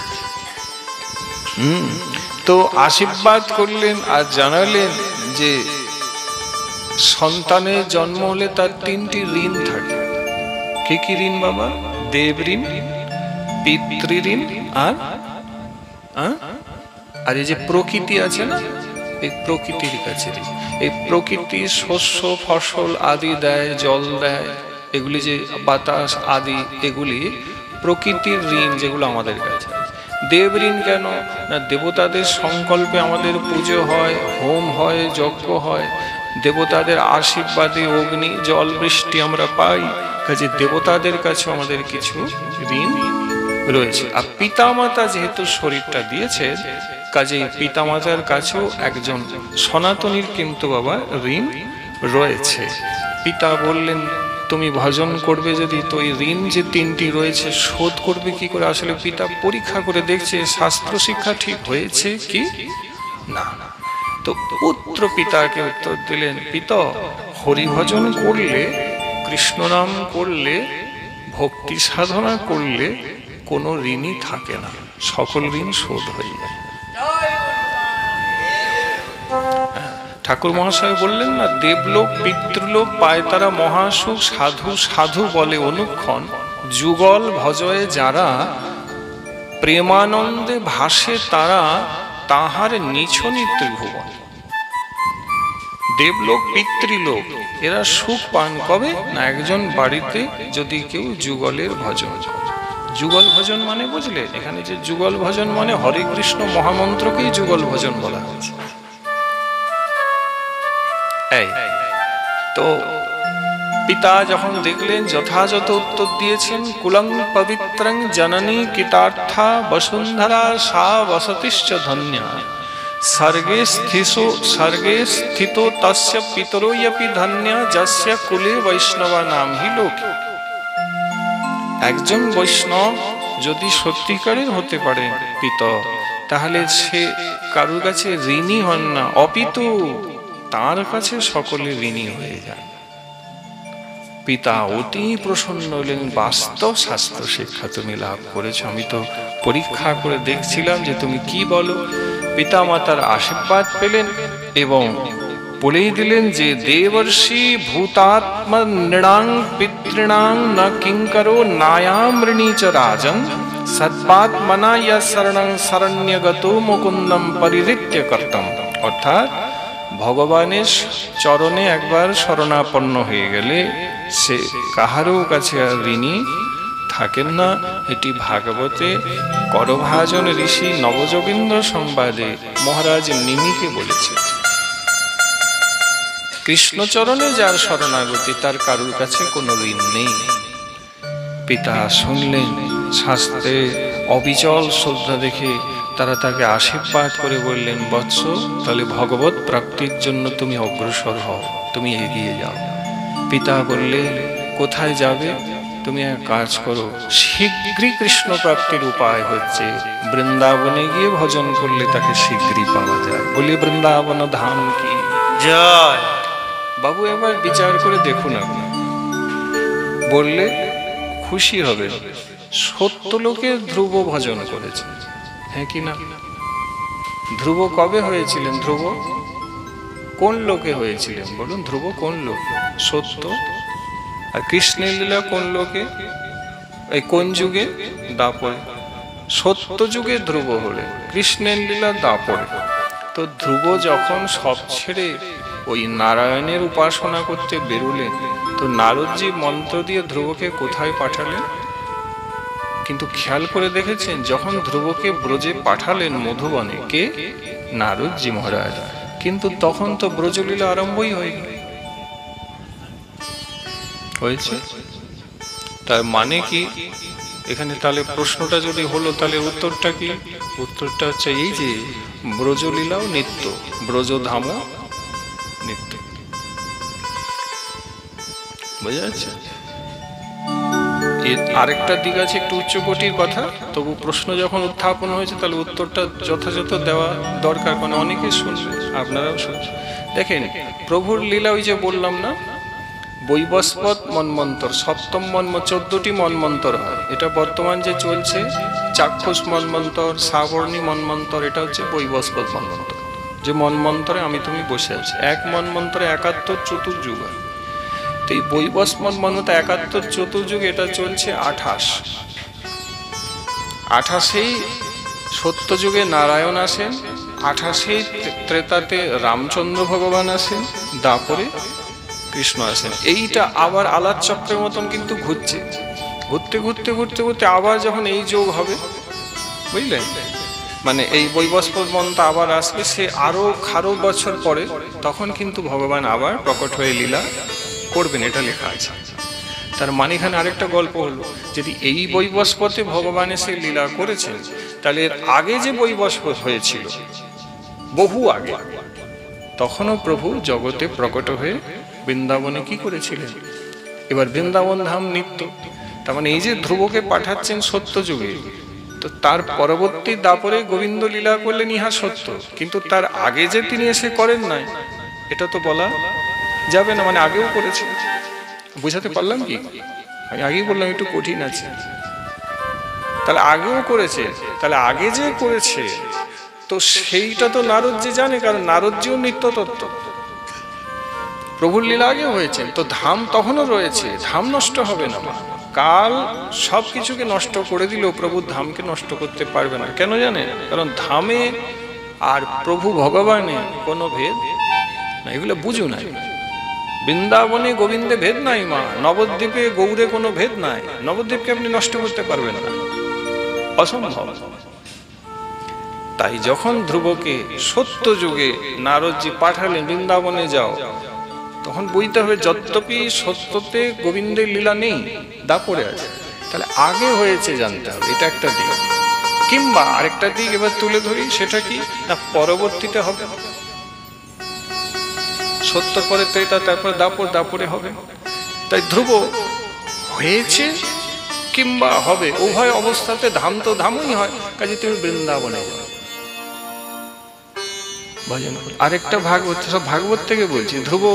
তো আশীর্বাদ করলেন আর জানালেন যে সন্তানের জন্ম হলে তার 3টি ঋণ থাকে। কি কি ঋণ বাবা? দেব ঋণ, পিতৃঋণ, আর এই যে প্রকৃতি আছে না, এই প্রকৃতির কাছে এই প্রকৃতি শস্য ফসল আদি দেয়, জল দেয়, এগুলি যে বাতাস আদি, এগুলি প্রকৃতির ঋণ যেগুলো আমাদের কাছে। দেব ঋণ কেন না, দেবতাদের সংকল্পে আমাদের পুজো হয়, হোম হয়, যজ্ঞ হয়, দেবতাদের আশীর্বাদে অগ্নি জল বৃষ্টি আমরা পাই, কাজে দেবতাদের কাছে আমাদের কিছু ঋণ রয়েছে। আর পিতামাতা যেহেতু শরীরটা দিয়েছে, কাজে পিতামাতার কাছেও একজন সনাতনীর কিন্তু বাবা ঋণ রয়েছে। পিতা বললেন, তুমি ভজন করবে যদি, তো এই ঋণ যে 3টি রয়েছে শোধ করবে কি করে? আসলে পিতা পরীক্ষা করে দেখছে শাস্ত্র শিক্ষা ঠিক হয়েছে কি না। তো পুত্র পিতাকে উত্তর দিলেন, পিতা হরিভজন করলে, কৃষ্ণ নাম করলে, ভক্তি সাধনা করলে কোনো ঋণই থাকে না, সকল ঋণ শোধ হয়ে যায়। ঠাকুর মহাশয় বললেন না, দেবলোক পিতৃলোক পায় তারা মহাসুখ, সাধু সাধু বলে অনুক্ষণ, যুগল ভজয়ে যারা, প্রেমানন্দে ভাসে তারা, তাহার নিছনি ত্রিভুবন। দেবলোক পিতৃলোক এরা সুখ পান কবে না, একজন বাড়িতে যদি কেউ যুগলের ভজন করে। যুগল ভজন মানে বুঝলে, এখানে যে যুগল ভজন মানে হরে কৃষ্ণ মহামন্ত্রকেই যুগল ভজন বলা হয়েছে। তো পিতা যখন দেখলেন যথাযথ উত্তর দিয়েছেন, কুলং পবিত্রং জননী কৃতার্থা বসুন্ধরা সা বসতিশ্চ ধন্যা, স্বর্গে স্থিতো তস্য পিতরোয়পি ধন্যা, যস্য কুলে বৈষ্ণবা নাম হি লোকে। একজন বৈষ্ণব যদি সত্যিকারের হতে পারে পিতা, তাহলে সে কারোর কাছে ঋণী হন না, অপিতু তার কাছে সকলে ঋণী হয়ে যায়। পিতা অতি প্রসন্ন হলেন, বাস্তব শাস্ত্র শিক্ষা তুমি লাভ করেছ, আমি তো পরীক্ষা করে দেখছিলাম যে তুমি কি বলো। পিতা মাতার আশীর্বাদ পেলেন এবং বলেই দিলেন যে দেবর্ষি ভূতাত্মা নৃণাং পিতৃণাং ন কিঙ্করো নায়াম ঋণী চ রাজন, সৎপাত্মনা ইয়া শরণং শরণ্যগতো মুকুন্দম পরিহৃত্য কর্তম। অর্থাৎ ভগবানের চরণে একবার শরণাপন্ন হয়ে গেলে সে কাহারও কাছে আর ঋণী থাকেন না। এটি ভাগবতে করভাজন ঋষি নবযোগীন্দ্র সংবাদে মহারাজ নিমিকে বলেছে। কৃষ্ণচরণে যার শরণাগতি, তার কারুর কাছে কোনো ঋণ নেই। পিতা শুনলেন, শাস্ত্রে অবিচল শ্রদ্ধা দেখে তারা তাকে আশীর্বাদ করে বললেন, বৎস তাহলে ভগবত প্রাপ্তির জন্য তুমি অগ্রসর হও, তুমি এগিয়ে যাও। পিতা বললেন, কোথায় যাবে? তুমি এক কাজ করো, শীঘ্রই কৃষ্ণ প্রাপ্তির উপায় হচ্ছে বৃন্দাবনে গিয়ে ভজন করলে তাকে শীঘ্রই পাওয়া যায়। বলি বৃন্দাবন ধাম কি জয়। বাবু এবার বিচার করে দেখুন, আপনি বললে খুশি হবে, সত্যলোকে ধ্রুব ভজন করেছে, হ্যাঁ কি না? ধ্রুব কবে হয়েছিলেন? ধ্রুব কোন লোকে হয়েছিলেন বলুন? ধ্রুব কোন লোক? সত্য। আর কৃষ্ণের লীলা কোন লোকে? এই কোন যুগে? দাপরে। সত্য যুগে ধ্রুব হলে, কৃষ্ণের লীলা দাপরে। তো ধ্রুব যখন সব ছেড়ে ওই নারায়ণের উপাসনা করতে বেরোলেন, তো নারদজি মন্ত্র দিয়ে ধ্রুবকে কোথায় পাঠালেন? কিন্তু খেয়াল করে দেখেছেন, যখন ধ্রুবকে ব্রজে পাঠালেন মধুবনে, কে? নারদজি মহারাজ। কিন্তু তখন তো ব্রজলীলা আরম্ভই হয়েছে। তার মানে কি এখানে? তাহলে প্রশ্নটা যদি হলো, তাহলে উত্তরটা কি? উত্তরটা হচ্ছে এই যে ব্রজলীলাও নিত্য, ব্রজধামও নিত্য। বোঝা যাচ্ছে? আরেকটা দিক আছে, একটু উচ্চকোটির কথা, তবু প্রশ্ন যখন উত্থাপন হয়েছে তাহলে উত্তরটা যথাযথ দেওয়া দরকার, কারণ অনেকে শুনবে, আপনারাও শুনবেন। দেখেন, প্রভুর লীলা ওই যে বললাম না, বৈবস্পত মন্বন্তর, সপ্তম 14টি মন্বন্তর হয়। এটা বর্তমান যে চলছে চাক্ষুষ মন্বন্তর, সাবর্ণী মন্বন্তর, এটা হচ্ছে বৈবস্পত মন্বন্তর। যে মন্বন্তরে আমি তুমি বসে আছি, এক মন্বন্তরে 71 চতুর্যুগ হয়। তো এই বৈবস্পত মন্বন্তর 71 চতুর্যুগ, এটা চলছে 28। সত্য যুগে নারায়ণ আসেন, 28 ত্রেতাতে রামচন্দ্র ভগবান আসেন, দাপরে কৃষ্ণ আসেন। এইটা আবার আলাদ চক্রের মতন কিন্তু ঘুরছে, ঘুরতে ঘুরতে ঘুরতে ঘুরতে আবার যখন এই যোগ হবে, বুঝলেন, মানে এই বৈবস্পত মন্ত্র আবার আসবে, সে আরো খারো বছর পরে, তখন কিন্তু ভগবান আবার প্রকট হয়ে লীলা করবেন, এটা লেখা আছে। তার মানে এখানে আরেকটা গল্প হলো, যদি এই বৈবস্পতে ভগবান এসে লীলা করেছেন, তাহলে এর আগে যে বৈবস্পত হয়েছিল বহু আগে, তখনও প্রভু জগতে প্রকট হয়ে বৃন্দাবনে কি করেছিলেন? এবার বৃন্দাবন ধাম নিত্য। তার মানে এই যে ধ্রুবকে পাঠাচ্ছেন সত্য যুগে, তো তার পরবর্তী দাপরে গোবিন্দ লীলা করলেন, ইহা সত্য, কিন্তু তার আগে যে তিনি এসে করেন নাই, এটা তো বলা যাবে না, মানে আগেও করেছে। বুঝাতে পারলাম কি? আমি আগেই বললাম একটু কঠিন আছে। তাহলে আগেও করেছে, তাহলে আগে যে করেছে, তো সেইটা তো নারদজি জানে, কারণ নারদজিও নিত্য তত্ত্ব। প্রভুর লীলা আগেও হয়েছে, তো ধাম তখনও রয়েছে, ধাম নষ্ট হবে না। কাল সব কিছুকে নষ্ট করে দিলেও প্রভুর ধামকে নষ্ট করতে পারবে না। কেন জানে? কারণ ধামে আর প্রভু ভগবানে কোনো ভেদ না, এগুলো বুঝু নাই। বৃন্দাবনে গোবিন্দে ভেদ নাই মা, নবদ্বীপে গৌরে কোনো ভেদ নাই। নবদ্বীপকে আপনি নষ্ট করতে পারবেন না, অসম্ভব। তাই যখন ধ্রুবকে সত্য যুগে নারদজি পাঠালেন বৃন্দাবনে যাও, তখন বুঝতে হবে যদ্যপি সত্যতে গোবিন্দের লীলা নেই, দাপরে আছে, তাহলে আগে হয়েছে জানতে হবে, এটা একটা দিক। কিংবা আরেকটা দিক এবার তুলে ধরি, সেটা কি না পরবর্তীতে হবে। সত্য পরে ত্রেতা, তারপরে দাপর, দাপরে হবে। তাই ধ্রুব হয়েছে কিংবা হবে, উভয় অবস্থাতে ধাম তো ধামই হয়, কাজে তুমি বৃন্দাবনে যাও ভজন। আরেকটা ভাগবত, সব ভাগবত থেকে বলছি, ধ্রুব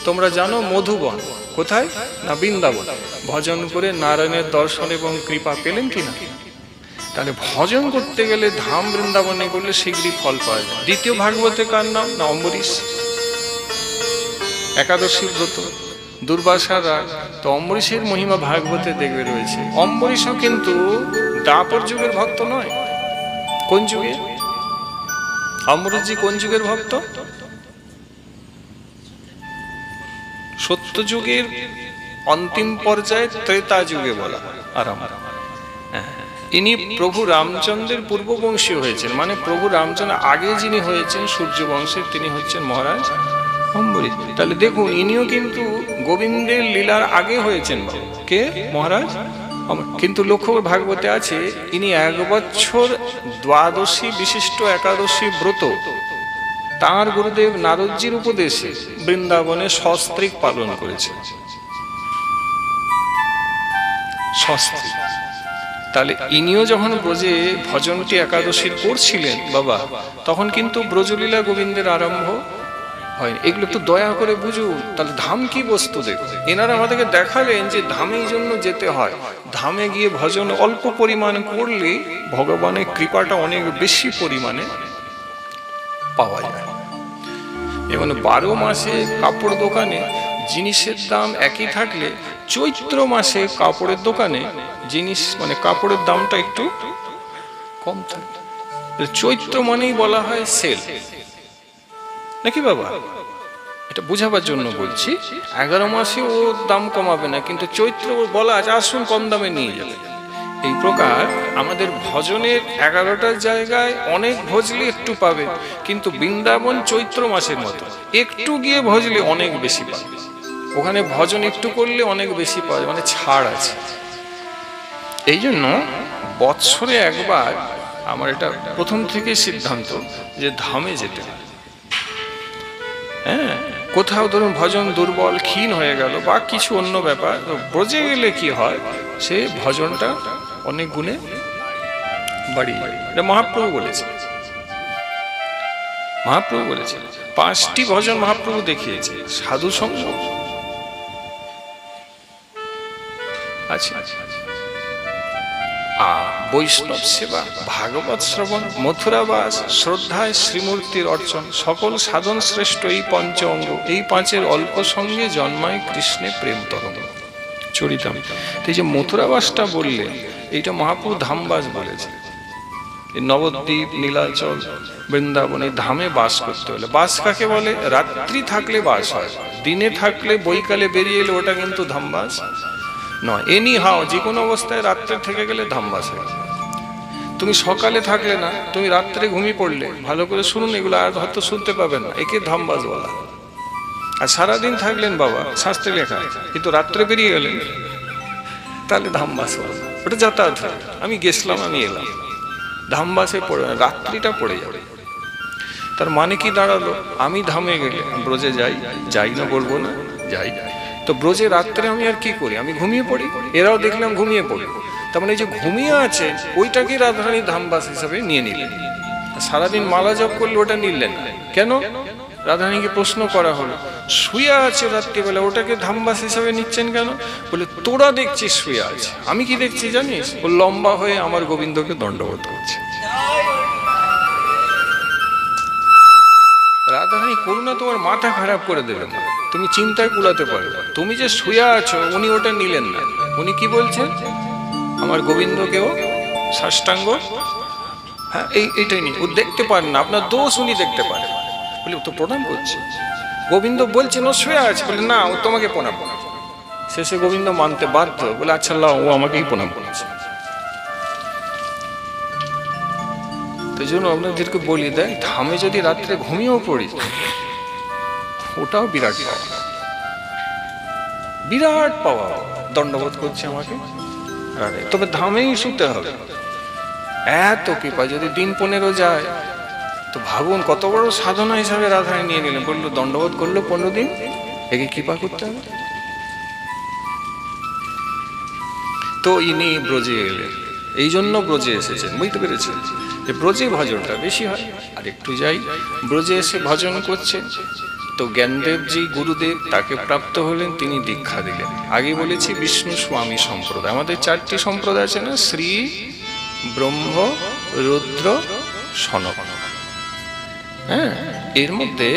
তোমরা জানো মধুবন কোথায়? না বৃন্দাবন। ভজন করে নারায়ণের দর্শন এবং কৃপা পেলেন কিনা? তাহলে ভজন করতে গেলে ধাম বৃন্দাবনে করলে শীঘ্রই ফল পাওয়া যায়। দ্বিতীয় ভাগবতে কার নাম? না অম্বরীশ। একাদশী ব্রত, দুর্বাসা রাগ, তো অম্বরীশের মহিমা ভাগবতে দেখবে রয়েছে। অম্বরীশও কিন্তু দাপর যুগের ভক্ত নয়। কোন যুগে? অম্বরীশজি কোন যুগের ভক্ত? সত্য যুগের অন্তিম পর্যায়ে, ত্রেতা যুগে বলা আরম্ভ। ইনি প্রভু রামচন্দ্রের পূর্ববংশী হয়েছেন, মানে প্রভু রামচন্দ্র আগে যিনি হয়েছেন সূর্য বংশের, তিনি হচ্ছেন মহারাজ অম্বরীশ। তাহলে দেখুন, ইনিও কিন্তু গোবিন্দের লীলার আগে হয়েছেন। কে? মহারাজ। কিন্তু লক্ষ্য ভাগবতে আছে, ইনি 1 বছর দ্বাদশী বিশিষ্ট একাদশী ব্রত তাঁর গুরুদেব নারদজির উপদেশে বৃন্দাবনে সস্ত্রীক পালন করেছে। সস্ত্রীক। তাহলে ইনিও যখন ব্রজে ভজনটি একাদশীর করছিলেন বাবা, তখন কিন্তু ব্রজলীলা গোবিন্দের আরম্ভ হয়নি। এগুলো একটু দয়া করে বুঝুন। তাহলে ধাম কি বস্তু দেখুন, এনারা আমাদেরকে দেখালেন যে ধামের জন্য যেতে হয়। ধামে গিয়ে ভজন অল্প পরিমাণ করলে ভগবানের কৃপাটা অনেক বেশি পরিমাণে পাওয়া যায়। এবং 12 মাসে কাপড় দোকানে জিনিসের দাম একই থাকলে চৈত্র মাসে কাপড়ের দোকানে জিনিস মানে কাপড়ের দামটা একটু কম থাকে। চৈত্র মানেই বলা হয় সেল, নাকি বাবা? এটা বুঝাবার জন্য বলছি। 11 মাসে ও দাম কমাবে না, কিন্তু চৈত্র বলা আছে আসুন কম দামে নিয়ে যাবে। এই প্রকার আমাদের ভজনের 11টার জায়গায় অনেক ভজলে একটু পাবে, কিন্তু বৃন্দাবন চৈত্র মাসের মতো একটু গিয়ে ভজলে অনেক বেশি পাবে। ওখানে ভজন একটু করলে অনেক বেশি পাওয়া যায়, মানে ছাড় আছে। এই জন্য বৎসরে একবার আমার এটা প্রথম থেকে সিদ্ধান্ত যে ধামে যেতে হবে। হ্যাঁ, কোথাও ধরুন ভজন দুর্বল ক্ষীণ হয়ে গেল বা কিছু অন্য ব্যাপার, ব্রজে গেলে কি হয়, সে ভজনটা অনেক গুণে বাড়িয়ে যায়। এটা মহাপ্রভু বলেছে, মহাপ্রভু বলেছে 5টি ভজন মহাপ্রভু দেখিয়েছে। সাধু সঙ্গ আচ্ছা, বৈষ্ণব সেবা, ভাগবত শ্রবণ, মথুরাবাস, শ্রদ্ধায় শ্রীমূর্তির অর্চন, সকল সাধন শ্রেষ্ঠ এই পঞ্চ অঙ্গ, এই 5-এর অল্প সঙ্গে জন্মায় কৃষ্ণে প্রেম তরঙ্গ চরিতাম। এই যে মথুরাবাসটা বললে, এইটা মহাপ্রভু ধামবাস বলেছে। নবদ্বীপ, নীলাচল, বৃন্দাবনে ধামে বাস করতে হলে, বাস কাকে বলে? রাত্রি থাকলে বাস হয়, দিনে থাকলে বৈকালে বেরিয়ে এলে ওটা কিন্তু ধামবাস নয়। এনি হাও যে কোনো অবস্থায় রাত্রে থেকে গেলে ধামবাস হয়। তুমি সকালে থাকলে না, তুমি রাত্রে ঘুমিয়ে পড়লে, ভালো করে শুনুন, এগুলো আর হয়তো শুনতে পাবেন না, একে ধামবাস বলা। আর সারাদিন থাকলেন বাবা, শাস্ত্রে লেখা, কিন্তু রাত্রে বেরিয়ে গেলেন, তাহলে ধামবাস বলা। ওটা যাতায়াত হয়, আমি গেছিলাম, আমি এলাম, ধামবাসে পড়ে না, রাত্রিটা পড়ে যাবে। তার মানে কি দাঁড়ালো? আমি ধামে গেলে ব্রজে যাই, যাই না বলবো না, যাই। তো ব্রজে রাত্রে আমি আর কি করি? আমি ঘুমিয়ে পড়ি। এরাও দেখলাম ঘুমিয়ে পড়ি। তার মানে যে ঘুমিয়ে আছে ওইটাকে রাধারানী ধামবাস হিসাবে নিয়ে নিলেন। সারাদিন মালা জপ করলে ওটা নিলেন না কেন? রাধারানীকে প্রশ্ন করা হলো, শুয়ে আছে রাত্রিবেলা, ওটাকে ধামবাস হিসাবে নিচ্ছেন কেন? বলে তোরা দেখছিস শুয়ে আছে, আমি কি দেখছি জানিস? ও লম্বা হয়ে আমার গোবিন্দকে দণ্ডবোধ করছে। রাধারানী করুণা তোমার মাথা খারাপ করে দেবে না, তুমি চিন্তায় কুলাতে পারবে। তুমি যে শুয়ে আছো, উনি ওটা নিলেন না। উনি কি বলছেন? আমার গোবিন্দকেও সাষ্টাঙ্গ, হ্যাঁ এইটাই নিয়ে ও দেখতে পারেন না, আপনার দোষ উনি দেখতে পারেন। বলে ও তো প্রণাম করছে। গোবিন্দ বলছেন ও শুয়ে আছে, বলে না ও তোমাকে প্রণাম করেছে। শেষে গোবিন্দ মানতে বাধ্য, বলে আচ্ছা লাও, ও আমাকেই প্রণাম করেছে। তো জন্য আপনাদেরকে বলি, দেয় ধামে যদি রাত্রে ঘুমিয়েও পড়ি, ওটাও বিরাট পাওয়া, বিরাট পাওয়া। দণ্ডবোধ করছে আমাকে, তবে ধামেই শুতে হবে। এত কৃপা, যদি দিন 15 যায় তো ভাবুন কত বড় সাধনা হিসাবে রাধারানী নিয়ে নিলেন। বললো দণ্ডবোধ করলো 15 দিন, একে কৃপা করতে হবে। তো ইনি ব্রজে এলেন, এই জন্য ব্রজে এসেছেন, বুঝতে পেরেছেন যে ব্রজে ভজনটা বেশি হয়। আর একটু যাই, ব্রজে এসে ভজন করছেন। তো জ্ঞানদেবজি গুরুদেব তাকে প্রাপ্ত হলেন, তিনি দীক্ষা দিলেন। আগে বলেছি বিষ্ণু স্বামী সম্প্রদায়, আমাদের 4টি সম্প্রদায় আছে না, শ্রী, ব্রহ্ম, রুদ্র, সনক। হ্যাঁ, এর মধ্যে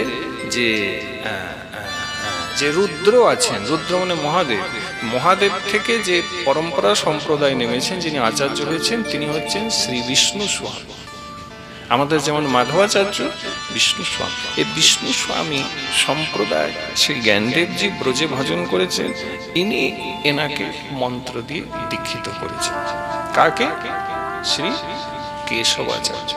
যে রুদ্র আছেন, রুদ্র মানে মহাদেব, মহাদেব থেকে যে পরম্পরা সম্প্রদায় নেমেছেন, যিনি আচার্য হয়েছেন, তিনি হচ্ছেন শ্রী বিষ্ণু স্বামী। আমাদের যেমন মাধবাচার্য, বিষ্ণু স্বামী। এই বিষ্ণু স্বামী সম্প্রদায় শ্রী জ্ঞানদেবজি ব্রজে ভজন করেছেন, ইনি এনাকে মন্ত্র দিয়ে দীক্ষিত করেছেন। কাকে? শ্রী কেশবাচার্য।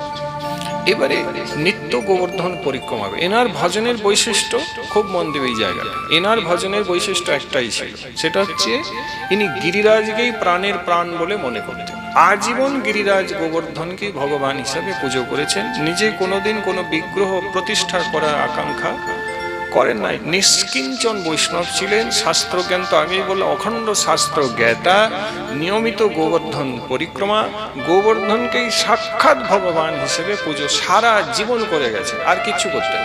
এবারে নিত্য গোবর্ধন পরিক্রমা। এনার ভজনের বৈশিষ্ট্য খুব মন দেবে এই জায়গাটা। এনার ভজনের বৈশিষ্ট্য একটাই ছিল, সেটা হচ্ছে ইনি গিরিরাজকেই প্রাণের প্রাণ বলে মনে করতেন। আজীবন গিরিরাজ গোবর্ধনকে ভগবান হিসাবে পুজো করেছেন। নিজে কোনোদিন কোনো বিগ্রহ প্রতিষ্ঠা করার আকাঙ্ক্ষা করেন নাই। নিষ্কিঞ্চন বৈষ্ণব ছিলেন। শাস্ত্রজ্ঞান তো আগেই বলে, অখণ্ড শাস্ত্র জ্ঞাতা, নিয়মিত গোবর্ধন পরিক্রমা, গোবর্ধনকেই সাক্ষাৎ ভগবান হিসেবে পুজো সারা জীবন করে গেছে, আর কিছু করতেন।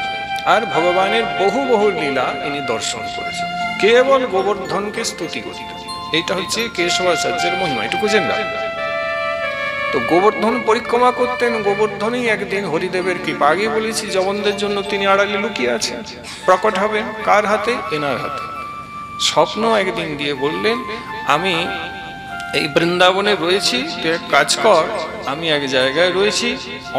আর ভগবানের বহু বহু লীলা ইনি দর্শন করেছেন, কেবল গোবর্ধনকে স্তুতি করতেন। এইটা হচ্ছে কেশবাচার্যের মহিমা, এটুকু জেনে। তো গোবর্ধন পরিক্রমা করতেন। গোবর্ধনই একদিন হরিদেবের কৃপা, আগে বলেছি জবনদের জন্য তিনি আড়ালে লুকিয়ে আছেন, প্রকট হবেন কার হাতে? এনার হাতে। স্বপ্ন একদিন দিয়ে বললেন, আমি এই বৃন্দাবনে রয়েছি, তুই এক কাজ কর, আমি এক জায়গায় রয়েছি,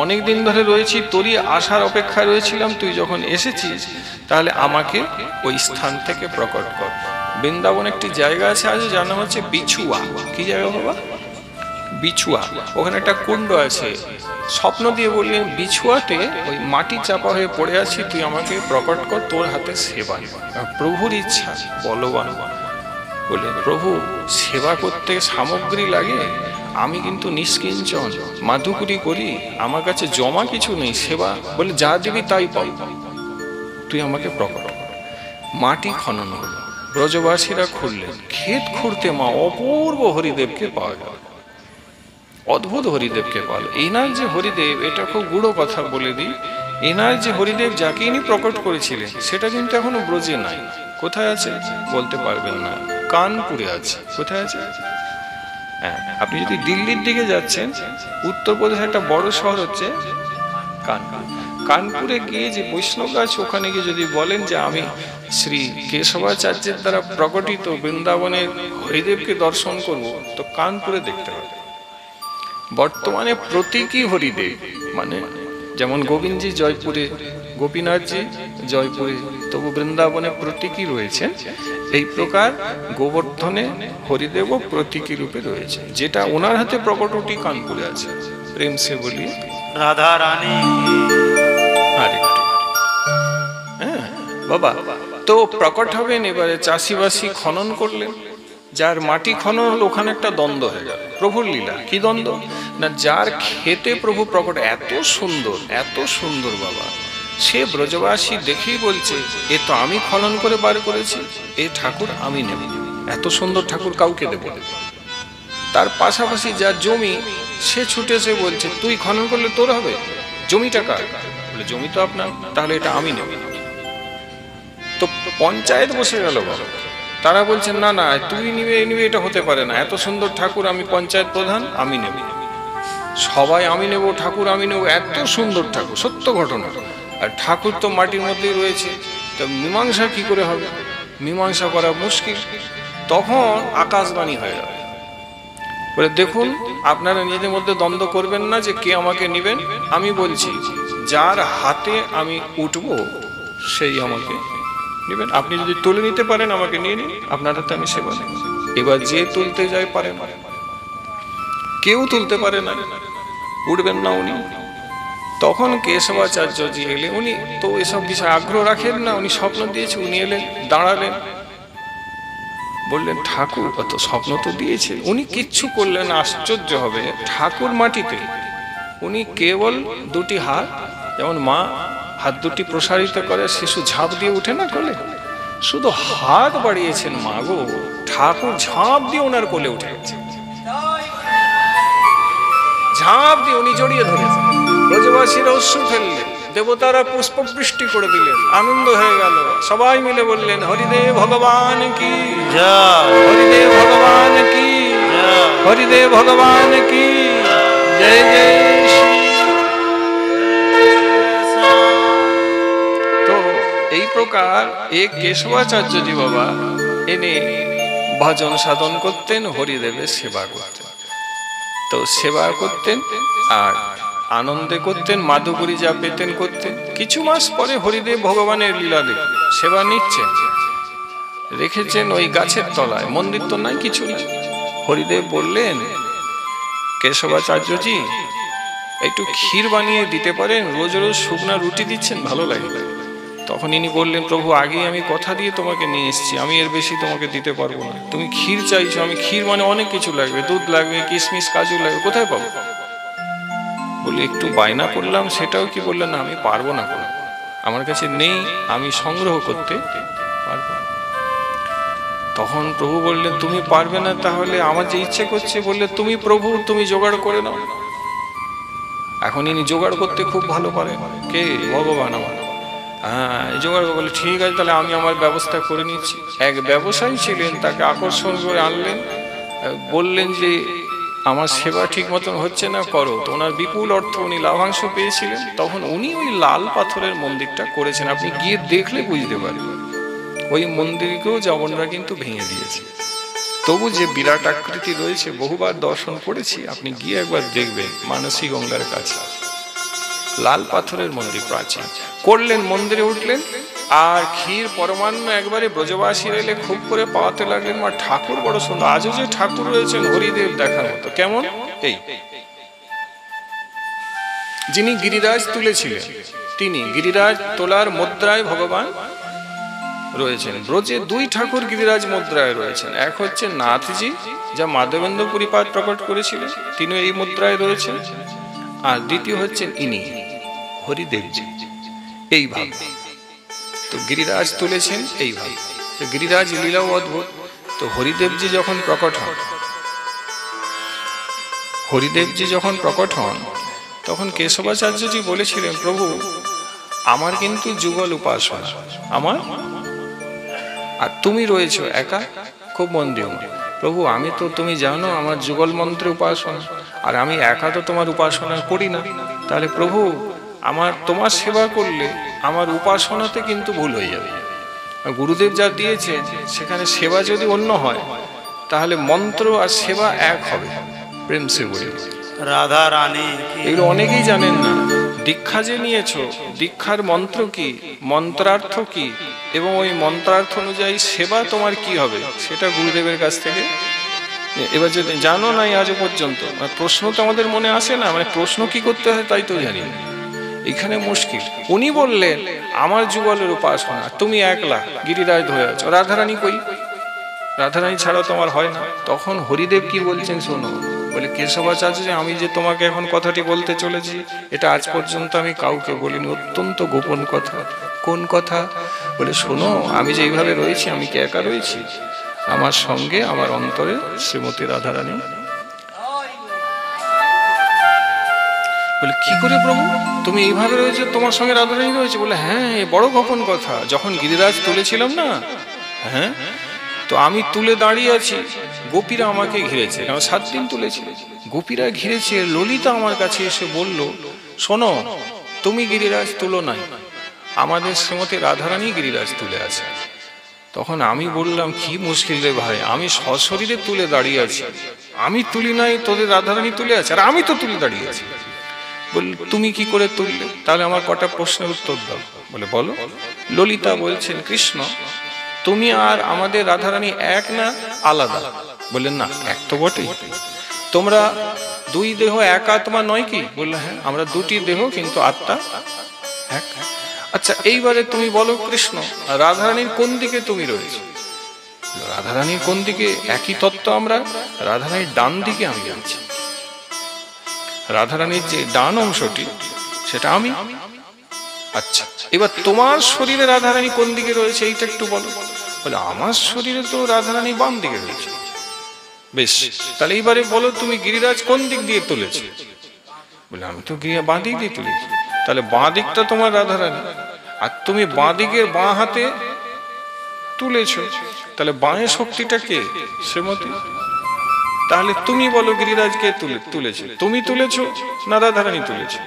অনেক দিন ধরে রয়েছি, তোরই আসার অপেক্ষায় রয়েছিলাম, তুই যখন এসেছিস তাহলে আমাকে ওই স্থান থেকে প্রকট কর। বৃন্দাবন একটি জায়গা আছে আজ, যার নাম হচ্ছে বিছুয়া। কি জায়গা বাবা? বিছুয়া। ওখানে একটা কুণ্ড আছে। স্বপ্ন দিয়ে বললেন, বিছুয়াতে ওই মাটি চাপা হয়ে পড়ে আছি, তুই আমাকে প্রকট কর, তোর হাতে সেবা। প্রভুর ইচ্ছা বলবান। বলে, প্রভু সেবা করতে সামগ্রী লাগে, আমি কিন্তু নিষ্কিঞ্চন, মাধুকরি করি, আমার কাছে জমা কিছু নেই, সেবা বলে যা দিবি তাই পাই, তুই আমাকে প্রকট কর। মাটি খনন হলো, ব্রজবাসীরা খুঁড়লেন, ক্ষেত খুঁড়তে মা অপূর্ব হরিদেবকে পাওয়া গেল, অদ্ভুত হরিদেবকে পাওয়া। এনার যে হরিদেব, এটা খুব গুঢ় কথা বলে দিই, এনার যে হরিদেব যাকে ইনি প্রকট করেছিলেন সেটা কিন্তু এখনো ব্রজে নাই। কোথায় আছে বলতে পারবেন না, কানপুরে আছে। কোথায় আছে? হ্যাঁ, আপনি যদি দিল্লির দিকে যাচ্ছেন, উত্তরপ্রদেশ একটা বড় শহর হচ্ছে কানপুর। কানপুরে গিয়ে যে বৈষ্ণব আছে, ওখানে গিয়ে যদি বলেন যে আমি শ্রী কেশবাচার্যের দ্বারা প্রকটিত বৃন্দাবনের হরিদেবকে দর্শন করব, তো কানপুরে দেখতে হবে। বর্তমানে প্রতীকী হরিদেব, মানে যেমন গোবিন্দজি জয়পুরে, গোপীনাথজি জয়পুরে, তবু বৃন্দাবনে প্রতীকী রয়েছেন। এই প্রকার গোবর্ধনে হরিদেবও প্রতীকী রূপে রয়েছে, যেটা ওনার হাতে প্রকটটি কানপুরে আছে। প্রেম সে বলি রাধা রানী। আরেকটু হ্যাঁ বাবা, তো প্রকট হবেন। এবারে চাষিবাসী খনন করলেন, যার মাটি খনন হলো, ওখানে একটা দ্বন্দ্ব হয়ে গেল। প্রভুর লীলা কি দ্বন্দ্ব না, যার খেতে প্রভু প্রকট, এত সুন্দর, এত সুন্দর বাবা, সে ব্রজবাসী দেখেই বলছে, এ তো আমি খনন করে বার করেছি, এ ঠাকুর আমি নেব, এত সুন্দর ঠাকুর কাউকে দেব। তার পাশাপাশি যার জমি, সে ছুটে এসে বলছে, তুই খনন করলে তোর হবে, জমিটা কার? বলে, জমি তো আপনার, তাহলে এটা আমি নেব। তো পঞ্চায়েত বসে গেল বাবা। তারা বলছেন, না না, তুই নিবে নিবে, এটা হতে পারে না, এত সুন্দর ঠাকুর, আমি পঞ্চায়েত প্রধান, আমি নেব। সবাই আমি নেব, ঠাকুর আমি নেব, এত সুন্দর ঠাকুর, সত্য ঘটনা। আর ঠাকুর তো মাটির মধ্যেই রয়েছে, তো মীমাংসা কি করে হবে? মীমাংসা করা মুশকিল। তখন আকাশবাণী হয়ে গেল, বলে, দেখুন আপনারা নিজেদের মধ্যে দ্বন্দ্ব করবেন না যে কে আমাকে নেবেন, আমি বলছি যার হাতে আমি উঠবো সেই আমাকে নেবেন। আপনি যদি তুলে নিতে পারেন আমাকে নিয়ে নিন, আপনার হাতে আমি সেবা নেব। এবার যে তুলতে যায় পারে না, কেউ তুলতে পারে না, উঠবেন না উনি। তখন কেশবাচার্যজি এলেন, উনি তো এসব বিষয়ে আগ্রহ রাখেন না, উনি স্বপ্ন দিয়েছে, উনি এলেন, দাঁড়ালেন, বললেন, ঠাকুর কত স্বপ্ন তো দিয়েছে। উনি কিচ্ছু করলেন, আশ্চর্য হবে, ঠাকুর মাটিতে, উনি কেবল দুটি হাত, যেমন মা হাত দুটি প্রসারিত করে, শিশু ঝাঁপ দিয়ে উঠে না কোলে, শুধু হাত বাড়িয়েছেন মা গো, ঠাকুর ঝাঁপ দিয়ে ওনার কোলে উঠে গেছে, ঝাঁপ দিয়ে উনি জড়িয়ে ধরেছেন। ব্রজবাসীরা অশ্রু ফেললেন, দেবতারা পুষ্প বৃষ্টি করে দিলেন, আনন্দ হয়ে গেল। সবাই মিলে বললেন, হরিদেব ভগবান কি জয়, হরিদেব ভগবান কি জয়, হরিদেব ভগবান কি জয় জয় শ্রী। তো এই প্রকার এক কেশবাচার্যজি বাবা এনে ভজন সাধন করতেন, হরিদেবের সেবা করতেন। তো সেবা করতেন আর আনন্দে করতেন, মাধুকরী যা পেতেন করতেন। কিছু মাস পরে হরিদেব ভগবানের লীলা দেখে সেবা নিচ্ছেন, রেখেছেন ওই গাছের তলায়, মন্দির তো নাই, কিছু নাই। হরিদেব বললেন, কেশবাচার্যজি একটু ক্ষীর বানিয়ে দিতে পারেন, রোজ রোজ শুকনা রুটি দিচ্ছেন, ভালো লাগে। তখন ইনি বললেন, প্রভু আগেই আমি কথা দিয়ে তোমাকে নিয়ে এসেছি, আমি এর বেশি তোমাকে দিতে পারবো না, তুমি ক্ষীর চাইছো, আমি ক্ষীর মানে অনেক কিছু লাগবে, দুধ লাগবে, কিশমিশ কাজু লাগবে, কোথায় পাবো? বলি, একটু বায়না করলাম, সেটাও কি বললেন, না আমি পারবো না, কোনো আমার কাছে নেই, আমি সংগ্রহ করতে পারবো না। তখন প্রভু বললেন, তুমি পারবে না, তাহলে আমার যে ইচ্ছে করছে, বললে তুমি প্রভু, তুমি জোগাড় করে নাও। এখন ইনি জোগাড় করতে খুব ভালো পারেন, কে? ভগবান আমার। হ্যাঁ, জোগাড় বলে, ঠিক আছে, তাহলে আমি আমার ব্যবস্থা করে নিচ্ছি। এক ব্যবসায়ী ছিলেন, তাকে আকর্ষণ করে আনলেন, বললেন যে আমার সেবা ঠিক মতন হচ্ছে না, করো। তো ওনার বিপুল অর্থ, উনি লাভাংশ পেয়েছিলেন। তখন উনি ওই লাল পাথরের মন্দিরটা করেছেন, আপনি গিয়ে দেখলে বুঝতে পারবেন। ওই মন্দিরকেও জবনরা কিন্তু ভেঙে দিয়েছে। তবু যে বিরাট আকৃতি রয়েছে, বহুবার দর্শন করেছি, আপনি গিয়ে একবার দেখবেন মানসী গঙ্গার কাছে লাল পাথরের মন্দির প্রাচীন করলেন, মন্দিরে উঠলেন, আর ক্ষীর পরমান্ন একবারে ব্রজবাসী এলে খুব করে পাওয়াতে লাগলেন। মা ঠাকুর বড় সুন্দর, আজও যে ঠাকুর রয়েছেন হরিদেব দেখার মতো। কেমন? এই যিনি গিরিরাজ তুলেছিলেন, তিনি গিরিরাজ তোলার মুদ্রায় ভগবান রয়েছেন। ব্রজে দুই ঠাকুর গিরিরাজ মুদ্রায় রয়েছেন, এক হচ্ছে নাথজি, যা মাধবেন্দ্র পুরীপাদ প্রকট করেছিলেন, তিনি এই মুদ্রায় রয়েছেন, আর দ্বিতীয় হচ্ছেন ইনি হরিদেবজি। এইভাবে তো গিরিরাজ তুলেছেন, এইভাবে তো গিরিরাজ লীলাও অদ্ভুত। তো হরিদেবজি যখন প্রকট হন, হরিদেবজি যখন প্রকট হন, তখন কেশবাচার্যজি বলেছিলেন, প্রভু আমার কিন্তু যুগল উপাসনা, আমার আর তুমি রয়েছো একা, খুব মন দিও। প্রভু আমি তো, তুমি জানো আমার যুগল মন্ত্রে উপাসনা, আর আমি একা তো তোমার উপাসনা করি না। তাহলে প্রভু আমার তোমার সেবা করলে আমার উপাসনাতে কিন্তু ভুল হয়ে যাবে। গুরুদেব যা দিয়েছে সেখানে সেবা যদি অন্য হয়, তাহলে মন্ত্র আর সেবা এক হবে। প্রেম সে বলি রাধা রানী। এগুলো অনেকেই জানেন না। দীক্ষা যে নিয়েছো, দীক্ষার মন্ত্র কি, মন্ত্রার্থ কি, এবং ওই মন্ত্রার্থ অনুযায়ী সেবা তোমার কি হবে, সেটা গুরুদেবের কাছ থেকে এবার যদি জানো নাই আজও পর্যন্ত, প্রশ্ন তো আমাদের মনে আসে না, মানে প্রশ্ন কি করতে হয় তাই তো জানি না। এখানে মুশকিল। উনি বললেন আমার যুগলের উপাসনা, তুমি একলা গিরিরাজ ধরে আছো, রাধারানী কই, রাধারানী ছাড়া তোমার হয় না। তখন হরিদেব কি বলছেন শোনো, বলে কেশবাচার্য যে আমি যে তোমাকে এখন কথাটি বলতে চলেছি, এটা আজ পর্যন্ত আমি কাউকে বলিনি, অত্যন্ত গোপন কথা। কোন কথা? বলে শোনো, আমি যে এইভাবে রয়েছি, আমি কি একা রয়েছি? আমার সঙ্গে আমার অন্তরে শ্রীমতী রাধারানী। বলে কি করে প্রভু তুমি এইভাবে রয়েছে, তোমার সঙ্গে রাধারানী রয়েছে? বলে হ্যাঁ, এ বড় গোপন কথা। যখন গিরিরাজ তুলেছিলাম না, হ্যাঁ, তো আমি তুলে দাঁড়িয়ে আছি, গোপীরা আমাকে ঘিরেছে, কারণ 7 দিন তুলেছি, গোপীরা ঘিরেছে। ললিতা আমার কাছে এসে বলল, শোনো তুমি গিরিরাজ তুলো নাই, আমাদের শ্রীমতী রাধারানী গিরিরাজ তুলে আছে। তখন আমি বললাম কি মুশকিল রে ভাই, আমি সশরীরে তুলে দাঁড়িয়ে আছি, আমি তুলি নাই, তোদের রাধারানী তুলে আছে, আর আমি তো তুলে দাঁড়িয়ে আছি। বল তুমি কি করে তুললে? তাহলে আমার কটা প্রশ্নের উত্তর দাও। বলে বলো। ললিতা বলছেন, কৃষ্ণ তুমি আর আমাদের রাধারানী এক না আলাদা? বললেন না, এক তো বটেই। তোমরা 2 দেহ এক আত্মা নয় কি? বললো হ্যাঁ, আমরা 2টি দেহ কিন্তু আত্মা এক। আচ্ছা এইবারে তুমি বলো কৃষ্ণ, রাধারানীর কোন দিকে তুমি রয়েছে? রাধারানীর কোন দিকে? একই তত্ত্ব আমরা, রাধারানীর ডান দিকে আমি আছি। রাধারানীর যে ডান অংশটি সেটা আমি। আচ্ছা এবার তোমার শরীরে রাধারানী কোন দিকে রয়েছে এইটা একটু বলো। বলে আমার শরীরে তো রাধারানী বাম দিকে রয়েছে। বেশ, তাহলে এইবারে বলো তুমি গিরিরাজ কোন দিক দিয়ে তুলেছো? বলে আমি তো বাঁ দিক দিয়ে তুলেছি। তাহলে বাঁ দিকটা তোমার রাধারানী, আর তুমি বাঁ দিকের বাঁ হাতে তুলেছো, তাহলে বাঁয়ে শক্তিটা কে? শ্রীমতী। তাহলে তুমি বলো গিরিরাজকে তুলেছে, তুমি তুলেছো না রাধারানী তুলেছে?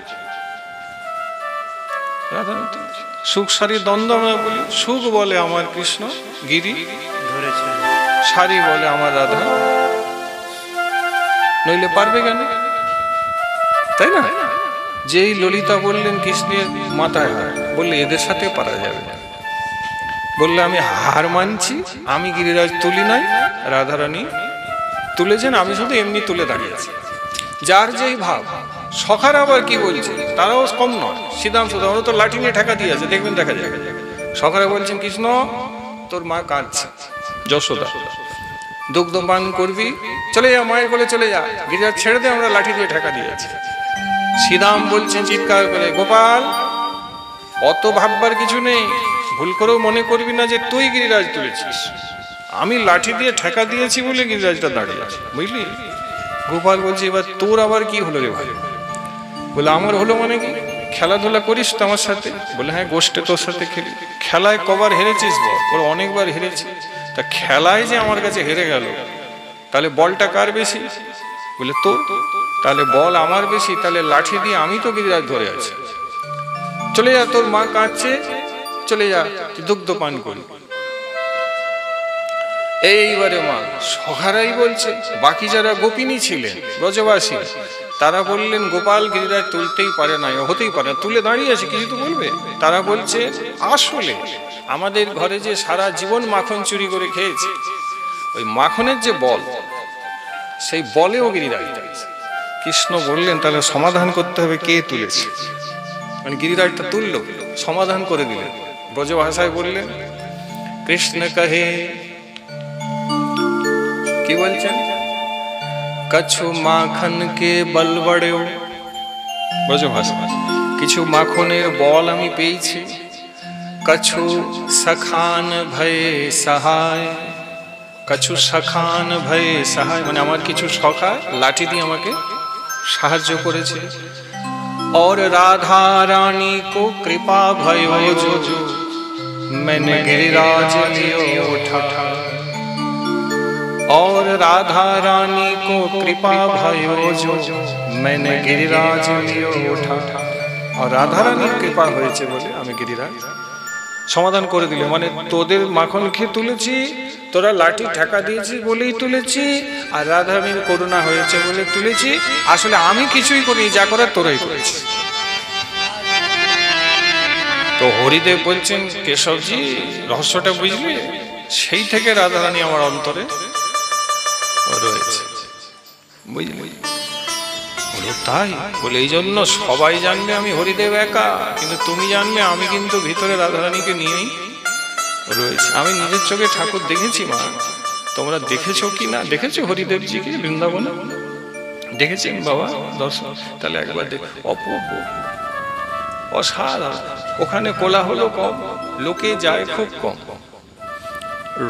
রাধারানী তুলেছে। সুখ সারি দ্বন্দ্ব আমরা বলি, সুখ বলে আমার কৃষ্ণ গিরি ধরেছে, সারি বলে আমার রাধা, নইলে পারবে কেন? তাই না? যেই ললিতা বললেন কৃষ্ণের মাথায় হার, বললে এদের সাথে পারা যাবে না। বললে আমি হার মানছি, আমি গিরিরাজ তুলি নাই, রাধারানী তুলেছেন, আমি শুধু এমনি তুলে দাঁড়িয়েছি। যার যেই ভাব। সখার আবার কি বলছে, তারাও কম নয়, সিদাম সুদাম, ওরা তো লাঠি নিয়ে ঠেকা দিয়ে আছে, দেখবেন দেখা যায়। সখারা বলছেন কৃষ্ণ তোর মা কাঁদছে, যশোদা দুগ্ধ পান করবি, চলে যা মায়ের কোলে চলে যা, গিরিরাজ ছেড়ে দে, আমরা লাঠি দিয়ে ঠেকা দিয়েছি। শ্রীরাম বলছেন চিৎকার করে, গোপাল অত ভাববার কিছু নেই, ভুল করেও মনে করবি না যে তুই গিরিরাজ তুলেছিস, আমি লাঠি দিয়ে ঠেকা দিয়েছি বলে গিরিরাজটা দাঁড়িয়ে আছে, বুঝলি? গোপাল বলছে এবার তোর আবার কি হলো রে ভাই? বলে আমার হলো মানে কি, খেলাধুলা করিস তো আমার সাথে? বলে হ্যাঁ, গোষ্ঠে তোর সাথে খেলি। খেলায় কবার হেরেছিস বল? বলে অনেকবার হেরেছি। তা খেলায় যে আমার কাছে হেরে গেল, তাহলে বলটা কার বেশি? বলে তো, তাহলে বল আমার বেশি, তাহলে লাঠি দিয়ে আমি তো গিরিরাজ ধরে আছি। চলে যা, তোর মা কাঁদছে, চলে যা, দুগ্ধ পান করি। এইবারে মা সখারাই বলছে, বাকি যারা গোপিনী ছিলেন ব্রজবাসী তারা বললেন গোপাল গিরিরাজ তুলতেই পারে না, হতেই পারে না, তুলে দাঁড়িয়ে আছে, কিছু তো বলবে। তারা বলছে আসলে আমাদের ঘরে যে সারা জীবন মাখন চুরি করে খেয়েছে, ওই মাখনের যে বল, সেই বলেও গিরিরাজ তুলেছে। কৃষ্ণ বললেন তাহলে সমাধান করতে হবে কে তুলেছে, মানে গিরিরাজটা তুললো, সমাধান করে দিলেন। ব্রজ ভাষায় বললেন, কৃষ্ণ কহে, কি বলছেন, কछु মাখন কে বল বড়েও, ব্রজ ভাষা, কিছু মাখনের বল আমি পেয়েছি। কछु সখান ভয়ে সহায়, কछु সখান ভয়ে সহায়, মানে আমার কিছু সখা লাঠি দিয়ে আমাকে সাহায্য করেছে। और राधा रानी को कृपा भयो जो मैंने गिरिराज लियो उठा, और राधा रानी को कृपा भयो जो मैंने गिरिराज लियो उठा, और राधा रानीর কৃপা হয়েছে বলে আমি গিরিরাজ সমাধান করে দিলে, মানে তোদের মাখন খেয়ে তুলেছি, তোরা লাঠি ঠেকা দিয়েছি বলেই তুলেছি, আর রাধারানীর করুণা হয়েছে বলে তুলেছি, আসলে আমি কিছুই করিনি, যা করার তোরাই করেছিস। তো হরিদেব বলছেন, কেশবজি রহস্যটা বুঝলি, সেই থেকে রাধারানী আমার অন্তরে রয়েছে, বুঝলি? বলো তাই? বলে এই জন্য সবাই জানবে আমি হরিদেব একা, কিন্তু তুমি জানবে আমি কিন্তু ভিতরে রাধারানীকে নিয়েই রয়েছে। আমি নিজের চোখে ঠাকুর দেখেছি মা, তোমরা দেখেছো কি না? দেখেছো হরিদেবজিকে বৃন্দাবনে? দেখেছেন বাবা দর্শন? তাহলে একবার দেখ, অপূর্ব, অসাধারণ। ওখানে কোলাহল কম, লোকে যায় খুব কম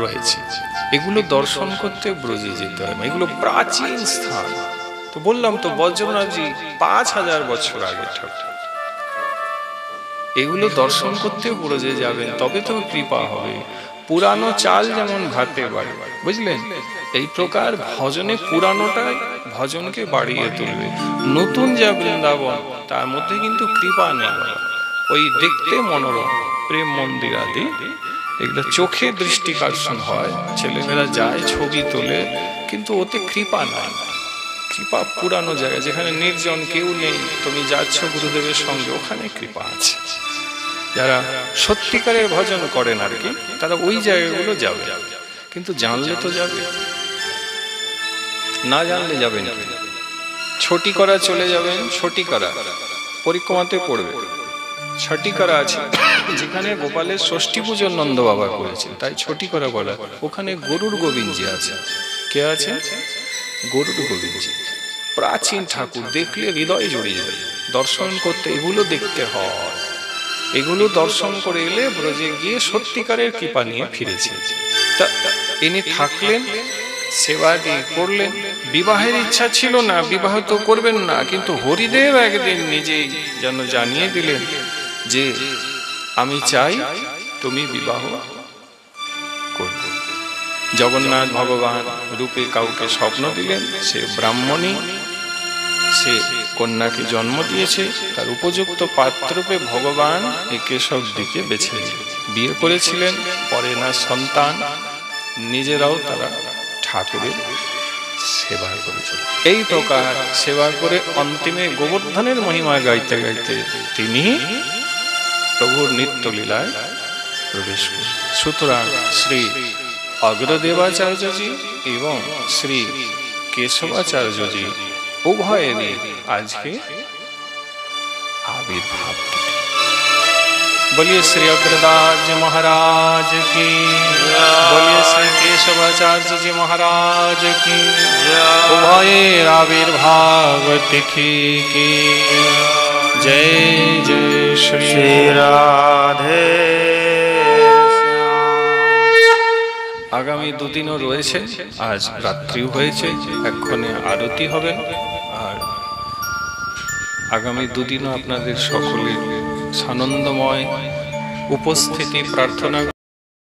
রয়েছে। এগুলো দর্শন করতে ব্রজে যেতে হয়, এগুলো প্রাচীন স্থান। তো বললাম তো বজ্রনাথজি 5000 বছর আগে ঠাকুর। এগুলো দর্শন করতে ব্রজে যাবেন, তবে তো কৃপা হবে। পুরানো চাল যেমন ভাতে বাড়ে, বুঝলেন? এই প্রকার ভজনে পুরানোটাই ভজনকে বাড়িয়ে তুলবে। নতুন যা বৃন্দাবন, তার মধ্যে কিন্তু কৃপা নেই। ওই দেখতে মনোরম প্রেম মন্দির আদি, এগুলো চোখে দৃষ্টিকর্ষণ হয়, ছেলেমেয়েরা যায় ছবি তোলে, কিন্তু ওতে কৃপা নাই। কৃপা পুরানো জায়গায়, যেখানে নির্জন কেউ নেই, তুমি যাচ্ছ গুরুদেবের সঙ্গে, ওখানে কৃপা আছে। যারা সত্যিকারের ভজন করেন আর কি, তারা ওই জায়গাগুলো যাবে, কিন্তু জানলে তো যাবে, না জানলে যাবেন। ছটি করা চলে যাবেন, ছটি করা পরিক্রমাতে পড়বে। ছটি করা আছে যেখানে গোপালের ষষ্ঠী পুজোর নন্দ বাবা করেছে, তাই ছটি করা বলা। ওখানে গরুর গোবিন্দজি আছে। কে আছে? গরুর গোবিন্দজি, প্রাচীন ঠাকুর, দেখলে হৃদয় জড়িয়ে যাবে। দর্শন করতে এগুলো দেখতে হয়, এগুলো দর্শন করে এলে ব্রজে গিয়ে সত্যিকারের কৃপা নিয়ে ফিরেছে। তা ইনি থাকলেন, সেবা দিয়ে করলেন। বিবাহের ইচ্ছা ছিল না, বিবাহ তো করবেন না, কিন্তু হরিদেব একদিন নিজেই যেন জানিয়ে দিলেন যে আমি চাই তুমি বিবাহ করবে। জগন্নাথ ভগবান রূপে কাউকে স্বপ্ন দিলেন, সে ব্রাহ্মণী, সে কন্যাকে জন্ম দিয়েছে, তার উপযুক্ত পাত্ররূপে ভগবান এই কেশব দিকে বেছে বিয়ে করেছিলেন। পরে না সন্তান, নিজেরাও তারা ঠাকুরের সেবা করেছিল। এই প্রকার সেবা করে অন্তিমে গোবর্ধনের মহিমা গাইতে গাইতে তিনি প্রভুর নিত্য লীলায় প্রবেশ করেন। সুতরাং শ্রী অগ্রদেবাচার্যজি এবং শ্রী কেশবাচার্যজি উভয়েরই আজকে আবির্ভাব। बोलिए श्री अग्रदास जी महाराज की, बोलिए श्री केशवाचार्य जी महाराज की, उभयेर आविर्भाव तिथि की जय जय श्री राधे। আগামী দুদিনও রয়েছে, আজ রাত্রিও হয়েছে, এক্ষণে আরতি হবে। আর আগামী দুদিনও আপনাদের সকলের সানন্দময় উপস্থিতি প্রার্থনা।